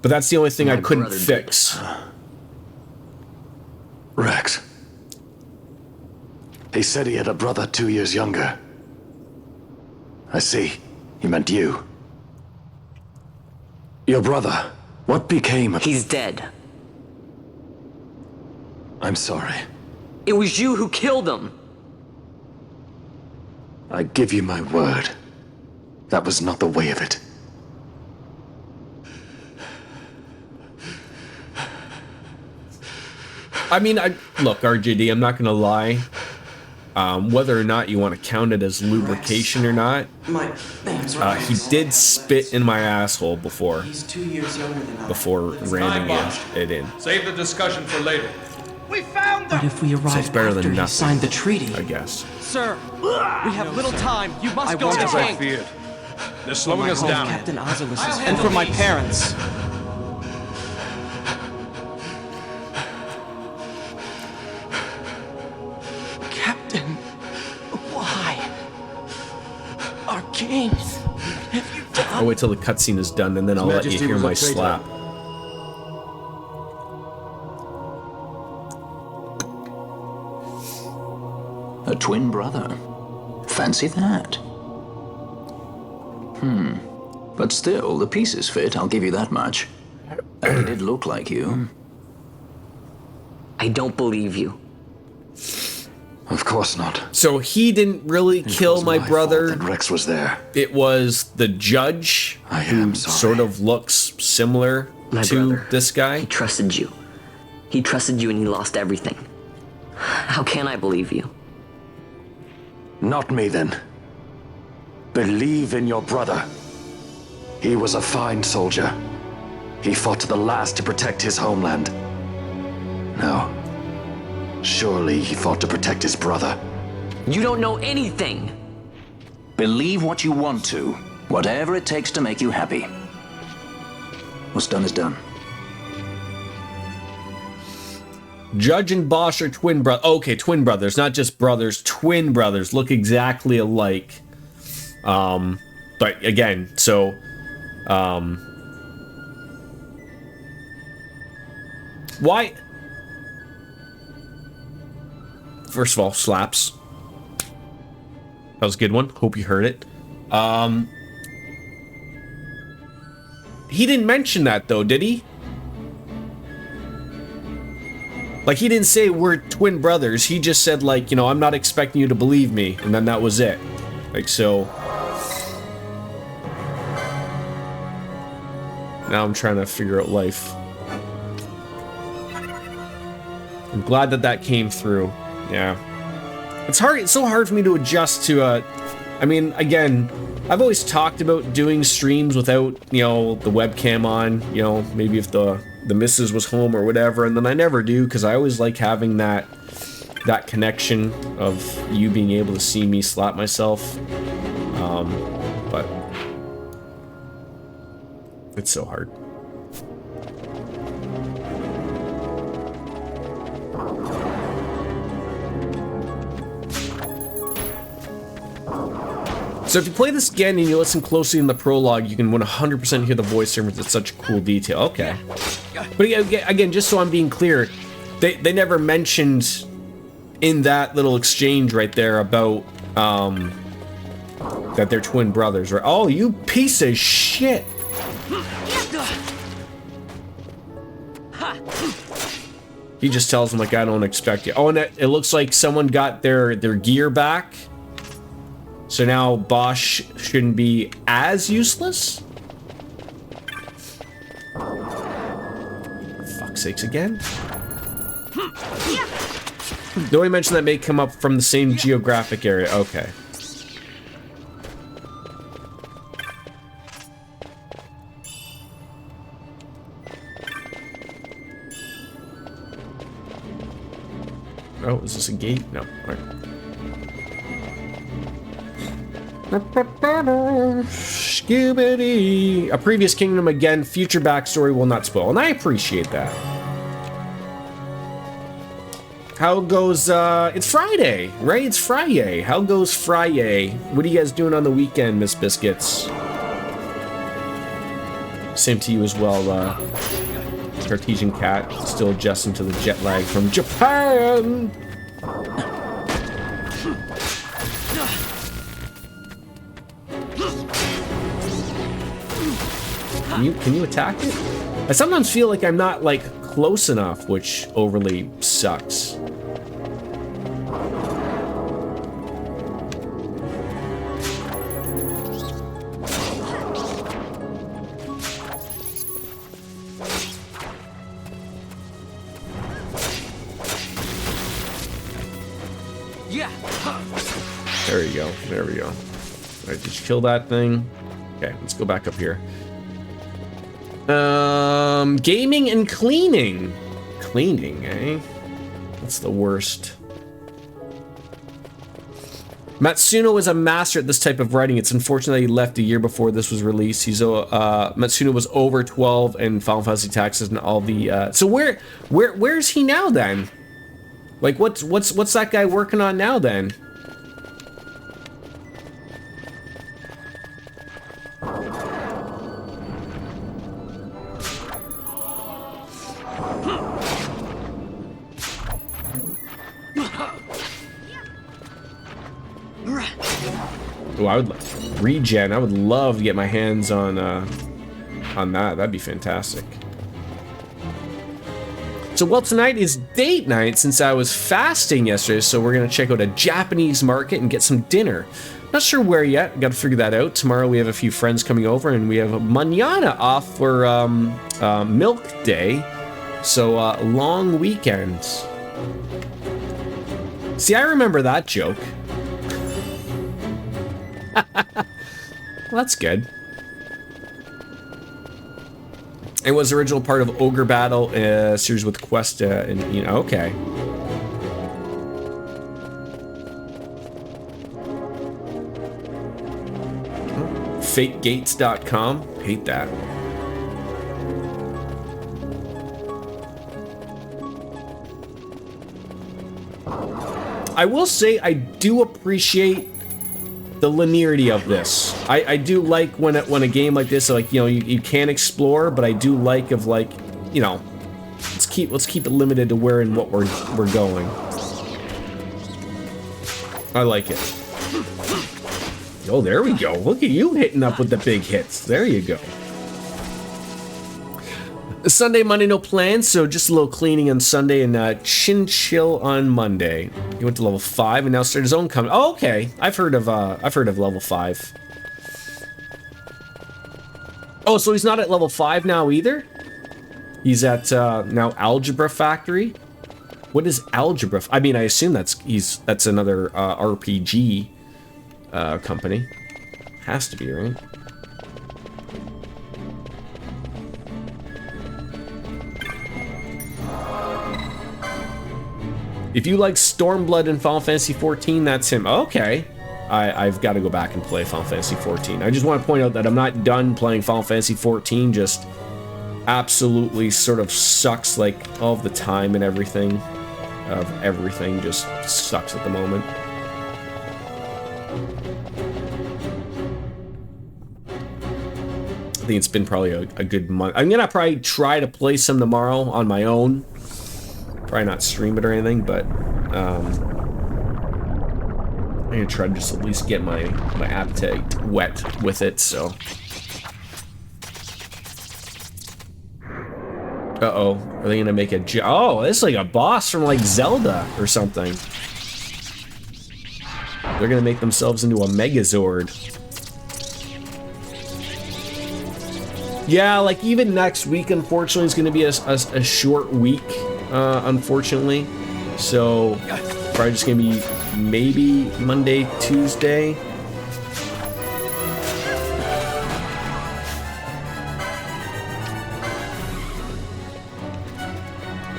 Speaker 1: But that's the only thing I couldn't fix.
Speaker 2: Rex. He said he had a brother 2 years younger. I see. He meant you. Your brother. What became of...
Speaker 4: He's dead.
Speaker 2: I'm sorry.
Speaker 14: It was you who killed him.
Speaker 2: I give you my word That was not the way of it.
Speaker 1: I mean, look, RJD, I'm not gonna lie. Whether or not you want to count it as lubrication or not, he did spit in my asshole before.
Speaker 16: He's 2 years younger than I.
Speaker 1: Before ramming it in.
Speaker 17: Save the discussion for later.
Speaker 7: We found them!
Speaker 16: What if we arrive
Speaker 1: So it's better
Speaker 16: after
Speaker 1: than
Speaker 16: he
Speaker 1: nothing,
Speaker 16: signed the treaty?
Speaker 1: I guess.
Speaker 15: Sir, we have little time. You must go to the
Speaker 17: As I
Speaker 15: king.
Speaker 17: feared. They're slowing us down.
Speaker 16: Captain Ozilus's
Speaker 15: And for my parents.
Speaker 16: Captain, why? Our king. Have you done?
Speaker 1: I'll wait till the cutscene is done, and then I'll let you hear my slap.
Speaker 5: A twin brother. Fancy that. But still, the pieces fit, I'll give you that much. And he did look like you.
Speaker 4: I don't believe you.
Speaker 2: Of course not.
Speaker 1: So he didn't really kill my brother.
Speaker 2: That Rex was there.
Speaker 1: It was the judge who sort of looks similar to
Speaker 4: brother.
Speaker 1: this guy.
Speaker 4: He trusted you. He trusted you and he lost everything. How can I believe you?
Speaker 2: Not me, then. Believe in your brother. He was a fine soldier. He fought to the last to protect his homeland. No. Surely he fought to protect his brother.
Speaker 4: You don't know anything!
Speaker 5: Believe what you want to. Whatever it takes to make you happy. What's done is done.
Speaker 1: Judge and Bosch are twin brothers. Okay, twin brothers, not just brothers. Twin brothers look exactly alike. But again, so why? First of all, slaps. That was a good one. Hope you heard it. He didn't mention that though, did he? Like, he didn't say we're twin brothers. He just said, like, you know, I'm not expecting you to believe me. And then that was it. Like, so. Now I'm trying to figure out life. I'm glad that that came through. Yeah. It's hard. It's so hard for me to adjust to, I mean, again, I've always talked about doing streams without, you know, the webcam on, you know, maybe if the missus was home or whatever, and then I never do because I always like having that connection of you being able to see me slap myself. But it's so hard. So if you play this again and you listen closely in the prologue, you can 100% hear the voice difference. It's such a cool detail. Okay. But again, just so I'm being clear, they never mentioned in that little exchange right there about that they're twin brothers, right? Oh, you piece of shit! He just tells them, like, I don't expect you. Oh, and it looks like someone got their gear back. So now Bosch shouldn't be as useless? For fuck's sakes again? The only mention that may come up from the same geographic area. Okay. Oh, is this a gate? No. All right. Scooby-Dee. A previous kingdom again. Future backstory will not spoil, and I appreciate that. How goes? It's Friday, right? It's Friday. How goes Friday? What are you guys doing on the weekend, Miss Biscuits? Same to you as well, Cartesian Cat. Still adjusting to the jet lag from Japan. Can you attack it? I sometimes feel like I'm not, like, close enough, which overly sucks. There you go. There we go. All right, did you kill that thing? Okay, let's go back up here. Gaming and cleaning. Cleaning, eh? That's the worst. Matsuno is a master at this type of writing. It's unfortunate that he left a year before this was released. He's Matsuno was over 12 and Final Fantasy taxes and all the so where's he now then? Like what's that guy working on now then? Oh, I would regen. I would love to get my hands on that. That'd be fantastic. So, well, tonight is date night since I was fasting yesterday, so we're gonna check out a Japanese market and get some dinner. Not sure where yet. Got to figure that out. Tomorrow we have a few friends coming over, and we have mañana off for Milk Day. So, long weekends. See, I remember that joke. Well, that's good. It was the original part of Ogre Battle series with Quest, and you know, okay. FakeGates.com. Hate that. I will say I do appreciate the linearity of this. I do like when a game like this, like, you know, you can explore, but I do like of, like, you know, let's keep it limited to where and what we're going. I like it. Oh, there we go. Look at you hitting up with the big hits. There you go. Sunday, Monday, no plans, so just a little cleaning on Sunday and chin chill on Monday. He went to level 5 and now started his own company. Oh, okay. I've heard of level 5. Oh, so he's not at level 5 now either? He's at now Algebra Factory. What is Algebra? I mean, I assume that's another RPG company. Has to be, right? If you like Stormblood in Final Fantasy XIV, that's him. Okay. I've got to go back and play Final Fantasy XIV. I just want to point out that I'm not done playing Final Fantasy XIV, just absolutely sort of sucks, like, all of the time and everything. Everything just sucks at the moment. I think it's been probably a good month. I'm gonna probably try to play some tomorrow on my own. Probably not stream it or anything, but I'm gonna try to just at least get my appetite wet with it, so. Uh-oh, are they gonna make a oh, this is like a boss from like Zelda or something. They're gonna make themselves into a Megazord. Yeah, like even next week, unfortunately, is gonna be a short week. Unfortunately, so probably just gonna be maybe Monday, Tuesday.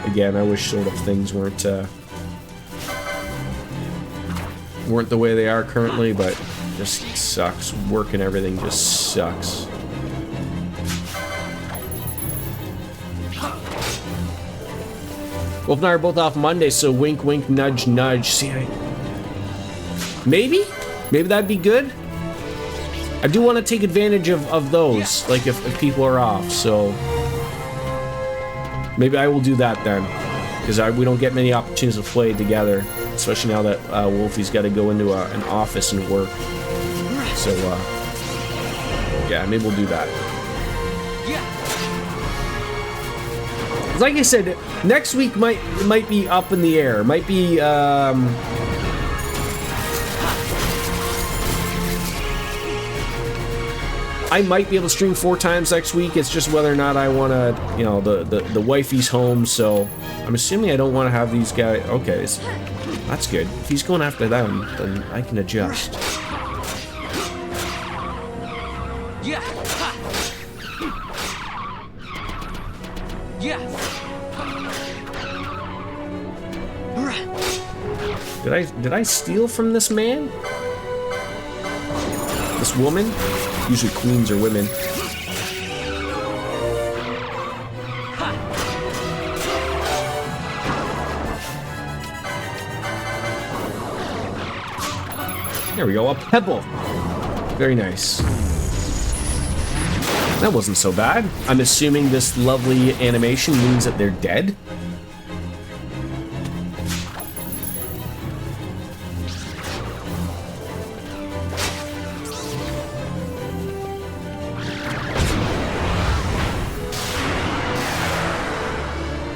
Speaker 1: Again, I wish sort of things weren't the way they are currently, but just sucks. Work and everything just sucks. Wolf and I are both off Monday, so wink, wink, nudge, nudge. See, maybe that'd be good. I do want to take advantage of those, like if people are off, so maybe I will do that then, because we don't get many opportunities to play together, especially now that Wolfie's got to go into an office and work. So yeah, maybe we'll do that. Like I said, next week might be up in the air. Might be I might be able to stream 4 times next week. It's just whether or not I want to, you know, the wifey's home, so I'm assuming I don't want to have these guys. Okay, That's good. If he's going after them, then I can adjust.
Speaker 15: Yeah. Yeah.
Speaker 1: Did I steal from this man? This woman? Usually queens are women. There we go, a pebble. Very nice. That wasn't so bad. I'm assuming this lovely animation means that they're dead.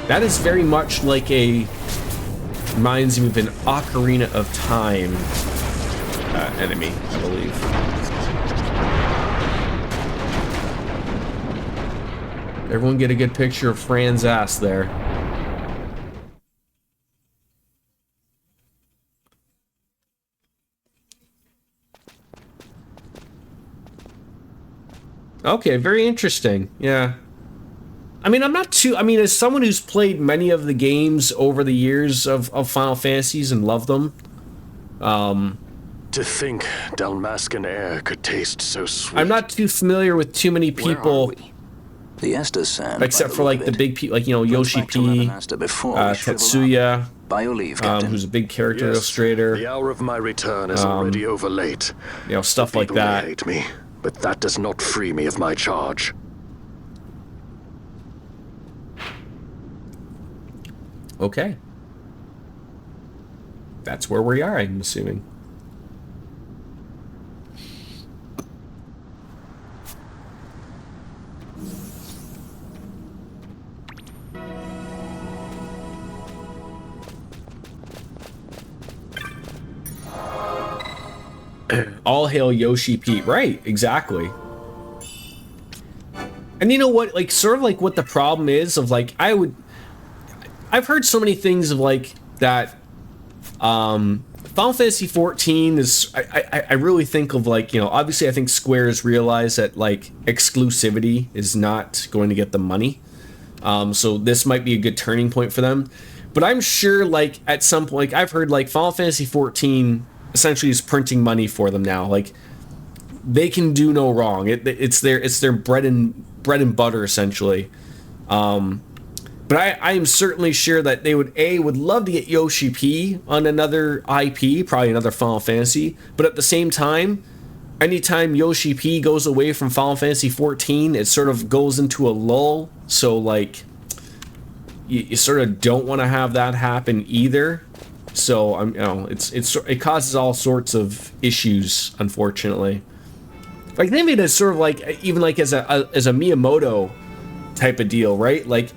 Speaker 1: That is very much like a... reminds me of an Ocarina of Time enemy, I believe. Everyone get a good picture of Fran's ass there. Okay, very interesting. Yeah. I mean, I'm not too... I mean, as someone who's played many of the games over the years of Final Fantasies and loved them,
Speaker 2: to think Dalmascan air could taste so sweet.
Speaker 1: I'm not too familiar with too many people...
Speaker 5: The Estes Sand,
Speaker 1: except for like the big people, like, you know, Yoshi P, Tetsuya,
Speaker 5: by your leave,
Speaker 1: who's a big character illustrator.
Speaker 2: The hour of my return is already over late.
Speaker 1: You know, stuff like that.
Speaker 2: Hate me, but that does not free me of my charge.
Speaker 1: Okay. That's where we are, I'm assuming. All hail Yoshi Pete. Right, exactly. And you know what, like, sort of like what the problem is of, like, I've heard so many things of, like, that Final Fantasy 14 is, I really think of, like, you know, obviously I think Square has realized that, like, exclusivity is not going to get them money. So this might be a good turning point for them. But I'm sure, like, at some point, like, I've heard, like, Final Fantasy 14 essentially is printing money for them now. Like, they can do no wrong. It's their bread and butter, essentially. But I am certainly sure that they would love to get Yoshi P on another IP, probably another Final Fantasy. But at the same time, anytime Yoshi P goes away from Final Fantasy 14, it sort of goes into a lull. So, like, you sort of don't want to have that happen either. So, you know, it causes all sorts of issues, unfortunately. Like, they made it sort of like, even like as a Miyamoto type of deal, right? Like,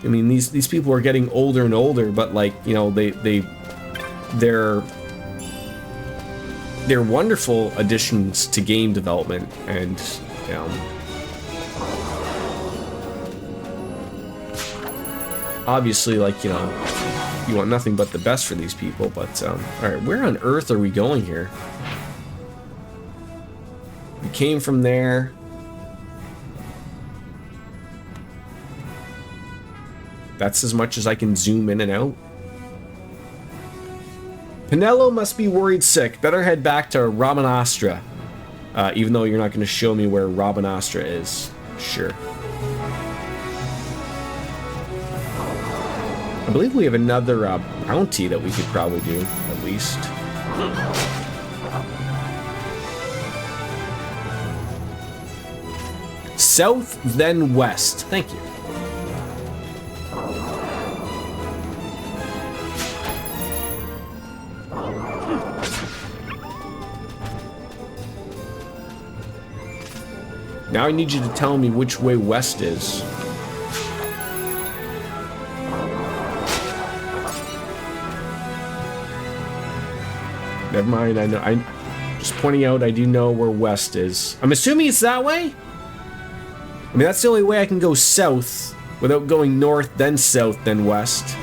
Speaker 1: I mean, these people are getting older and older, but, like, you know, they're wonderful additions to game development, and, you know, obviously, like, you know, you want nothing but the best for these people, but, alright, where on earth are we going here? We came from there. That's as much as I can zoom in and out. Pinello must be worried sick. Better head back to Rabanastra. Even though you're not going to show me where Rabanastra is. Sure. I believe we have another bounty that we could probably do, at least. South, then west. Thank you. Now I need you to tell me which way west is. Never mind, I know. I'm just pointing out I do know where west is. I'm assuming it's that way? I mean, that's the only way I can go south without going north, then south, then west.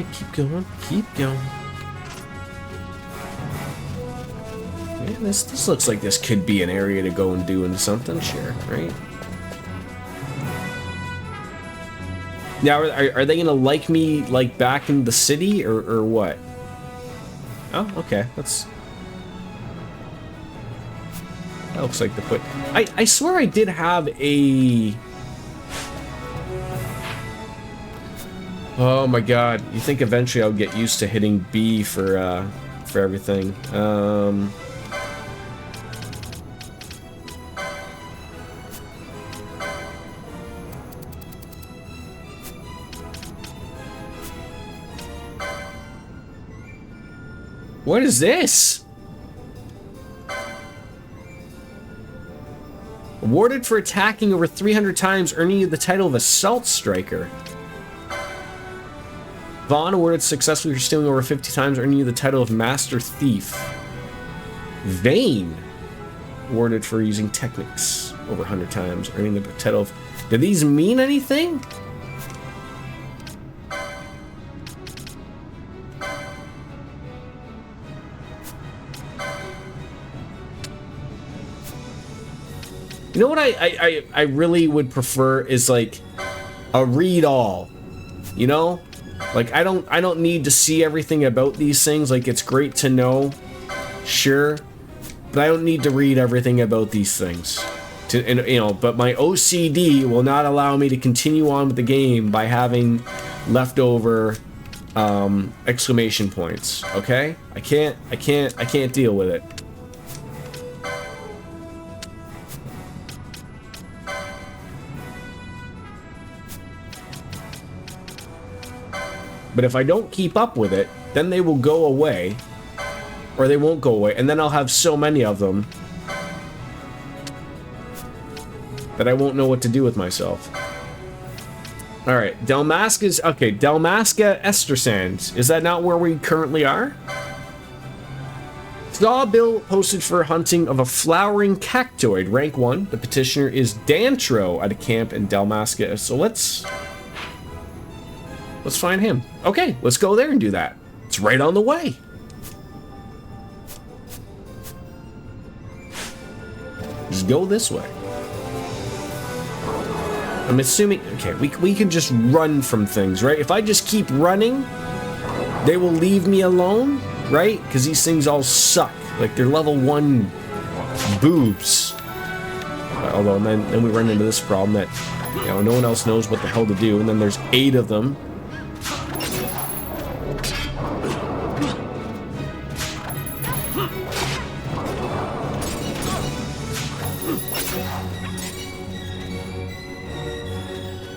Speaker 1: Alright, keep going. Keep going. Yeah, this looks like this could be an area to go and do something, sure, right? Now, are they gonna like me, like, back in the city, or what? Oh, okay, that looks like the put. I swear I did have a... Oh my god, you think eventually I'll get used to hitting B for everything. What is this? Awarded for attacking over 300 times, earning you the title of Assault Striker. Vaughn awarded successfully for stealing over 50 times, earning you the title of Master Thief. Vane awarded for using techniques over 100 times, earning the title of... Do these mean anything? You know what I really would prefer is like a read all, you know? Like I don't need to see everything about these things. Like it's great to know, sure, but I don't need to read everything about these things. But my OCD will not allow me to continue on with the game by having leftover exclamation points. Okay? I can't deal with it. But if I don't keep up with it, then they will go away. Or they won't go away. And then I'll have so many of them that I won't know what to do with myself. Alright, Dalmasca's... Okay, Dalmasca Estersand. Is that not where we currently are? Saw bill posted for hunting of a flowering cactoid. Rank 1. The petitioner is Dantro at a camp in Dalmasca. So let's find him. Okay, let's go there and do that. It's right on the way. Just go this way. I'm assuming... Okay, we can just run from things, right? If I just keep running, they will leave me alone, right? Because these things all suck. Like, they're level 1 boobs. Although, and then we run into this problem that, you know, no one else knows what the hell to do, and then there's 8 of them.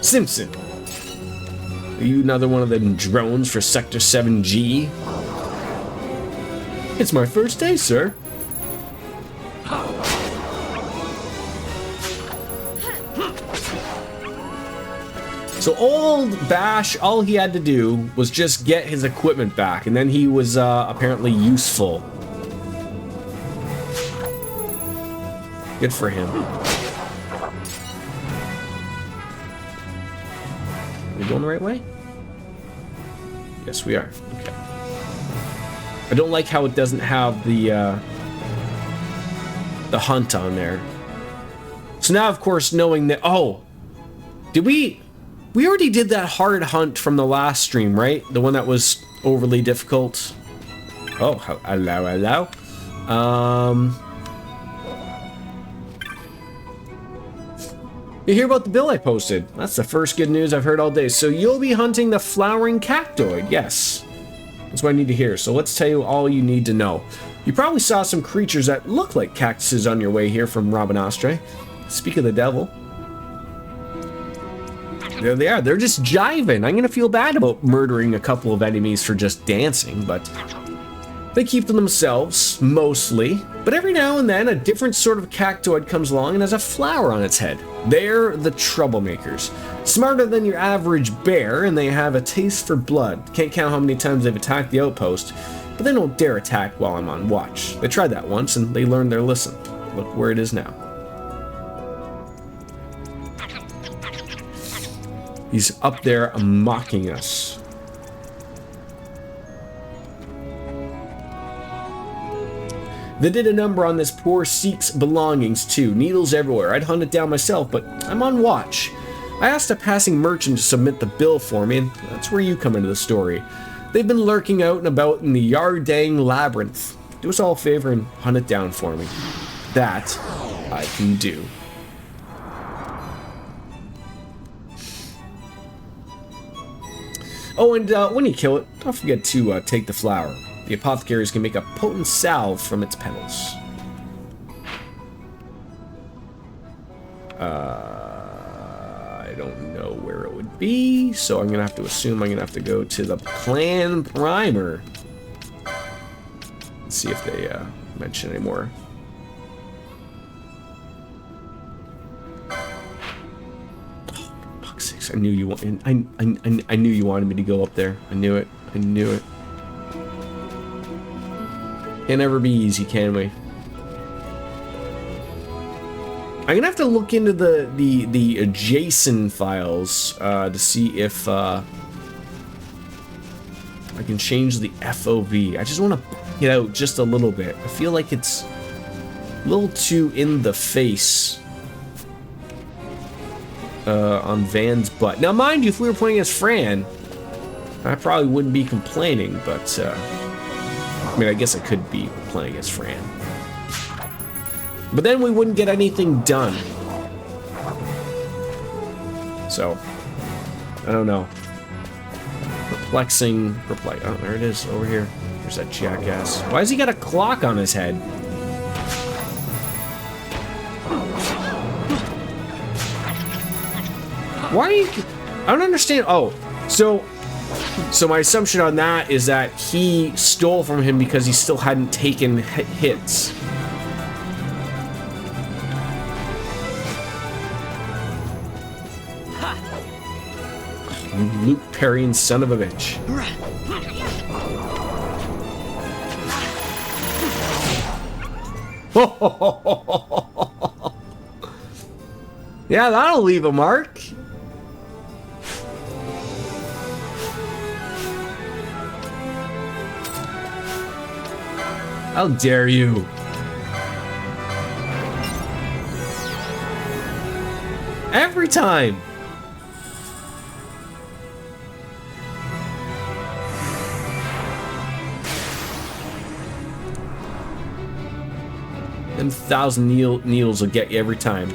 Speaker 1: Simpson. Are you another one of them drones for Sector 7G? It's my first day, sir. So old Bash, all he had to do was just get his equipment back, and then he was apparently useful. Good for him. Are we going the right way? Yes, we are. Okay. I don't like how it doesn't have the hunt on there. So now, of course, knowing that... Oh! Did we... We already did that hard hunt from the last stream, right? The one that was overly difficult. Oh, hello. You hear about the bill I posted? That's the first good news I've heard all day. So you'll be hunting the flowering cactoid. Yes. That's what I need to hear. So let's tell you all you need to know. You probably saw some creatures that look like cactuses on your way here from Rabanastre. Speak of the devil. There they are. They're just jiving. I'm going to feel bad about murdering a couple of enemies for just dancing, but they keep to themselves, mostly. But every now and then, a different sort of cactoid comes along and has a flower on its head. They're the troublemakers. Smarter than your average bear, and they have a taste for blood. Can't count how many times they've attacked the outpost, but they don't dare attack while I'm on watch. They tried that once, and they learned their lesson. Look where it is now. He's up there mocking us. They did a number on this poor Sikh's belongings too. Needles everywhere. I'd hunt it down myself, but I'm on watch. I asked a passing merchant to submit the bill for me, and that's where you come into the story. They've been lurking out and about in the Yardang Labyrinth. Do us all a favor and hunt it down for me. That I can do. Oh, and when you kill it, don't forget to take the flower. The apothecaries can make a potent salve from its petals. I don't know where it would be, so I'm gonna have to assume I'm gonna have to go to the clan primer. Let's see if they mention any more. Fuck's sakes! I knew you wanted. I knew you wanted me to go up there. I knew it. I knew it. Can't ever be easy, can we? I'm gonna have to look into the adjacent files to see if I can change the FOV. I just want to get out just a little bit. I feel like it's a little too in the face on Van's butt. Now, mind you, if we were playing as Fran, I probably wouldn't be complaining, but I mean, I guess I could be playing as Fran. But then we wouldn't get anything done. So, I don't know. Perplexing. Oh, there it is, over here. There's that jackass. Why has he got a clock on his head? Why are you... I don't understand. Oh, so my assumption on that is that he stole from him because he still hadn't taken hits. Luke Perrine, son of a bitch. Yeah, that'll leave a mark. How dare you? Every time. Them 1,000 needles will get you every time.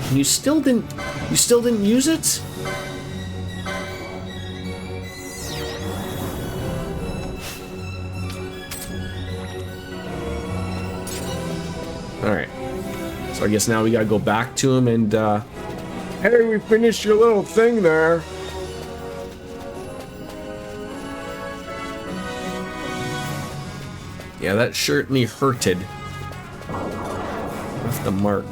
Speaker 1: And you still didn't use it? Alright. So I guess now we gotta go back to him and, hey, we finished your little thing there. Yeah, that certainly hurted. Left the mark.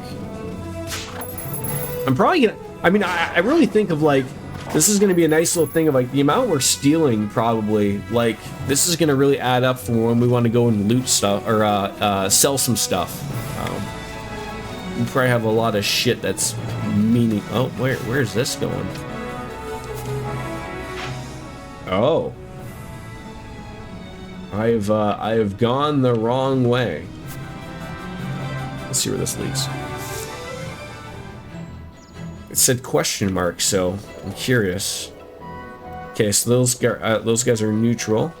Speaker 1: I'm probably gonna... I mean, I really think of, like, this is gonna be a nice little thing of, like, the amount we're stealing, probably. Like, this is gonna really add up for when we want to go and loot stuff, or, sell some stuff. We probably have a lot of shit that's meaning... Oh, where's this going? Oh. I have gone the wrong way. Let's see where this leads. It said question mark, so I'm curious. Okay, so those guys are neutral.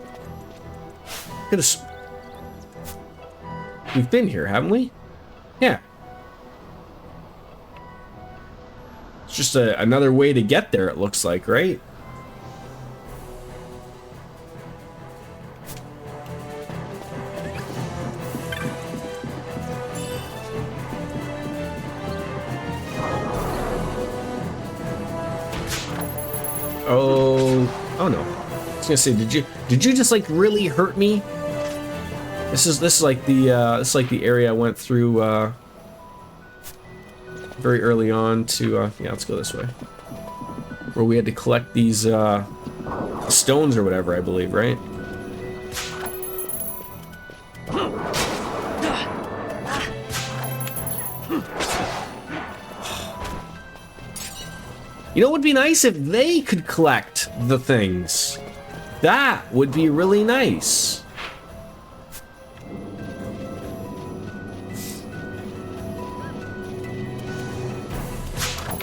Speaker 1: We've been here, haven't we? Yeah. It's just another way to get there, it looks like, right? Oh no. I was gonna say, did you just like really hurt me? This is like the area I went through very early on to yeah, let's go this way. Where we had to collect these stones or whatever, I believe, right? You know, it would be nice if they could collect the things. That would be really nice.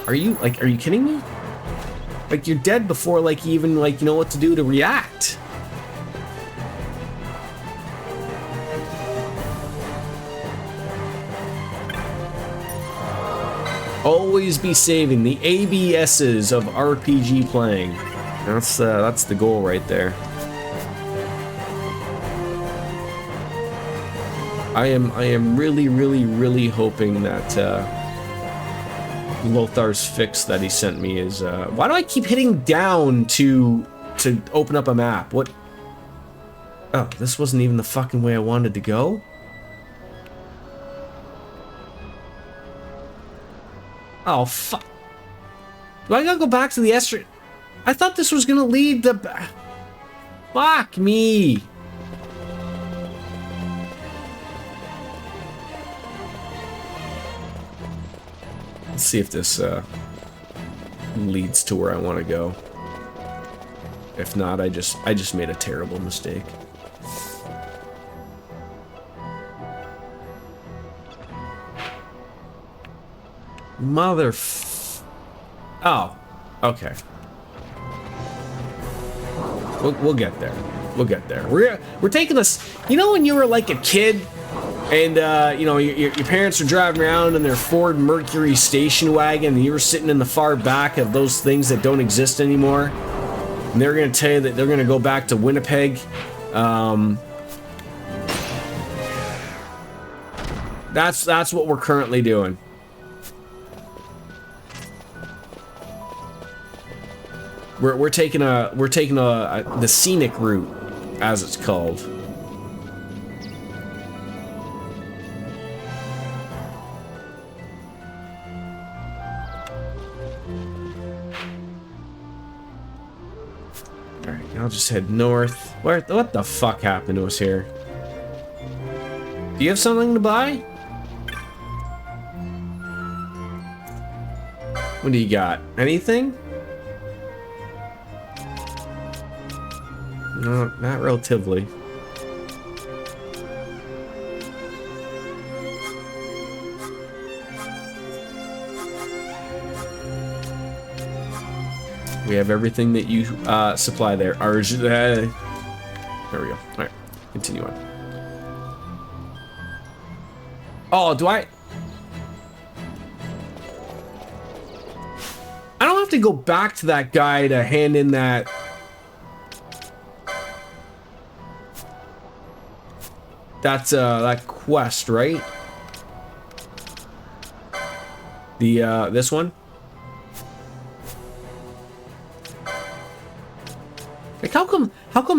Speaker 1: Are you kidding me? Like, you're dead before, like, you even, like, you know what to do to react. Always be saving the ABSs of RPG playing. That's the goal right there. I am really hoping that Lothar's fix that he sent me is why do I keep hitting down to open up a map? What? Oh, this wasn't even the fucking way I wanted to go. Oh, fuck. Do I gotta go back to the Esther? I thought this was gonna lead the... Fuck me. Let's see if this leads to where I want to go. If not, I just made a terrible mistake. Oh, okay. We'll get there. We'll get there. We're taking this. You know when you were like a kid, and you know your parents were driving around in their Ford Mercury station wagon, and you were sitting in the far back of those things that don't exist anymore, and they're gonna tell you that they're gonna go back to Winnipeg. That's what we're currently doing. We're taking the scenic route, as it's called. All right, I'll just head north. What the fuck happened to us here? Do you have something to buy? What do you got? Anything? No, not relatively. We have everything that you supply there. There we go. All right, continue on. Oh, do I don't have to go back to that guy to hand in that. That's that quest, right? The this one? Like how come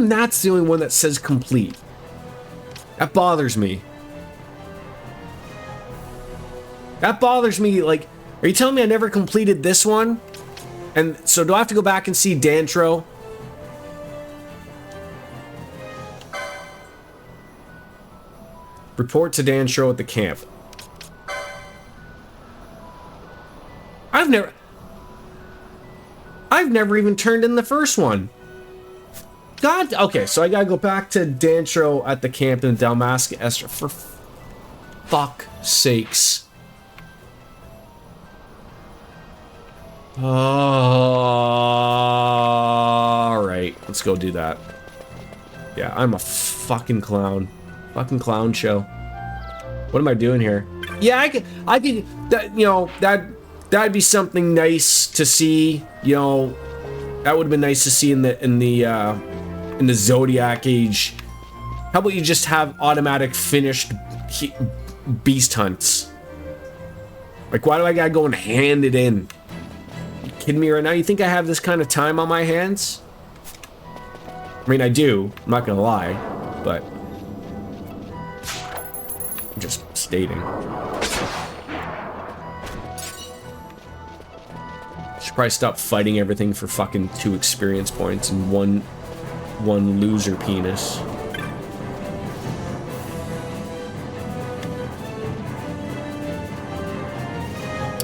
Speaker 1: that's the only one that says complete? That bothers me. That bothers me. Like, are you telling me I never completed this one? And so do I have to go back and see Dantro? Report to Dantro at the camp. I've never even turned in the first one. God, okay, so I gotta go back to Dantro at the camp in Dalmasca Esther. For fuck's sakes. Alright, let's go do that. Yeah, I'm a fucking clown. Fucking clown show. What am I doing here? Yeah, I could that, you know, that'd be something nice to see, you know. That would have been nice to see in the Zodiac age. How about you just have automatic finished beast hunts? Like, why do I gotta go and hand it in? You kidding me right now? You think I have this kind of time on my hands? I mean, I do. I'm not gonna lie, but I'm just stating. Should probably stop fighting everything for fucking 2 experience points and one loser penis.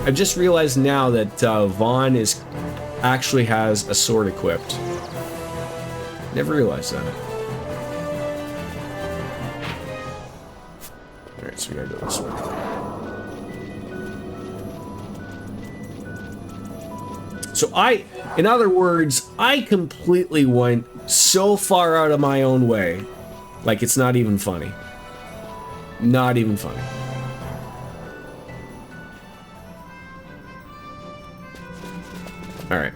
Speaker 1: I just realized now that Vaughn actually has a sword equipped. Never realized that. Alright, so we gotta go this way. So in other words, I completely went so far out of my own way. Like, it's not even funny. Not even funny. Alright,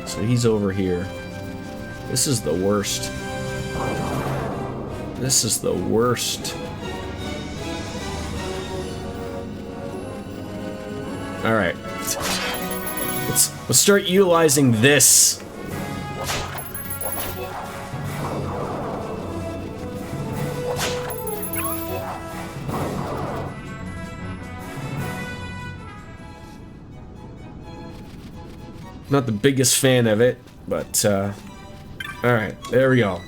Speaker 1: so he's over here. This is the worst. This is the worst. Alright. Let's start utilizing this. Not the biggest fan of it, but alright, there we go.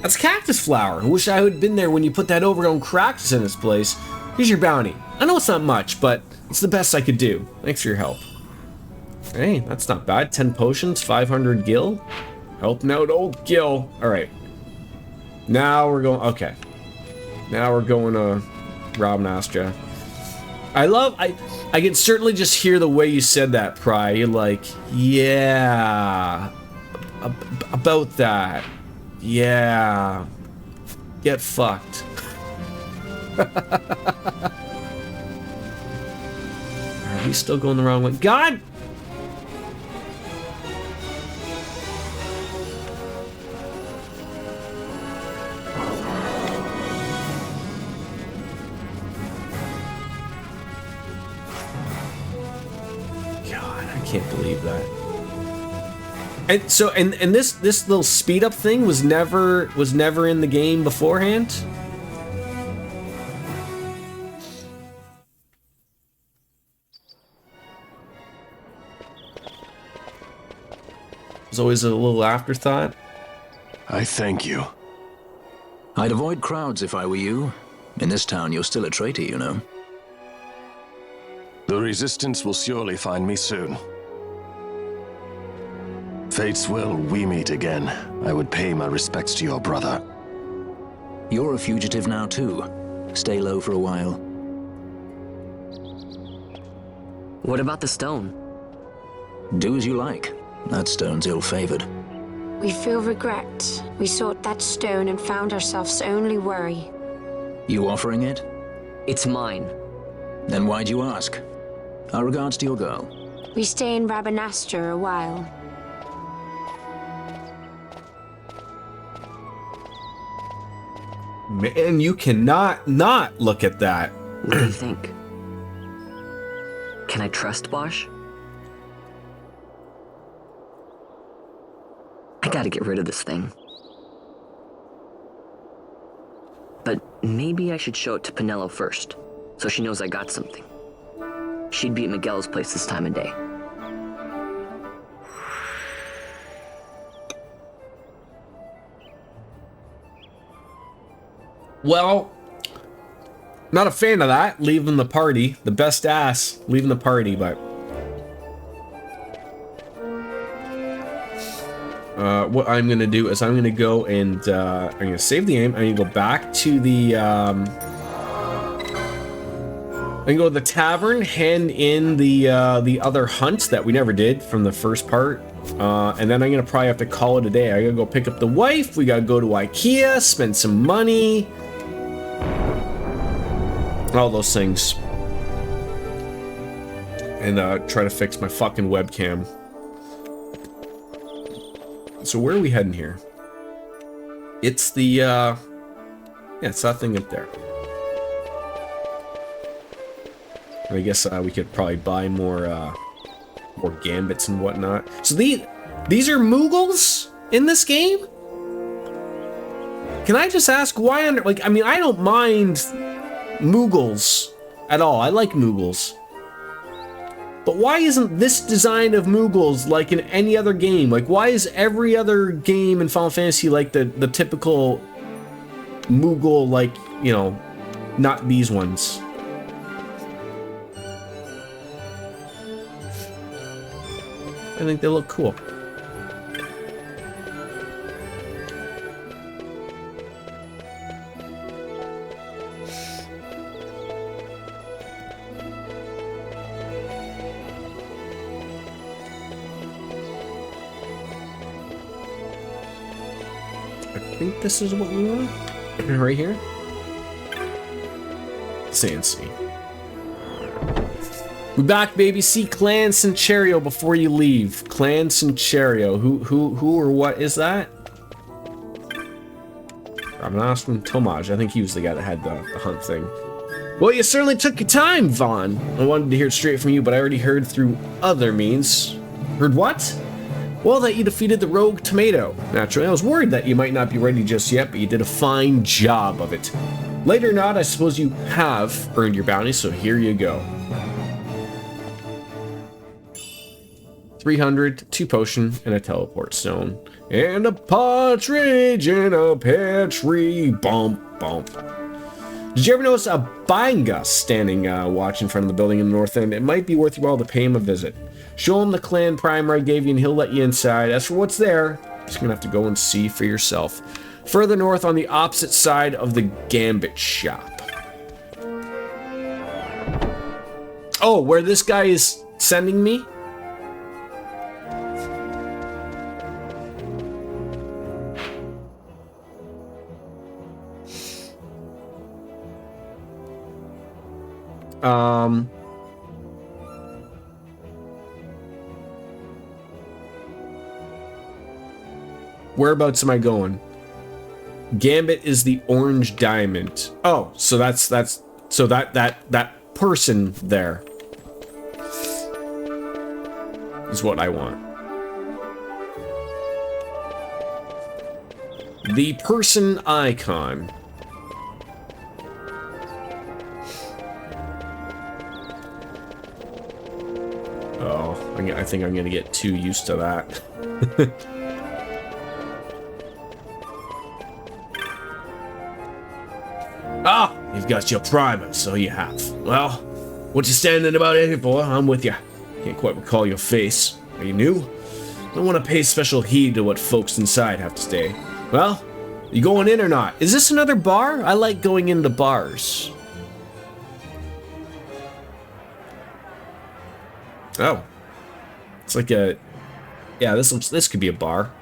Speaker 1: That's cactus flower. I wish I had been there when you put that overgrown cactus in its place. Here's your bounty. I know it's not much, but it's the best I could do. Thanks for your help. Hey, that's not bad. 10 potions, 500 gil. Helping out old Gil. Alright. Now we're going... Okay. Now we're going to Rob Nastra. I can certainly just hear the way you said that, Pry. You're like, yeah, about that. Yeah. Get fucked. Are we still going the wrong way? God! Can't believe that. And so and this little speed up thing was never in the game beforehand. It was always a little afterthought.
Speaker 2: I thank you.
Speaker 5: I'd avoid crowds if I were you. In this town, you're still a traitor, you know.
Speaker 2: The Resistance will surely find me soon. Fate's will, we meet again. I would pay my respects to your brother.
Speaker 5: You're a fugitive now, too. Stay low for a while.
Speaker 4: What about the stone?
Speaker 5: Do as you like. That stone's ill-favored.
Speaker 6: We feel regret. We sought that stone and found ourselves only worry.
Speaker 5: You offering it?
Speaker 4: It's mine.
Speaker 5: Then why'd you ask? Our regards to your girl.
Speaker 6: We stay in Rabanastra a while.
Speaker 1: Man, you cannot not look at that.
Speaker 4: What do you think? Can I trust Bosch? I gotta get rid of this thing. But maybe I should show it to Pinello first, so she knows I got something. She'd be at Miguel's place this time of day.
Speaker 1: Well, not a fan of that, leaving the party. The best ass, leaving the party, but... what I'm going to do is I'm going to go and, I'm going to save the game. I'm going to go back to the, I'm going to go to the tavern, hand in the other hunt that we never did from the first part. And then I'm going to probably have to call it a day. I got to go pick up the wife. We got to go to IKEA, spend some money. All those things. And try to fix my fucking webcam. So where are we heading here? It's the, yeah, it's that thing up there. I guess we could probably buy more gambits and whatnot. So these are Moogles in this game? Can I just ask why under, like, I mean, I don't mind Moogles at all. I like Moogles. But why isn't this design of Moogles like in any other game? Like, why is every other game in Final Fantasy like the typical Moogle, like, you know, not these ones? I think they look cool. think this is what we want. Right here. Sancy. We back, baby. See Clan Centurio before you leave. Clan Centurio. Who or what is that? I'm not asking Tomaj. I think he was the guy that had the hunt thing. Well, you certainly took your time, Vaughn. I wanted to hear it straight from you, but I already heard through other means. Heard what? Well, that you defeated the rogue tomato. Naturally, I was worried that you might not be ready just yet, but you did a fine job of it. Later or not, I suppose you have earned your bounty, so here you go. 300, 2 potion, and a teleport stone. And a partridge in a pear tree. Bump, bump. Did you ever notice a Bainga standing watch in front of the building in the north end? It might be worth your while to pay him a visit. Show him the clan primer I gave you and he'll let you inside. As for what's there, you're just gonna have to go and see for yourself. Further north on the opposite side of the Gambit shop. Oh, where this guy is sending me? Whereabouts am I going? Gambit is the orange diamond. Oh, so that's so that person there is what I want. The person icon. Oh, I think I'm gonna get too used to that. Ah, you've got your primer, so you have. Well, what you standing about here for? I'm with you. Can't quite recall your face. Are you new? Don't want to pay special heed to what folks inside have to say. Well, you going in or not? Is this another bar? I like going into bars. Oh. It's like a... Yeah, this could be a bar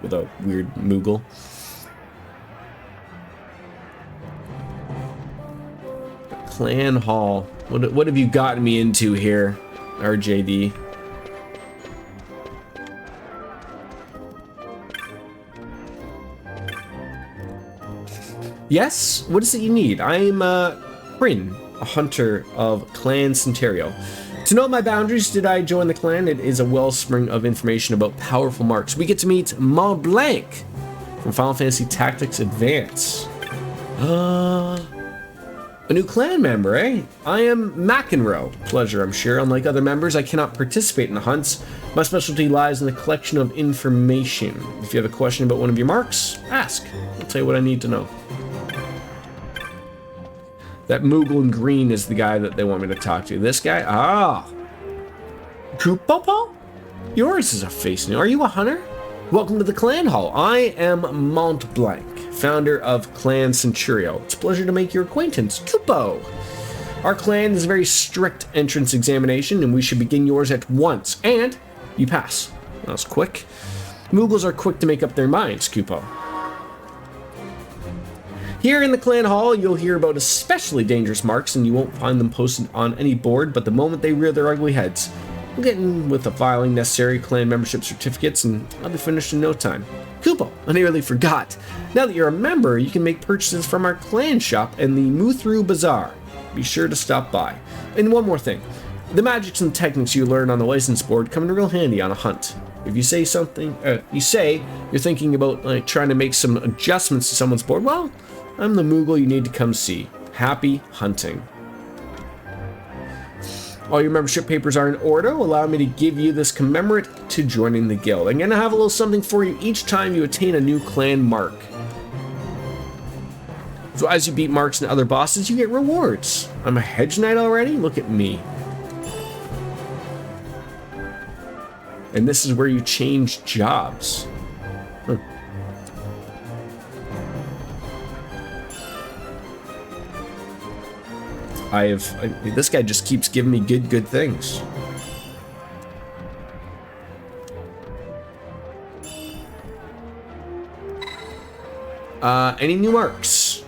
Speaker 1: with a weird Moogle. Clan Hall. What have you gotten me into here, RJD? Yes? What is it you need? I'm Prin, a hunter of Clan Centurio. To know my boundaries, did I join the clan? It is a wellspring of information about powerful marks. We get to meet Mont Blanc from Final Fantasy Tactics Advance. A new clan member, eh? I am McEnroe. Pleasure, I'm sure. Unlike other members, I cannot participate in the hunts. My specialty lies in the collection of information. If you have a question about one of your marks, ask. I'll tell you what I need to know. That Moogle in green is the guy that they want me to talk to. This guy? Ah. Koopopo? Yours is a face new. Are you a hunter? Welcome to the clan hall. I am Mont Blanc, founder of Clan Centurio. It's a pleasure to make your acquaintance, Kupo. Our clan is a very strict entrance examination, and we should begin yours at once. And you pass. That was quick. Moogles are quick to make up their minds, Kupo. Here in the clan hall, you'll hear about especially dangerous marks, and you won't find them posted on any board, but the moment they rear their ugly heads, we'll get in with the filing necessary clan membership certificates, and I'll be finished in no time. Kupo, I nearly forgot. Now that you're a member, you can make purchases from our clan shop and the Muthru Bazaar. Be sure to stop by. And one more thing. The magics and techniques you learn on the license board come in real handy on a hunt. If you say something, you're thinking about trying to make some adjustments to someone's board, well, I'm the Moogle you need to come see. Happy hunting. All your membership papers are in order. Allow me to give you this commemorate to joining the guild. I'm going to have a little something for you each time you attain a new clan mark. So as you beat marks and other bosses, you get rewards. I'm a hedge knight already? Look at me. And this is where you change jobs. This guy just keeps giving me good things. Any new marks?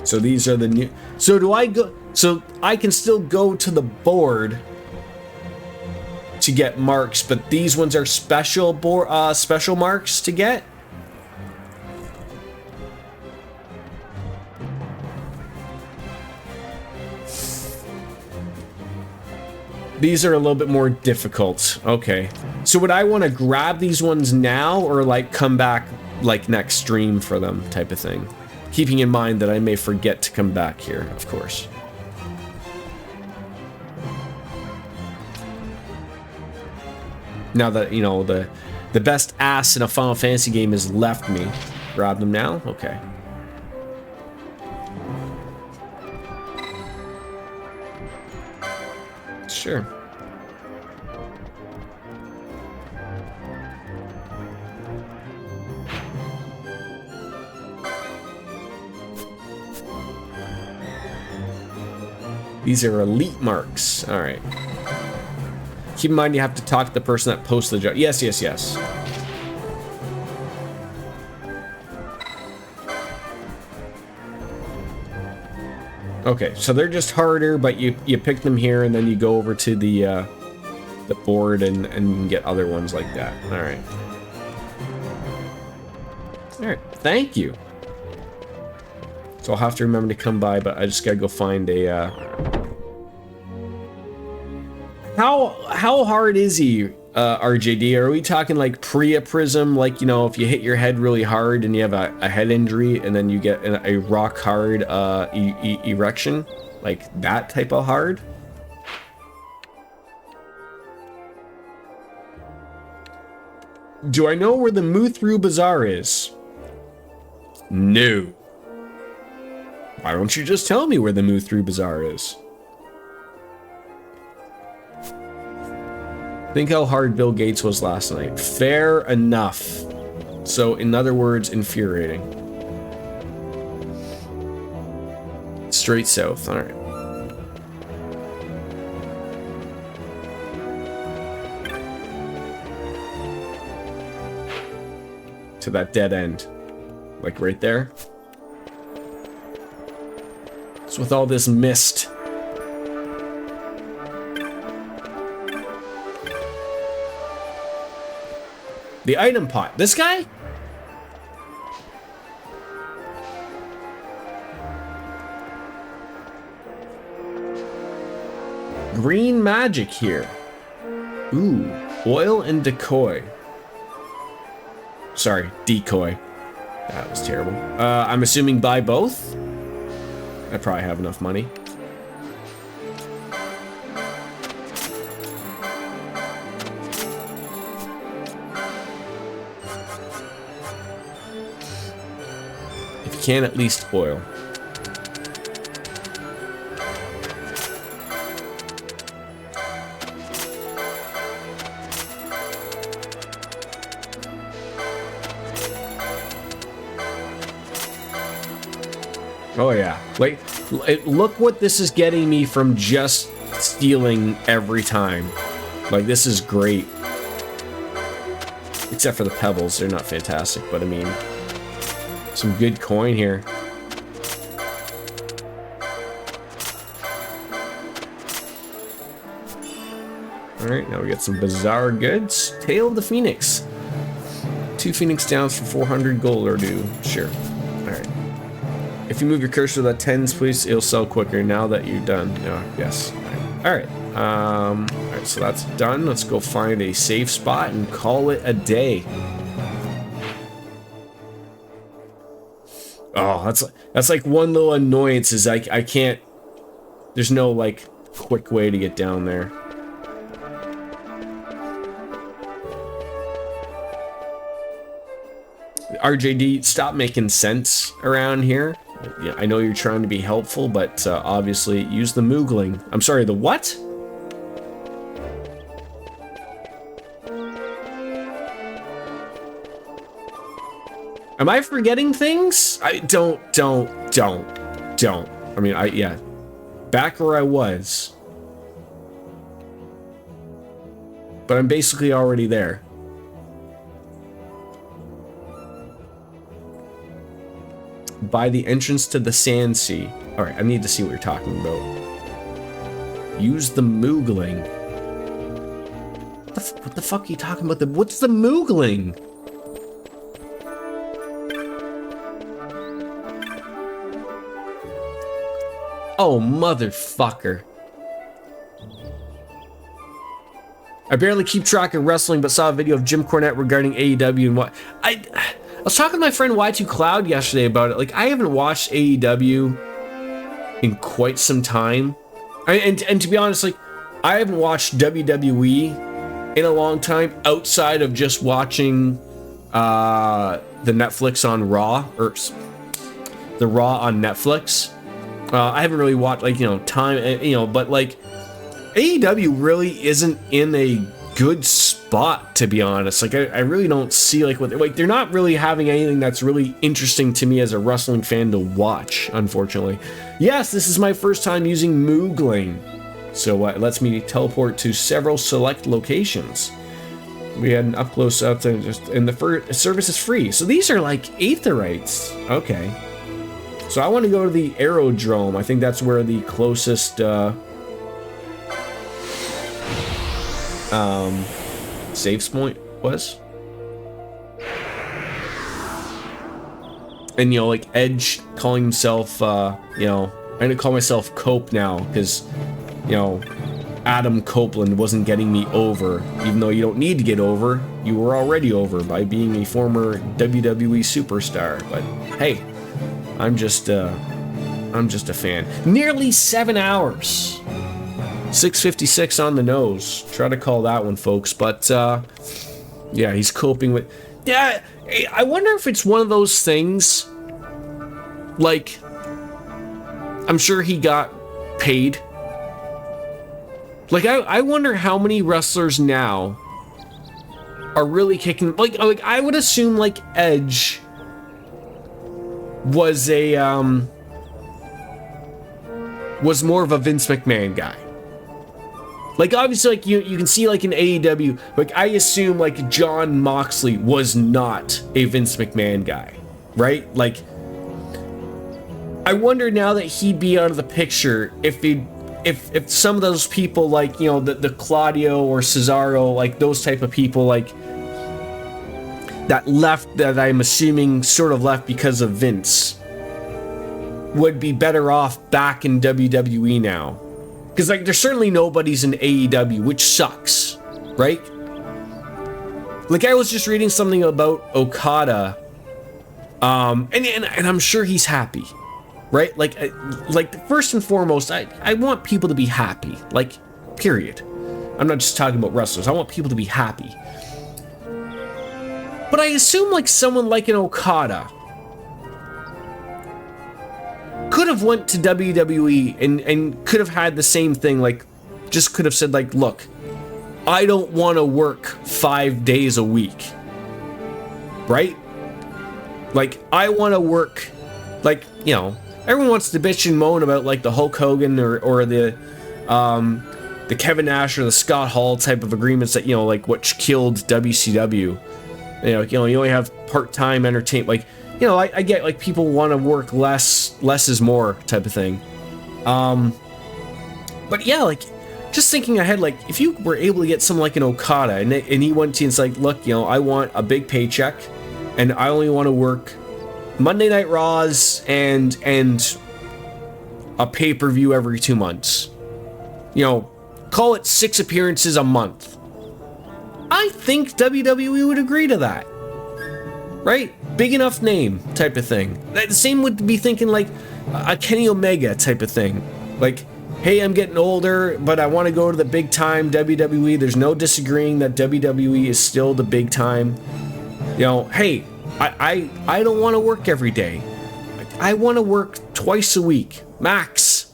Speaker 1: So these are the new. So do I go? So I can still go to the board to get marks, but these ones are special special marks to get. These are a little bit more difficult. Okay. So would I want to grab these ones now or like come back like next stream for them type of thing? Keeping in mind that I may forget to come back here, of course. Now that, you know, the best ass in a Final Fantasy game has left me. Grab them now? Okay. Sure. These are elite marks. All right. Keep in mind you have to talk to the person that posts the job. Yes, yes, yes. Okay, so they're just harder, but you pick them here and then you go over to the board and get other ones like that. All right. All right, thank you. So I'll have to remember to come by, but I just gotta go find a. How hard is he, RJD? Are we talking like pre-prism, like, you know, if you hit your head really hard and you have a head injury and then you get a rock hard erection, like that type of hard? Do I know where the Muthru Bazaar is? No. Why don't you just tell me where the Muthru Bazaar is? Think how hard Bill Gates was last night. Fair enough. So, in other words, infuriating. Straight south. All right. To that dead end. Like right there. It's with all this mist. The item pot. This guy? Green magic here. Ooh. Oil and decoy. Sorry, decoy. That was terrible. I'm assuming buy both? I probably have enough money. Can at least oil. Oh yeah, like look what this is getting me from just stealing every time. Like this is great. Except for the pebbles, they're not fantastic, but I mean, some good coin here. Alright, now we got some bizarre goods. Tail of the Phoenix. 2 Phoenix downs for 400 gold or do. Sure. Alright. If you move your cursor to the 10s, please, it'll sell quicker now that you're done. No, yes. Alright. Alright, so that's done. Let's go find a safe spot and call it a day. Oh, that's like one little annoyance is I can't. There's no like quick way to get down there. RJD, stop making sense around here. Yeah, I know you're trying to be helpful, but obviously use the Moogling. I'm sorry, the what? Am I forgetting things? I don't. I mean, yeah. Back where I was. But I'm basically already there. by the entrance to the Sand Sea. All right, I need to see what you're talking about. Use the Moogling. What the fuck are you talking about? What's the Moogling? Oh, motherfucker. I barely keep track of wrestling, but saw a video of Jim Cornette regarding AEW and what... I was talking to my friend Y2 Cloud yesterday about it. Like, I haven't watched AEW in quite some time. And to be honest, like, I haven't watched WWE in a long time outside of just watching the Netflix on Raw, or the Raw on Netflix. I haven't really watched, like, but like, AEW really isn't in a good spot, to be honest. Like, I really don't see, like, they're not really having anything that's really interesting to me as a wrestling fan to watch, unfortunately. Yes, this is my first time using Moogling, so it lets me teleport to several select locations. We had an up-close up there, and the service is free. So these are like aetherites. Okay. So I want to go to the aerodrome. I think that's where the closest saves point was. And, like, Edge calling himself, I'm gonna call myself Cope now, because, Adam Copeland wasn't getting me over, even though you don't need to get over. You were already over by being a former WWE superstar. But hey, I'm just a fan. Nearly 7 hours. 6:56 on the nose. Try to call that one, folks. But yeah, he's coping with. Yeah, I wonder if it's one of those things. Like, I'm sure he got paid. Like, I wonder how many wrestlers now are really kicking. Like I would assume, like, Edge was was more of a Vince McMahon guy. Like, obviously, like, you can see, like, in AEW, like, I assume, like, Jon Moxley was not a Vince McMahon guy, right? Like, I wonder now that he'd be out of the picture if some of those people, like, the Claudio or Cesaro, like, those type of people, like, that left, that I'm assuming sort of left because of Vince, would be better off back in WWE now. Because, like, there's certainly nobody's in AEW, which sucks, right? Like, I was just reading something about Okada, and I'm sure he's happy, right? Like first and foremost, I want people to be happy, like, period. I'm not just talking about wrestlers. I want people to be happy. But I assume, like, someone like an Okada could have went to WWE and could have had the same thing, like, just could have said, like, look, I don't want to work 5 days a week, right? Like, I want to work, like, everyone wants to bitch and moan about, like, the Hulk Hogan or the Kevin Nash or the Scott Hall type of agreements that, like, what killed WCW. You only have part-time entertainment, like, I get, like, people want to work less is more type of thing. But yeah, like, just thinking ahead, like, if you were able to get someone like an Okada and he went to you and it's like, look, I want a big paycheck and I only want to work Monday Night Raws and a pay-per-view every 2 months. Call it 6 appearances a month. I think WWE would agree to that. Right? Big enough name type of thing. The same would be thinking, like, a Kenny Omega type of thing. Like, hey, I'm getting older, but I want to go to the big time WWE. There's no disagreeing that WWE is still the big time. Hey, I don't want to work every day. I want to work twice a week, max.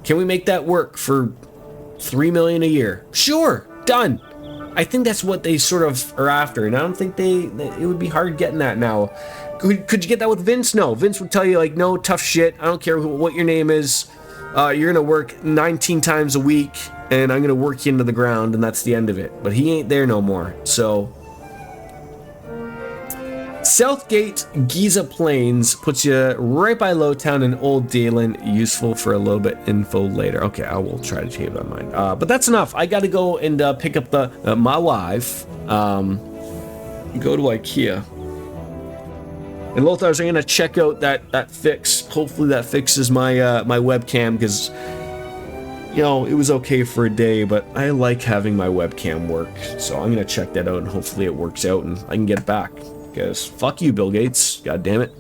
Speaker 1: Can we make that work for $3 million a year? Sure, done. I think that's what they sort of are after, and I don't think it would be hard getting that now. Could you get that with Vince? No. Vince would tell you, like, no, tough shit. I don't care what your name is. You're going to work 19 times a week, and I'm going to work you into the ground, and that's the end of it. But he ain't there no more, so... Southgate Giza Plains puts you right by Lowtown and Old Dalen. Useful for a little bit info later. Okay, I will try to change my mind. But that's enough. I got to go and pick up my wife. Go to IKEA. And Lothars, I'm gonna check out that fix. Hopefully that fixes my my webcam, because you know it was okay for a day, but I like having my webcam work. So I'm gonna check that out, and hopefully it works out, and I can get it back. Because fuck you, Bill Gates. God damn it.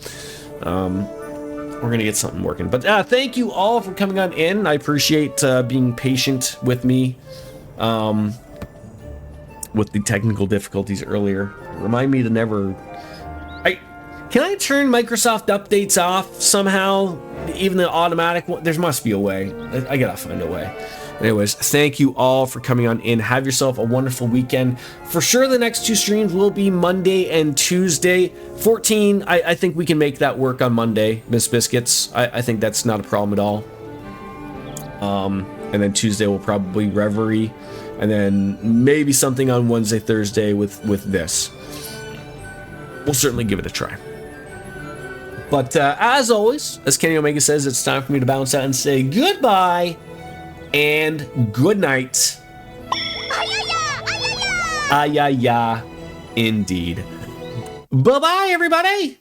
Speaker 1: We're gonna get something working. But thank you all for coming on in. I appreciate being patient with me with the technical difficulties earlier. Remind me to never. Can I turn Microsoft updates off somehow? Even the automatic one? There must be a way. I gotta find a way. Anyways, thank you all for coming on in. Have yourself a wonderful weekend. For sure, the next 2 streams will be Monday and Tuesday. 14, I think we can make that work on Monday, Miss Biscuits. I think that's not a problem at all. And then Tuesday will probably Reverie. And then maybe something on Wednesday, Thursday with this. We'll certainly give it a try. But as always, as Kenny Omega says, it's time for me to bounce out and say goodbye and good night. Ayaya, indeed. Bye-bye, everybody.